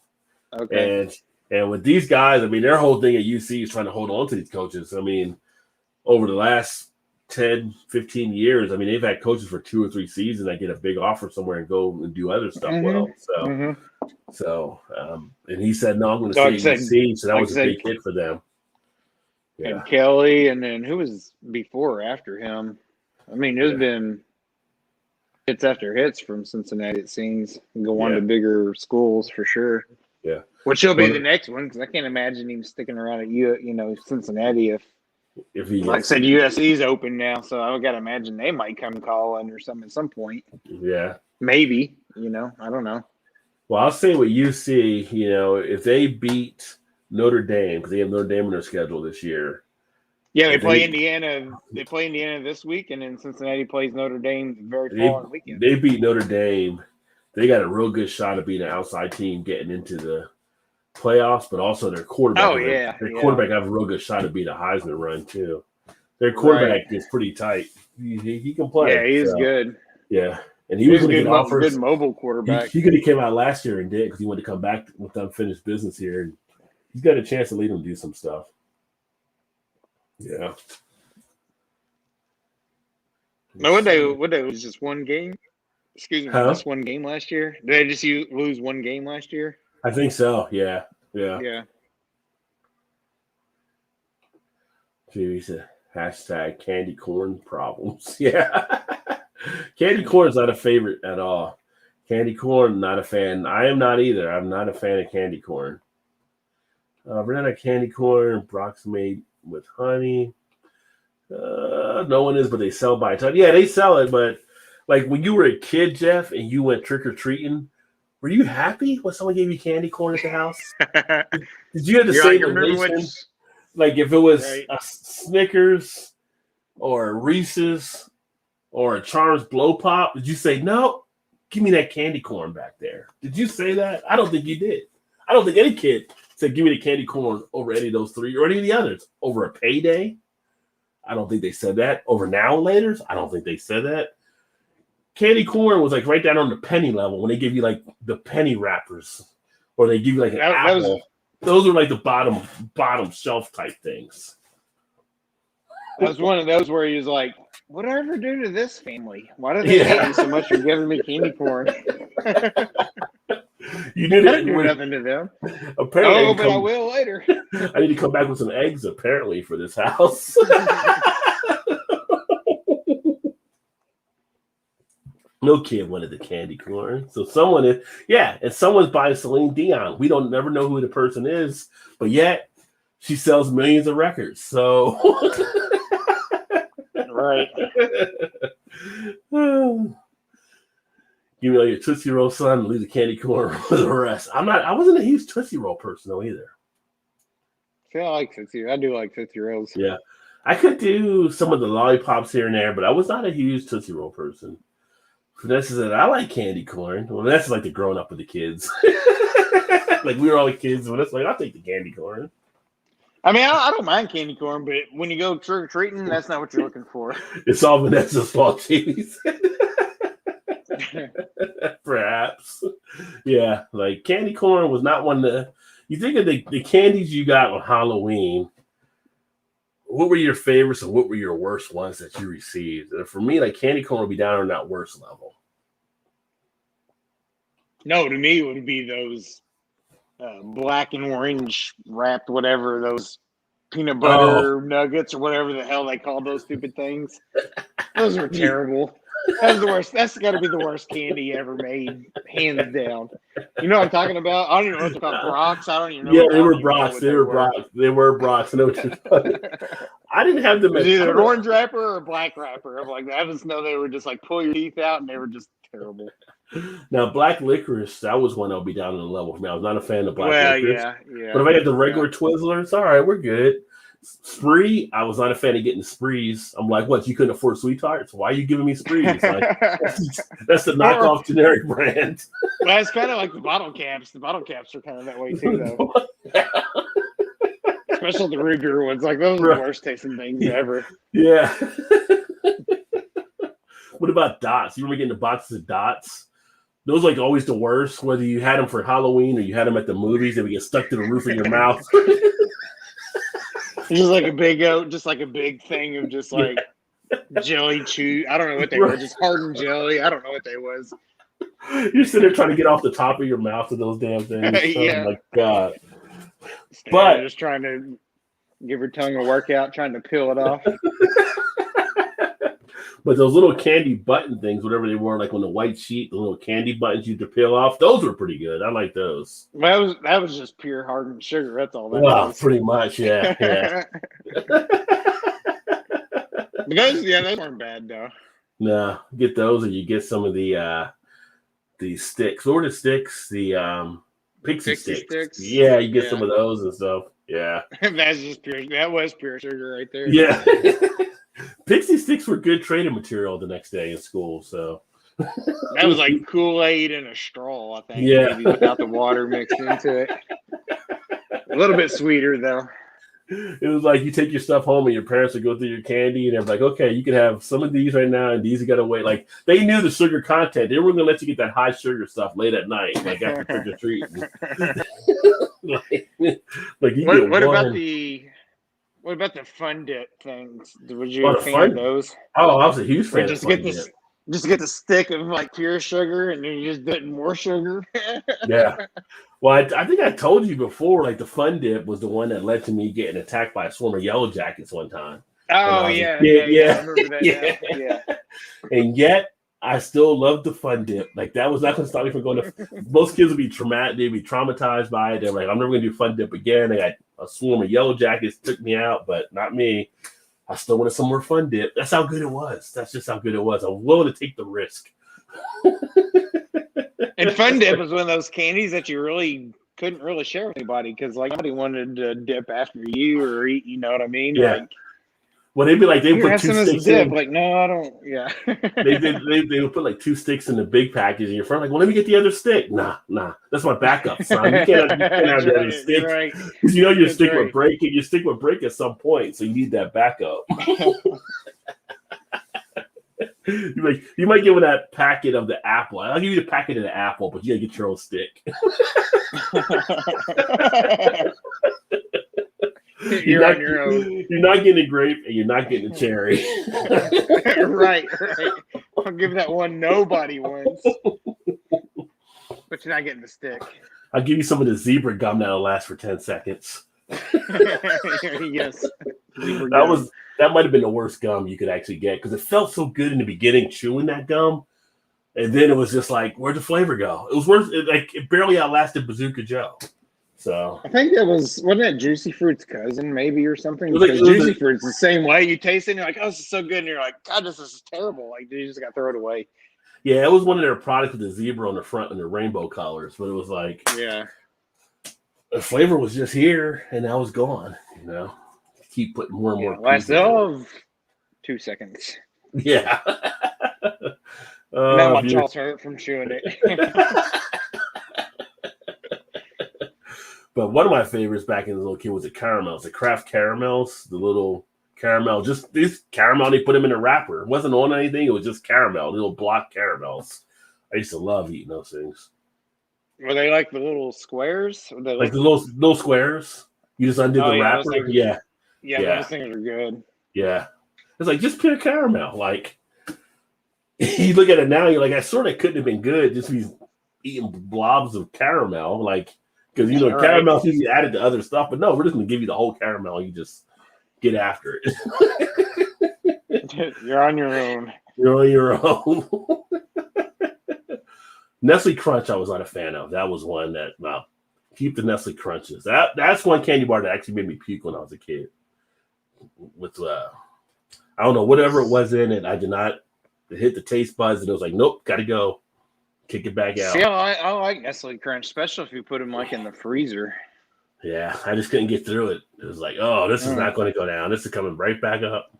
Okay. And with these guys, I mean, their whole thing at UC is trying to hold on to these coaches. I mean, over the last 10, 15 years, I mean, they've had coaches for 2 or 3 seasons that get a big offer somewhere and go and do other stuff well. So, and he said, no, I'm going to stay at UC. So that was a big hit for them. Yeah. And Kelly, and then who was before or after him? I mean, there's been hits after hits from Cincinnati, it seems. Go on to bigger schools for sure. Yeah. Which he'll be the next one, because I can't imagine him sticking around at Cincinnati if he, like I said, USC's open now, so I got to imagine they might come calling or something at some point. Yeah. Maybe, I don't know. Well, I'll say with UC, if they beat Notre Dame, because they have Notre Dame on their schedule this year. Yeah, they play Indiana. They play Indiana this week, and then Cincinnati plays Notre Dame the very following weekend. They beat Notre Dame. They got a real good shot of being an outside team getting into the playoffs, but also their quarterback. Quarterback have a real good shot of being a Heisman run too. Their quarterback is pretty tight. He can play. Yeah, he's good. Yeah, and he was going to get offers. Good mobile quarterback. He could have came out last year and did because he wanted to come back with unfinished business here, and he's got a chance to lead him do some stuff. Yeah. No, what day was just one game? Excuse me, just one game last year? Did they just lose one game last year? I think so. Yeah. He said hashtag candy corn problems. Yeah. Candy corn is not a favorite at all. Candy corn, not a fan. I am not either. I'm not a fan of candy corn. Banana candy corn, Brock's made with honey. No one is, but they sell by a ton. Yeah, they sell it, but like when you were a kid, Jeff, and you went trick-or-treating, were you happy when someone gave you candy corn at the house? Did you have the same relation? Like if it was a Snickers or a Reese's or a Charms Blow Pop, did you say, no, give me that candy corn back there? Did you say that? I don't think you did. I don't think any kid said, give me the candy corn over any of those three or any of the others. Over a payday? I don't think they said that. Over now and laters? I don't think they said that. Candy corn was like right down on the penny level when they give you like the penny wrappers or they give you like an apple. Those are like the bottom shelf type things. That was one of those where he was like, what did I ever do to this family? Why do they hate me so much for giving me candy corn? You didn't I didn't do nothing to them. Apparently, but I will later. I need to come back with some eggs, apparently, for this house. No kid wanted the candy corn. So someone is, and someone's buying Celine Dion. We don't never know who the person is, but yet she sells millions of records. So right. Give me all your Tootsie Roll, son, leave the candy corn for the rest. I wasn't a huge Tootsie Roll person though either. See, I like Tootsie. I do like Tootsie Rolls. Yeah. I could do some of the lollipops here and there, but I was not a huge Tootsie Roll person. Vanessa said, I like candy corn. Well, that's like the growing up with the kids. Like we were all kids, but it's like, I'll take the candy corn. I mean, I don't mind candy corn, but when you go trick-or-treating, that's not what you're looking for. It's all Vanessa's fault, Jamie's. Perhaps. Yeah, like candy corn was not one that you think of the candies you got on Halloween. What were your favorites and what were your worst ones that you received? And for me, like candy corn would be down on that worst level. No, to me, it would be those black and orange wrapped, whatever, those peanut butter nuggets or whatever the hell they call those stupid things. Those were terrible. That was the worst. That's got to be the worst candy ever made, hands down. You know what I'm talking about? I don't even know what they're called. Brocks? I don't even know. Yeah, they were Brocks. They were Brocks. They were Brocks. I know what you're talking about. I didn't have them. It was either an orange wrapper or a black wrapper. I'm like, I just know they were just like pull your teeth out, and they were just terrible. Now, black licorice, that was one that would be down on the level for me. I was not a fan of black licorice. Yeah. But if I had the regular Twizzlers, all right, we're good. Spree, I was not a fan of getting sprees. I'm like, what? You couldn't afford Sweet Tarts? Why are you giving me sprees? Like, that's the knockoff generic brand. Well, it's kind of like the bottle caps. The bottle caps are kind of that way too, though. Especially the root beer ones. Like those are the worst tasting things ever. Yeah. What about dots? You remember getting the boxes of dots? Those like always the worst. Whether you had them for Halloween or you had them at the movies, they would get stuck to the roof of your mouth. Just like a big thing of just like jelly chew. I don't know what they were. Just hardened jelly. I don't know what they was. You're sitting there trying to get off the top of your mouth with those damn things. Yeah. Oh my God. But just trying to give her tongue a workout, trying to peel it off. But those little candy button things, whatever they were, like on the white sheet, the little candy buttons you could peel off, those were pretty good. I like those. That was just pure hardened sugar. That's all that was. Pretty much, yeah. Those weren't bad though. No, get those, or you get some of the sticks. What were the sticks? The pixie sticks. Yeah, you get some of those and stuff. Yeah, that's just pure. That was pure sugar right there. Yeah. Pixie sticks were good training material the next day in school. So that was like Kool-Aid in a straw, I think. Yeah, maybe without the water mixed into it. A little bit sweeter though. It was like you take your stuff home and your parents would go through your candy and they're like, okay, you can have some of these right now and these you gotta wait. Like they knew the sugar content. They weren't gonna let you get that high sugar stuff late at night, like after trick or treat. What about the Fun Dip things? Was you a fan of those? Oh, I was a huge fan. Just get the stick of like pure sugar, and then you just dip more sugar. Yeah. Well, I think I told you before, like the Fun Dip was the one that led to me getting attacked by a swarm of yellow jackets one time. when Oh I was a yeah, kid. yeah. I remember that Yeah. now. Yeah. And yet, I still love the fun dip. Like that was not going to stop me from going to. Most kids would be traumatic. They'd be traumatized by it. They're like, I'm never going to do fun dip again. They got a swarm of yellow jackets took me out, but not me. I still wanted some more fun dip. That's how good it was. That's just how good it was. I'm willing to take the risk. And fun dip was one of those candies that you really couldn't really share with anybody because like nobody wanted to dip after you or eat. You know what I mean? Yeah. Like, Well, they'd be like, they here, put have 2 some of this sticks dip. in. Like, no, I don't. Yeah. They would put like 2 sticks in the big package, and your friend like, well, let me get the other stick. Nah, that's my backup, son. You can't have the other stick. Right. Because you know your That's stick right. would break, and your stick would break at some point, so you need that backup. You might give me that packet of the apple. I'll give you the packet of the apple, but you gotta get your own stick. You're on your own. You're not getting a grape, and you're not getting a cherry. Right. I'll give that one nobody wants. But you're not getting the stick. I'll give you some of the zebra gum that'll last for 10 seconds. Yes. That might have been the worst gum you could actually get because it felt so good in the beginning chewing that gum, and then it was just like, where'd the flavor go? It was worse. It barely outlasted Bazooka Joe. So I think wasn't that Juicy Fruit's cousin maybe or something? Because Juicy Fruit's the same way. You taste it and you're like, oh, this is so good, and you're like, God, this is terrible. Like, dude, you just got to throw it away. Yeah, it was one of their products with the zebra on the front and the rainbow colors, but it was like, yeah, the flavor was just here and now it's gone. You know, keep putting more and more. Lasted all 2 seconds. Yeah. Now my jaw's hurt from chewing it. But one of my favorites back in the little kid was the caramels, the craft caramels, the little caramel, just this caramel. They put them in a wrapper. It wasn't on anything. It was just caramel, little block caramels. I used to love eating those things. Were they like the little squares? Like the little squares. You just undid the wrapper. Yeah, those things are good. Yeah. It's like just pure caramel. Like you look at it now, you're like, I sort of couldn't have been good just be eating blobs of caramel. Like, because caramel is added to other stuff, but no, we're just gonna give you the whole caramel. You just get after it. You're on your own. You're on your own. Nestle Crunch, I was not a fan of. That was one that keep the Nestle Crunches. That's one candy bar that actually made me puke when I was a kid. With I don't know, whatever it was in it, I did not hit the taste buds, and it was like, nope, gotta go. Kick it back out. Yeah, I like Nestle Crunch, especially if you put them like in the freezer. Yeah, I just couldn't get through it. It was like, oh, this is not going to go down. This is coming right back up.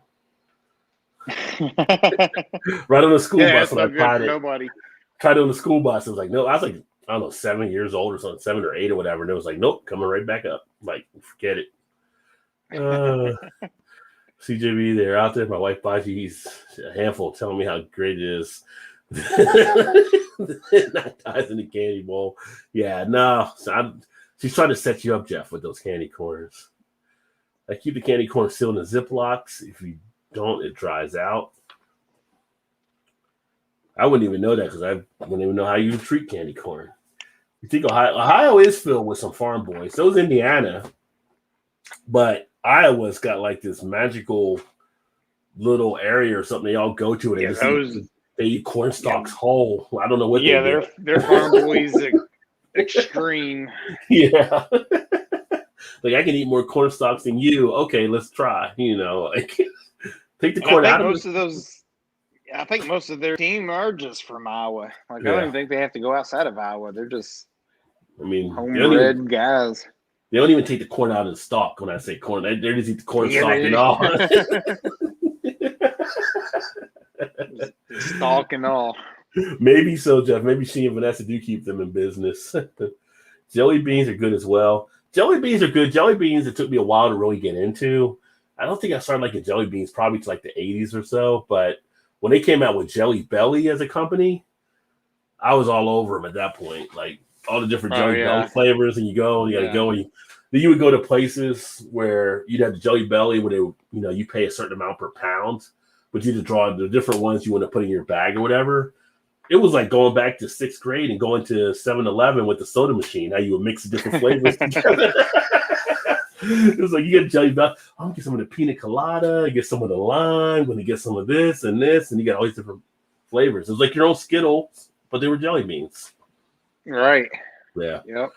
Right on the school bus when I tried it. Nobody. Tried it on the school bus. It was like, no, I was like, I don't know, 7 years old or something, 7 or 8 or whatever. And it was like, nope, coming right back up. I'm like, forget it. CJB, they're out there. My wife Baji, he's a handful telling me how great it is. Not ties in the candy bowl. Yeah, no. She's trying to set you up, Jeff, with those candy corns. I keep the candy corn sealed in Ziplocs. If you don't, it dries out. I wouldn't even know that because I wouldn't even know how you treat candy corn. You think Ohio is filled with some farm boys. So is Indiana. But Iowa's got like this magical little area or something they all go to. And they eat corn stalks whole. I don't know what they do. Their farm boys extreme. Yeah. Like, I can eat more corn stalks than you. Okay, let's try. Like, take the corn out of I think most of their team are just from Iowa. Like, I don't even think they have to go outside of Iowa. They're just homebred guys. They don't even take the corn out of the stalk when I say corn. They just eat the corn stalk and all. Stalk and all. Maybe so, Jeff. Maybe she and Vanessa do keep them in business. Jelly beans are good as well. Jelly beans are good. Jelly beans, it took me a while to really get into. I don't think I started liking jelly beans probably to like the 80s or so. But when they came out with Jelly Belly as a company, I was all over them at that point. Like all the different Jelly Belly flavors, and you got to go. Then you would go to places where you'd have the Jelly Belly where they, you pay a certain amount per pound, but you had to draw the different ones you want to put in your bag or whatever. It was like going back to 6th grade and going to 7-Eleven with the soda machine. How you would mix the different flavors together. It was like you get jelly belly. I'm gonna get some of the pina colada, you get some of the lime, gonna get some of this, and you got all these different flavors. It was like your own Skittles, but they were jelly beans. Right. Yeah. Yep.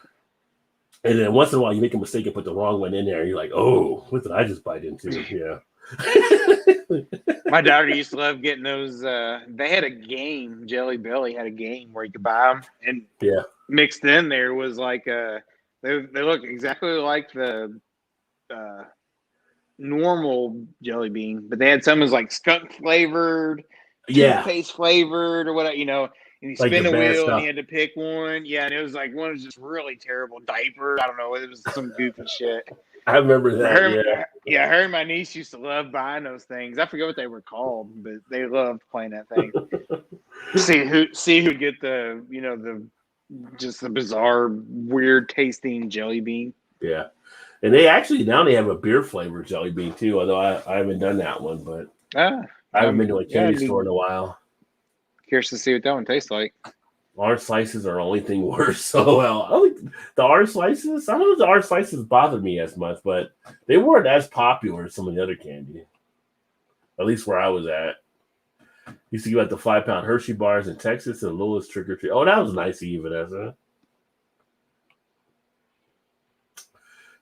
And then once in a while, you make a mistake and put the wrong one in there. And you're like, oh, what did I just bite into? Yeah. My daughter used to love getting those. They had a game. Jelly Belly had a game where you could buy them, and mixed in there was like they look exactly like the normal jelly bean, but they had some as like skunk flavored, toothpaste flavored, or whatever, And you like spin the wheel stuff. and you had to pick one. Yeah, and it was like one was just really terrible diaper. I don't know. It was some goofy shit. I remember that. Her and my niece used to love buying those things. I forget what they were called, but they loved playing that thing. see who would get the just the bizarre, weird tasting jelly bean. Yeah. And they actually now they have a beer flavored jelly bean too, although I haven't done that one, but I haven't been to a candy store in a while. Curious to see what that one tastes like. Orange slices are the only thing worse. So I think the orange slices, I don't know if the orange slices bothered me as much, but they weren't as popular as some of the other candy. At least where I was at. Used to give out the 5-pound Hershey bars in Texas and Lula's Trick or Treat. Oh, that was nice even, isn't it?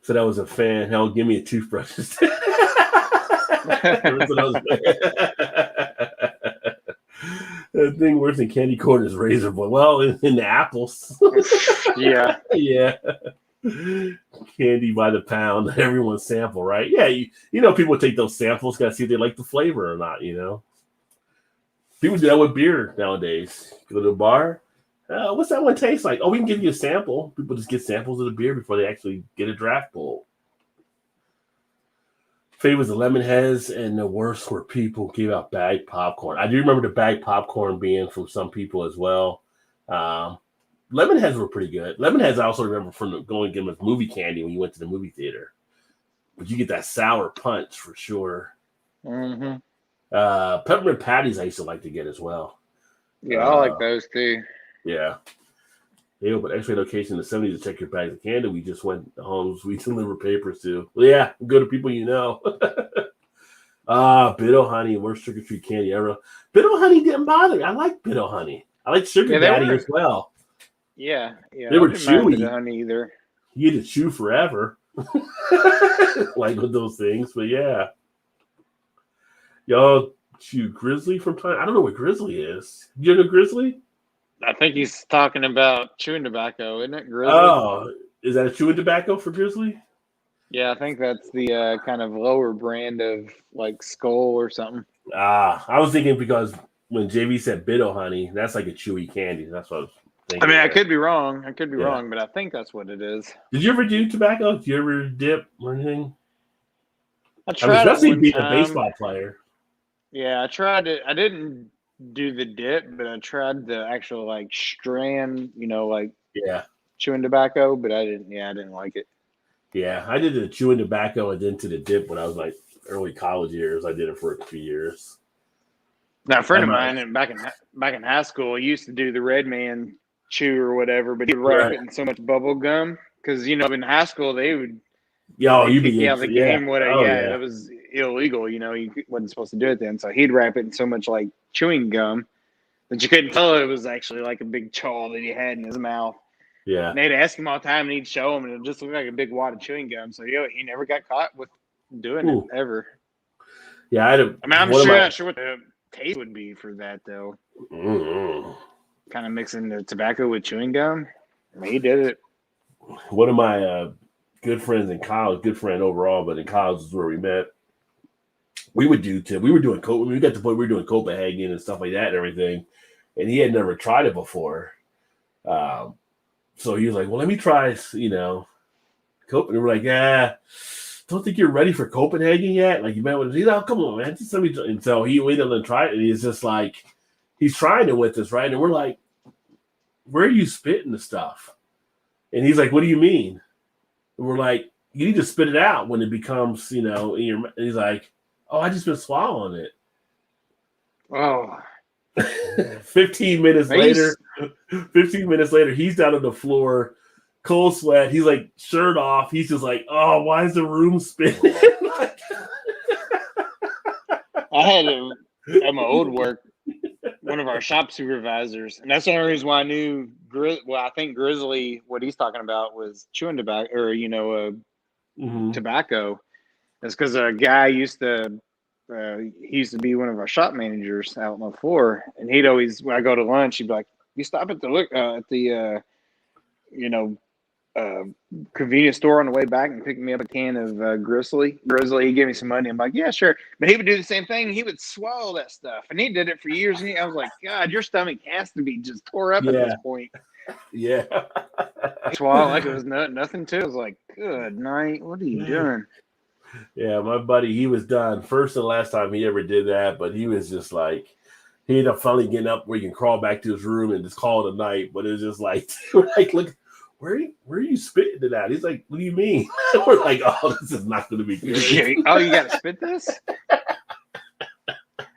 So that was a fan. Hell, give me a toothbrush. The thing worse than candy corn is razor blade. Well, in the apples. Yeah. Yeah. Candy by the pound. Everyone sample, right? Yeah, people take those samples, gotta see if they like the flavor or not, People do that with beer nowadays. Go to a bar. What's that one taste like? Oh, we can give you a sample. People just get samples of the beer before they actually get a draft pull. Favorite was the lemon heads, and the worst were people gave out bagged popcorn. I do remember the bagged popcorn being from some people as well. Lemon heads were pretty good. Lemon heads I also remember from going to get them as movie candy when you went to the movie theater. But you get that sour punch for sure. Mm-hmm. Peppermint patties I used to like to get as well. Yeah, I like those too. Yeah. They opened X-ray location in the 70s to check your bags of candy. We just went to homes we deliver papers to. Well, yeah, go to people you know. Bit-O Honey, worst trick or treat candy ever. Bit-O Honey didn't bother me. I like Bit-O Honey. I like Sugar Daddy as well. Yeah. They were chewy. Bit-O Honey either. You had to chew forever. Like with those things, but yeah. Y'all chew Grizzly from time. I don't know what Grizzly is. You know Grizzly? I think he's talking about chewing tobacco, isn't it? Grizzly? Oh, is that a chewing tobacco for Grizzly? Yeah, I think that's the kind of lower brand of like Skull or something. I was thinking because when JV said Bit-O Honey, that's like a chewy candy. That's what I was thinking. I mean, I could be wrong. Wrong, but I think that's what it is. Did you ever do tobacco? Did you ever dip or anything? I tried especially being a baseball player. Yeah, I tried it. I didn't do the dip, but I tried the actual like strand, chewing tobacco, but I didn't like it. Yeah, I did the chewing tobacco and then to the dip when I was like early college years. I did it for a few years. Now, a friend of mine, and back in high school, he used to do the Red Man chew or whatever, but he would wrap it in so much bubble gum because in high school they would kick you out of the game. That was illegal. You wasn't supposed to do it then. So he'd wrap it in so much like chewing gum that you couldn't tell it was actually like a big chaw that he had in his mouth. Yeah. And they'd ask him all the time, and he'd show him, and it just looked like a big wad of chewing gum. So he never got caught with doing it ever. Yeah, I'm not sure what the taste would be for that though. Mm-hmm. Kind of mixing the tobacco with chewing gum. I mean, he did it. One of my good friends in college, good friend overall, but in college is where we met. We were doing we got to the point we were doing Copenhagen and stuff like that and everything, and he had never tried it before. So he was like, "Well, let me try, Copenhagen." And we're like, don't think you're ready for Copenhagen yet. Like you might want to, come on, man, just let me. And so he went up and tried it, and he's just like, he's trying it with us, right? And we're like, "Where are you spitting the stuff?" And he's like, "What do you mean?" And we're like, "You need to spit it out when it becomes, in your." And he's like, "Oh, I just been swallowing it." Oh. 15 minutes later, he's down on the floor cold sweat. He's like shirt off. He's just like, oh, why is the room spinning? I had at my old work, one of our shop supervisors, and that's the only reason why I knew. I think Grizzly, what he's talking about was chewing tobacco, or tobacco. It's because a guy used to be one of our shop managers out on the floor, and he'd always, when I go to lunch, he'd be like, "You stop at the convenience store on the way back and pick me up a can of Grizzly. He gave me some money. I'm like, yeah, sure. But he would do the same thing. He would swallow that stuff, and he did it for years. And I was like, God, your stomach has to be just tore up at this point. Yeah. Swallow like it was nothing to. I was like, good night. What are you doing? Yeah, my buddy, he was done. First and last time he ever did that, but he was just like, he ended up finally getting up where he can crawl back to his room and just call it a night. But it was just like, look, where are you spitting it at? He's like, what do you mean? We're like, oh, this is not going to be good. Oh, you got to spit this?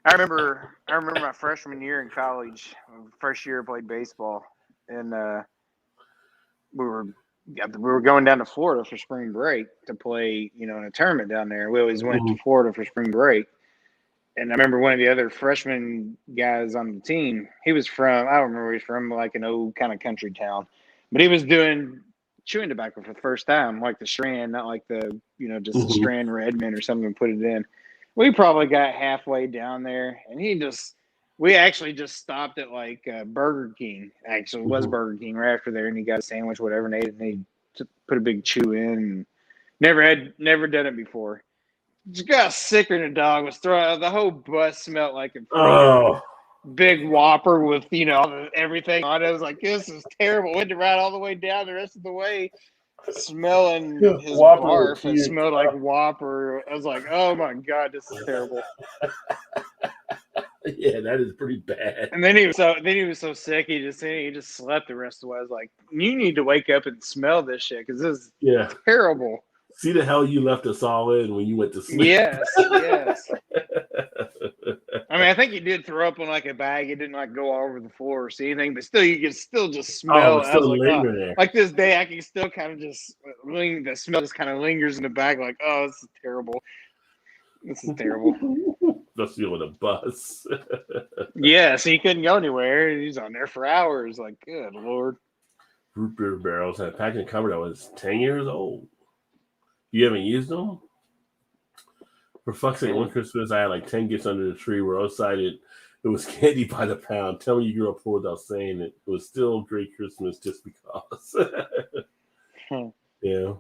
I remember my freshman year in college. First year I played baseball, and we were going down to Florida for spring break to play, in a tournament down there. We always went to Florida for spring break. And I remember one of the other freshman guys on the team, I don't remember where he's from, like an old kind of country town. But he was doing chewing tobacco for the first time, like the strand, not like the, just the strand Redmond or something and put it in. We probably got halfway down there, and we actually just stopped at like Burger King. Actually, it was Burger King right after there, and he got a sandwich, whatever, and ate it, and he put a big chew in. And never done it before. Just got sicker than a dog. Was throwing the whole bus smelled like a big Whopper with everything on it. I was like, this is terrible. Went to ride all the way down the rest of the way, smelling his barf. It smelled like Whopper. I was like, oh my God, this is terrible. Yeah, that is pretty bad. And then he was so sick he just slept the rest of the way. I was like, you need to wake up and smell this shit because this is terrible. See the hell you left us all in when you went to sleep. Yes. I mean, I think you did throw up on like a bag. It didn't like go all over the floor or see anything, but still, you can still just smell. It's still linger there. Like this day, I can still kind of just the smell just kind of lingers in the bag. Like, oh, this is terrible. This is terrible. Especially on a bus. Yeah, so he couldn't go anywhere. He's on there for hours. Like, good Lord. Root beer barrels had a packing cover that was 10 years old. You haven't used them? For fuck's sake, one Christmas, I had like 10 gifts under the tree where outside it was candy by the pound. Tell me you grew up poor without saying it. It was still a great Christmas just because. Yeah.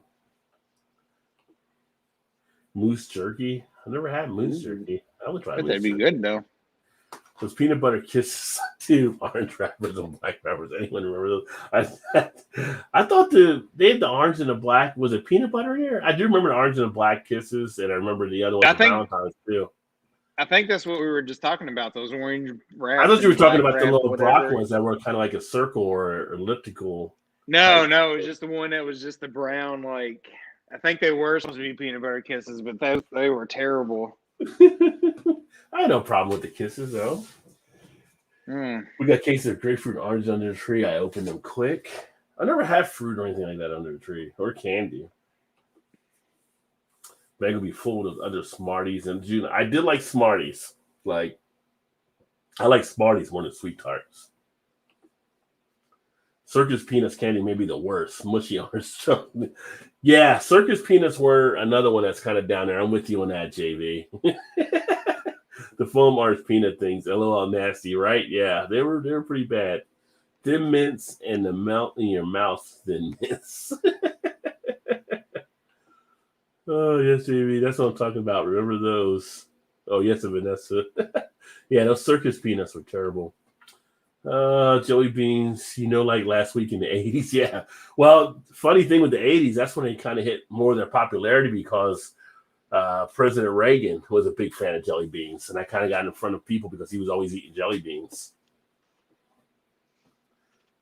Moose jerky? I've never had moose jerky. I would try moose That'd be jerky. good, though. Those peanut butter kisses, too, orange wrappers and black wrappers. Anyone remember those? I thought they had the orange and the black. Was it peanut butter in there? I do remember the orange and the black kisses, and I remember the other ones Valentine's, too. I think that's what we were just talking about, those orange wraps. I thought you were talking about the little block ones that were kind of like a circle or elliptical. No, it was just the one that was just the brown, like, I think they were supposed to be peanut butter kisses, but they were terrible. I had no problem with the kisses, though. We got cases of grapefruit and orange under the tree. I opened them quick. I never had fruit or anything like that under the tree, or candy. Bag would be full of other Smarties. And June, I did like Smarties. Like, I like Smarties more than Sweet Tarts. Circus Peanuts candy may be the worst. Mushy orange chocolate. Yeah, Circus Peanuts were another one that's kind of down there. I'm with you on that, JV. The foam orange peanut things, a little nasty, right? Yeah, they were pretty bad. Thin mints and the melt in your mouth thin mints. Oh, yes, JV. That's what I'm talking about. Remember those? Oh, yes, Vanessa. Yeah, those Circus Peanuts were terrible. Jelly beans, like last week in the 80s. Yeah. Well, funny thing with the 80s, that's when they kind of hit more of their popularity because President Reagan was a big fan of jelly beans. And I kind of got in front of people because he was always eating jelly beans.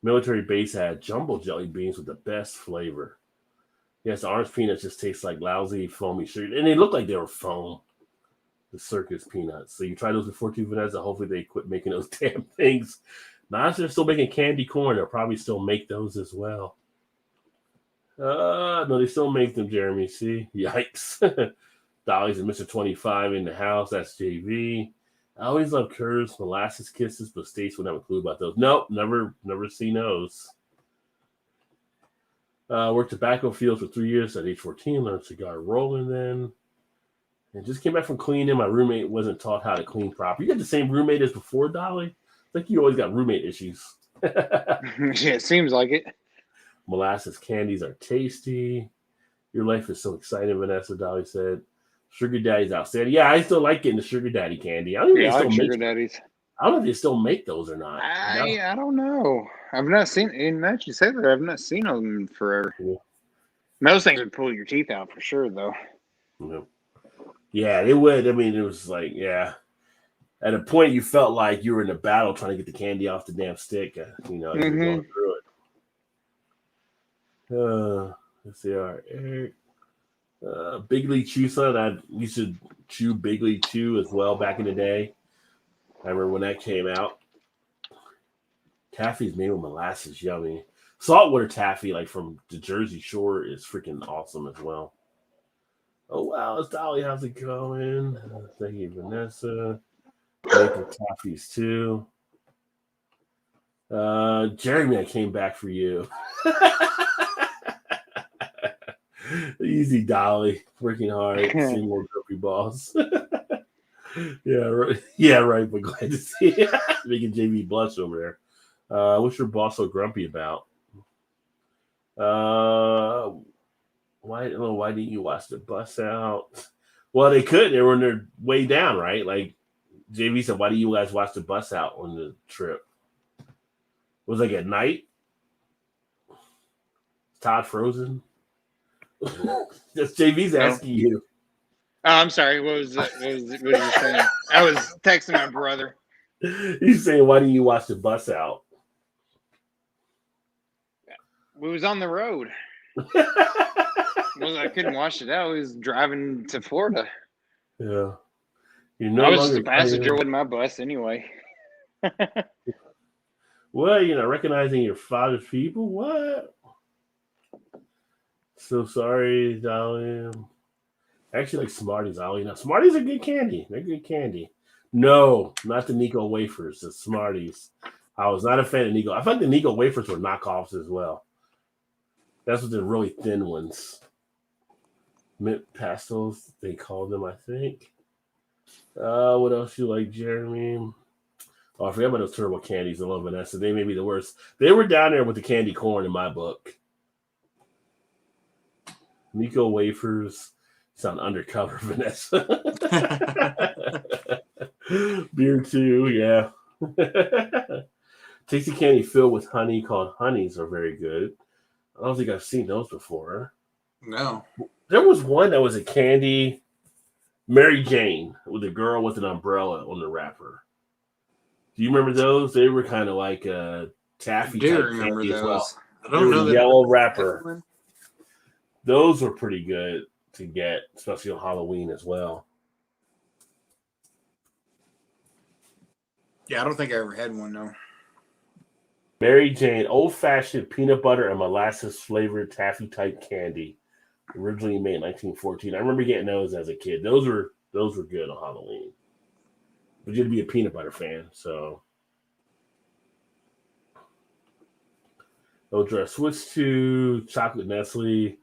Military base had jumbo jelly beans with the best flavor. Yes, the orange peanuts just taste like lousy, foamy sugar. And they look like they were foam. The Circus Peanuts. So you try those before too, Vanessa. Hopefully they quit making those damn things. Now, if they're still making candy corn, they'll probably still make those as well. No, they still make them, Jeremy. See? Yikes. Dolly's and Mr. 25 in the house. That's JV. I always love curves, molasses kisses, but States would have a clue about those. Nope, never seen those. Worked tobacco fields for 3 years at age 14. Learned cigar rolling then. And just came back from cleaning. My roommate wasn't taught how to clean properly. You got the same roommate as before, Dolly? It's like you always got roommate issues. Yeah, it seems like it. Molasses candies are tasty. Your life is so exciting, Vanessa, Dolly said. Sugar Daddy's outstanding. Yeah, I still like getting the Sugar Daddy candy. I don't I like Sugar Daddies. I don't know if they still make those or not. I don't know. I've not seen, and now that you say that, I've not seen them in forever. Yeah. Those things would pull your teeth out for sure, though. Yeah, they would. I mean, it was like, yeah. At a point, you felt like you were in a battle trying to get the candy off the damn stick. You know, you're going through it. Let's see. All right, Eric. Big League Chew, son. I used to chew Big League Chew as well back in the day. I remember when that came out. Taffy's made with molasses, yummy. Saltwater taffy, like from the Jersey Shore, is freaking awesome as well. Oh wow, it's Dolly. How's it going? Thank you, Vanessa. Maple taffies too. Jeremy, I came back for you. Easy, Dolly. Working hard, seeing more trophy balls. Yeah, right. But glad to see you. Making JV blush over there. What's your boss so grumpy about? Why didn't you watch the bus out? Well, they could. They were on their way down, right? Like JV said, why do you guys watch the bus out on the trip? It was like at night. Todd frozen. That's JV's asking you. Oh, I'm sorry. What was you saying? I was texting my brother. He's saying, why do you watch the bus out? We was on the road. I couldn't watch it out. We was driving to Florida. Yeah. I was just a passenger with my bus anyway. Well, recognizing your father's people? What? So sorry, Dolly. I actually like Smarties, Ollie. Now, Smarties are good candy. They're good candy. No, not the Nico wafers, the Smarties. I was not a fan of Nico. I thought the Nico wafers were knockoffs as well. That's what the really thin ones. Mint pastels, they call them, I think. What else you like, Jeremy? Oh, I forgot about those turbo candies. I love Vanessa. They may be the worst. They were down there with the candy corn in my book. Nico wafers sound undercover, Vanessa. Beer too, yeah. Tasty candy filled with honey called honeys are very good. I don't think I've seen those before. No. There was one that was a candy, Mary Jane, with a girl with an umbrella on the wrapper. Do you remember those? They were kind of like a taffy type candy as well. I don't know. Yellow wrapper. Those were pretty good to get, especially on Halloween as well. Yeah, I don't think I ever had one, though. Mary Jane, old-fashioned peanut butter and molasses flavored taffy type candy, originally made in 1914. I remember getting those as a kid. Those were good on Halloween. But you had to be a peanut butter fan, so. Ultra switch to chocolate Nestle.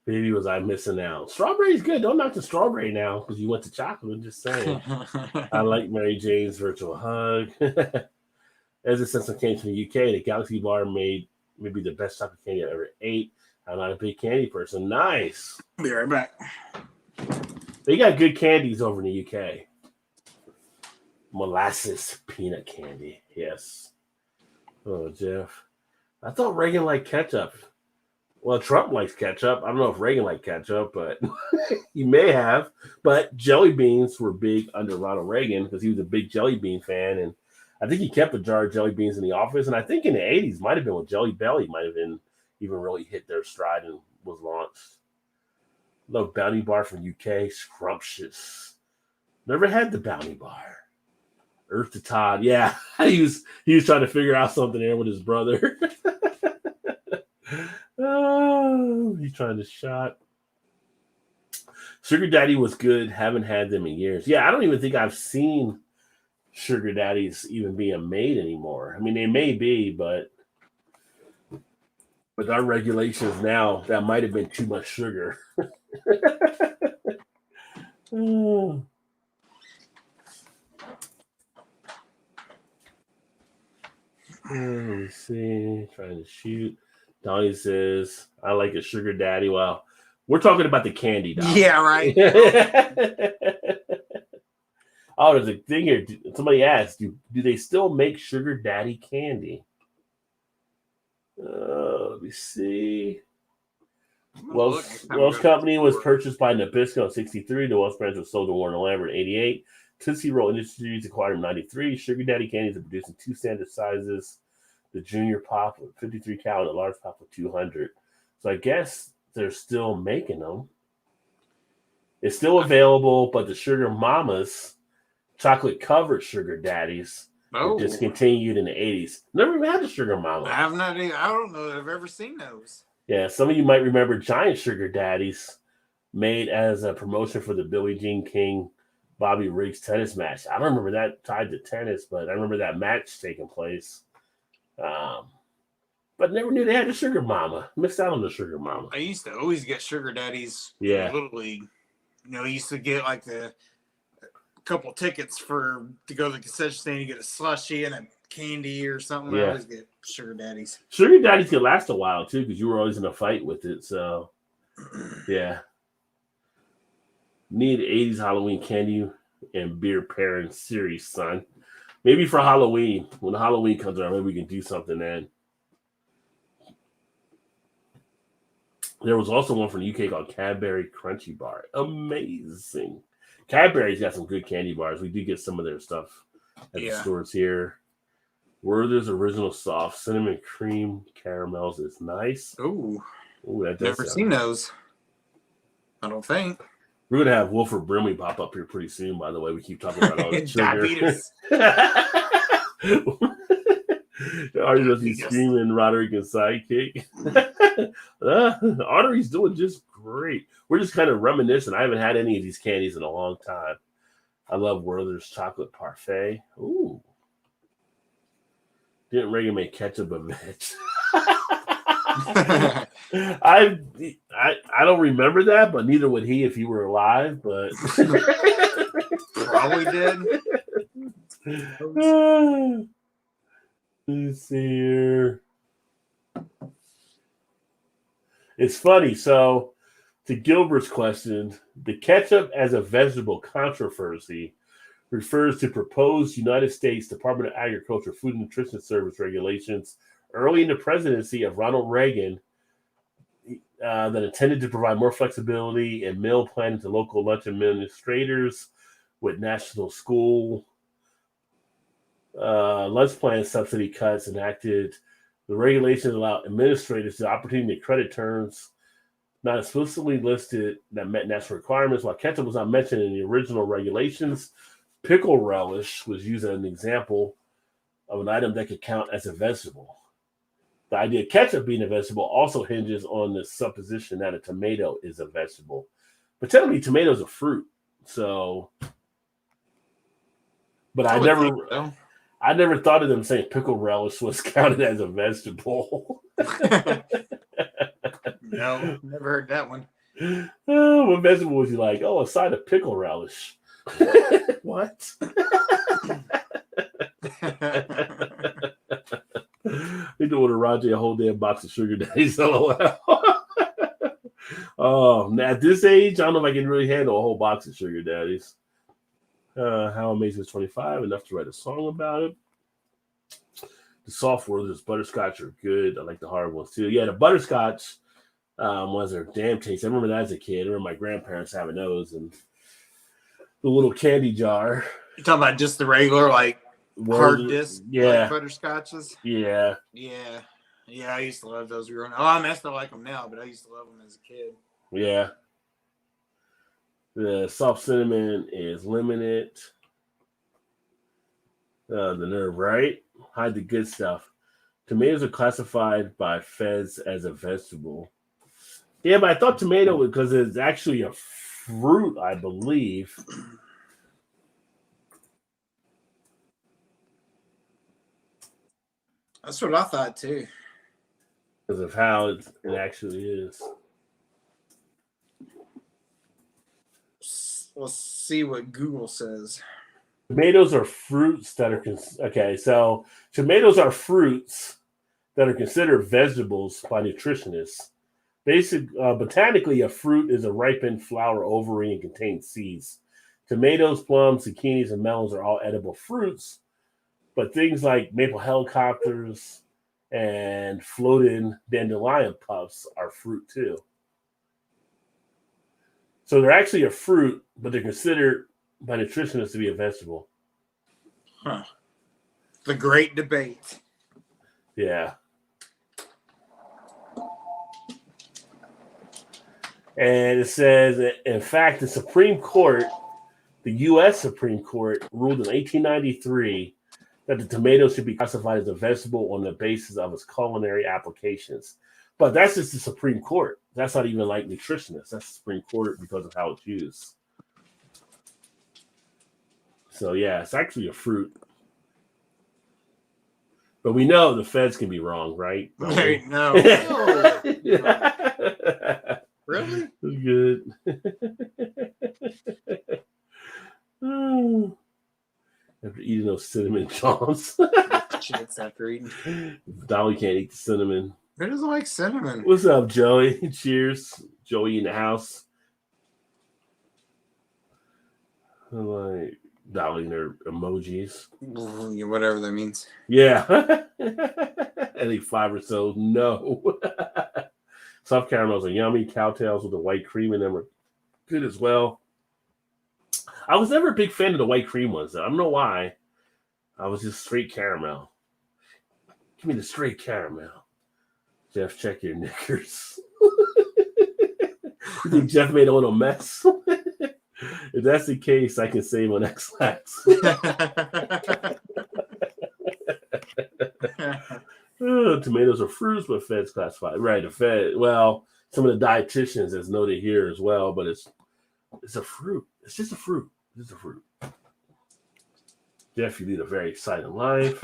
Baby, was I missing out? Strawberry's good. Don't knock the strawberry now because you went to chocolate. I'm just saying. I like Mary Jane's virtual hug. Ever since I came to the UK, the Galaxy Bar made maybe the best chocolate candy I ever ate. I'm not a big candy person. Nice. Be right back. They got good candies over in the UK. Molasses peanut candy. Yes. Oh, Jeff. I thought Reagan liked ketchup. Well, Trump likes ketchup. I don't know if Reagan liked ketchup, but he may have. But jelly beans were big under Ronald Reagan because he was a big jelly bean fan. And I think he kept a jar of jelly beans in the office. And I think in the 80s, might have been when Jelly Belly might have been even really hit their stride and was launched. Love Bounty Bar from UK. Scrumptious. Never had the Bounty Bar. Earth to Todd. Yeah, he was trying to figure out something there with his brother. Oh, He's trying to shot. Sugar Daddy was good. Haven't had them in years. Yeah, I don't even think I've seen Sugar Daddies even being made anymore. I mean, they may be, but with our regulations now, that might have been too much sugar. Oh. Let me see. Trying to shoot. Donnie says, I like a Sugar Daddy. Well, we're talking about the candy, Donnie. Yeah, right. Oh, there's a thing here. Somebody asked, do they still make Sugar Daddy candy? Let me see. Welsh Company was purchased by Nabisco in 63. The Welsh branch was sold to Warren Lambert in 88. Tootsie Roll Industries acquired in 93. Sugar Daddy candies are produced in 2 standard sizes. The junior pop with 53 cal and the large pop with 200. So I guess they're still making them. It's still available, but the Sugar Mamas, chocolate-covered Sugar Daddies, were discontinued in the 80s. Never even had a Sugar Mama. I have not. I don't know that I've ever seen those. Yeah, some of you might remember Giant Sugar Daddies made as a promotion for the Billie Jean King Bobby Riggs tennis match. I don't remember that tied to tennis, but I remember that match taking place. But never knew they had a Sugar Mama. Missed out on the Sugar Mama. I used to always get Sugar Daddies in Little League. You know, I used to get like a couple tickets to go to the concession stand. You get a slushie and a candy or something. Yeah. I always get Sugar Daddies. Sugar Daddies could last a while too, because you were always in a fight with it. So, yeah. Need 80s Halloween candy and beer pairing series, son. Maybe for Halloween. When Halloween comes around, maybe we can do something then. There was also one from the UK called Cadbury Crunchy Bar. Amazing. Cadbury's got some good candy bars. We do get some of their stuff at the stores here. Werther's Original Soft Cinnamon Cream Caramels is nice. Ooh, that does never seen those. I don't think. We're going to have Wilford Brimley pop up here pretty soon, by the way. We keep talking about all the sugar. Diabetes. Artie's screaming Roderick and Sidekick. Arterie's doing just great. We're just kind of reminiscing. I haven't had any of these candies in a long time. I love Werther's Chocolate Parfait. Ooh. Didn't Reagan make ketchup a bitch? I don't remember that, but neither would he if he were alive. But probably did. Let's see here. It's funny. So, to Gilbert's question, the ketchup as a vegetable controversy refers to proposed United States Department of Agriculture Food and Nutrition Service regulations early in the presidency of Ronald Reagan that intended to provide more flexibility in meal planning to local lunch administrators with national school lunch plan subsidy cuts enacted. The regulations allowed administrators the opportunity to credit terms not explicitly listed that met national requirements. While ketchup was not mentioned in the original regulations, pickle relish was used as an example of an item that could count as a vegetable. The idea of ketchup being a vegetable also hinges on the supposition that a tomato is a vegetable. But technically, tomato is a fruit. So, but I never thought of them saying pickle relish was counted as a vegetable. No, never heard that one. What vegetable would you like? Oh, a side of pickle relish. What? They don't want to Roger a whole damn box of Sugar Daddies. LOL. Oh, at this age, I don't know if I can really handle a whole box of Sugar Daddies. How Amazing is 25, enough to write a song about it. The soft Werther's butterscotch are good. I like the hard ones too. Yeah, the butterscotch ones are damn tasty. I remember that as a kid. I remember my grandparents having those and the little candy jar. You talking about just the regular hard disc butterscotches? Yeah. I used to love those growing up. Oh, I still like them now, but I used to love them as a kid. Yeah. The soft cinnamon is limited. The nerve, right? Hide the good stuff. Tomatoes are classified by feds as a vegetable. Yeah, but I thought tomato because it's actually a fruit, I believe. That's what I thought too. Because of how it actually is. We'll see what Google says. Tomatoes are fruits that are okay. So tomatoes are fruits that are considered vegetables by nutritionists. Botanically, a fruit is a ripened flower ovary and contains seeds. Tomatoes, plums, zucchinis, and melons are all edible fruits, but things like maple helicopters and floating dandelion puffs are fruit too. So they're actually a fruit, but they're considered by nutritionists to be a vegetable. Huh. The great debate. Yeah. And it says, in fact, the U.S. Supreme Court ruled in 1893 that the tomato should be classified as a vegetable on the basis of its culinary applications. But that's just the Supreme Court. That's not even like nutritionists. That's the Supreme Court because of how it's used. So, yeah, it's actually a fruit. But we know the feds can be wrong, right? Right, no. Really? Good. After eating those cinnamon chomps. Shits after eating. Dolly can't eat the cinnamon. Who doesn't like cinnamon? What's up, Joey? Cheers. Joey in the house. I like Dolly and her emojis. Whatever that means. Yeah. I think 5 or so. No. Soft caramels are yummy. Cowtails with the white cream in them are good as well. I was never a big fan of the white cream ones. I don't know why. I was just straight caramel. Give me the straight caramel. Jeff, check your knickers. You think Jeff made a little mess? If that's the case, I can save on X-Lax. Tomatoes are fruits, but feds classified. Right, well, some of the dietitians has noted here as well, but it's a fruit. It's just a fruit. It's a fruit. Jeff, you lead a very exciting life.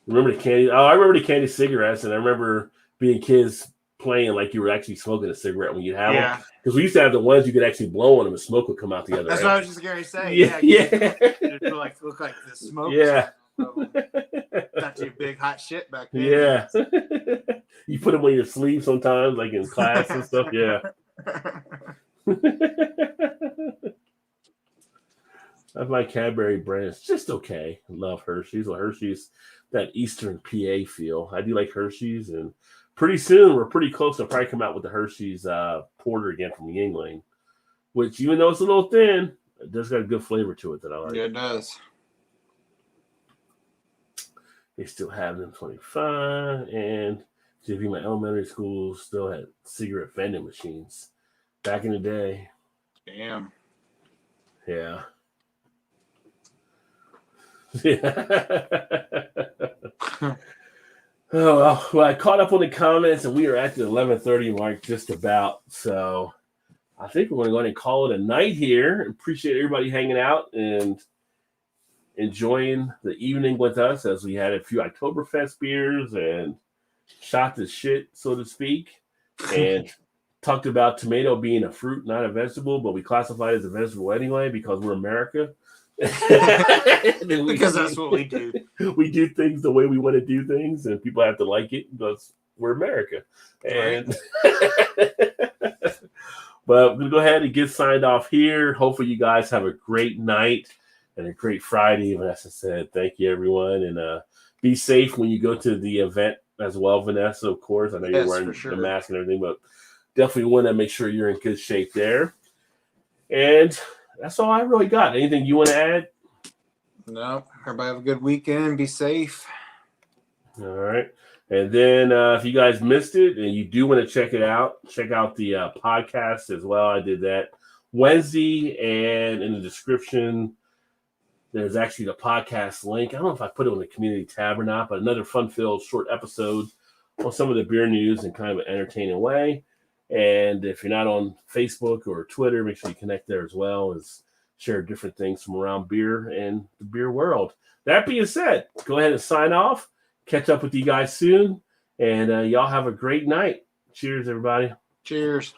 Remember the candy? Oh, I remember the candy cigarettes, and I remember being kids playing like you were actually smoking a cigarette when you'd have them. Because we used to have the ones you could actually blow on them and smoke would come out the other end. That's what I was just going to say. Yeah. It look like the smoke. Yeah. Not too big hot shit back then. Yeah. You put them on your sleeve sometimes, like in class and stuff. Yeah. I like Cadbury brand. It's just okay. I love Hershey's. Well, Hershey's, that Eastern PA feel. I do like Hershey's, and pretty soon we're pretty close to probably come out with the Hershey's porter again from Yingling, which even though it's a little thin, it does got a good flavor to it that I like. Yeah, it does. They still have them 25, and my elementary school still had cigarette vending machines back in the day. Damn. Yeah. Yeah. Oh, well, I caught up on the comments, and we are at the 11:30 mark just about. So I think we're going to go ahead and call it a night here. Appreciate everybody hanging out and enjoying the evening with us as we had a few Oktoberfest beers and shot the shit, so to speak, and talked about tomato being a fruit, not a vegetable, but we classify it as a vegetable anyway because we're America. Because that's what we do. We do things the way we want to do things, and people have to like it because we're America. And but we're gonna go ahead and get signed off here. Hopefully, you guys have a great night and a great Friday. Vanessa said, "Thank you, everyone, and be safe when you go to the event as well, Vanessa. Of course, I know you're wearing the mask and everything, but definitely want to make sure you're in good shape there." And that's all I really got. Anything you want to add? No. Everybody have a good weekend. Be safe. All right. And then if you guys missed it and you do want to check it out, check out the podcast as well. I did that Wednesday, and in the description, there's actually the podcast link. I don't know if I put it on the community tab or not, but another fun-filled short episode on some of the beer news in kind of an entertaining way. And if you're not on Facebook or Twitter, make sure you connect there as well, as share different things from around beer and the beer world. That being said, go ahead and sign off. Catch up with you guys soon. And y'all have a great night. Cheers, everybody. Cheers.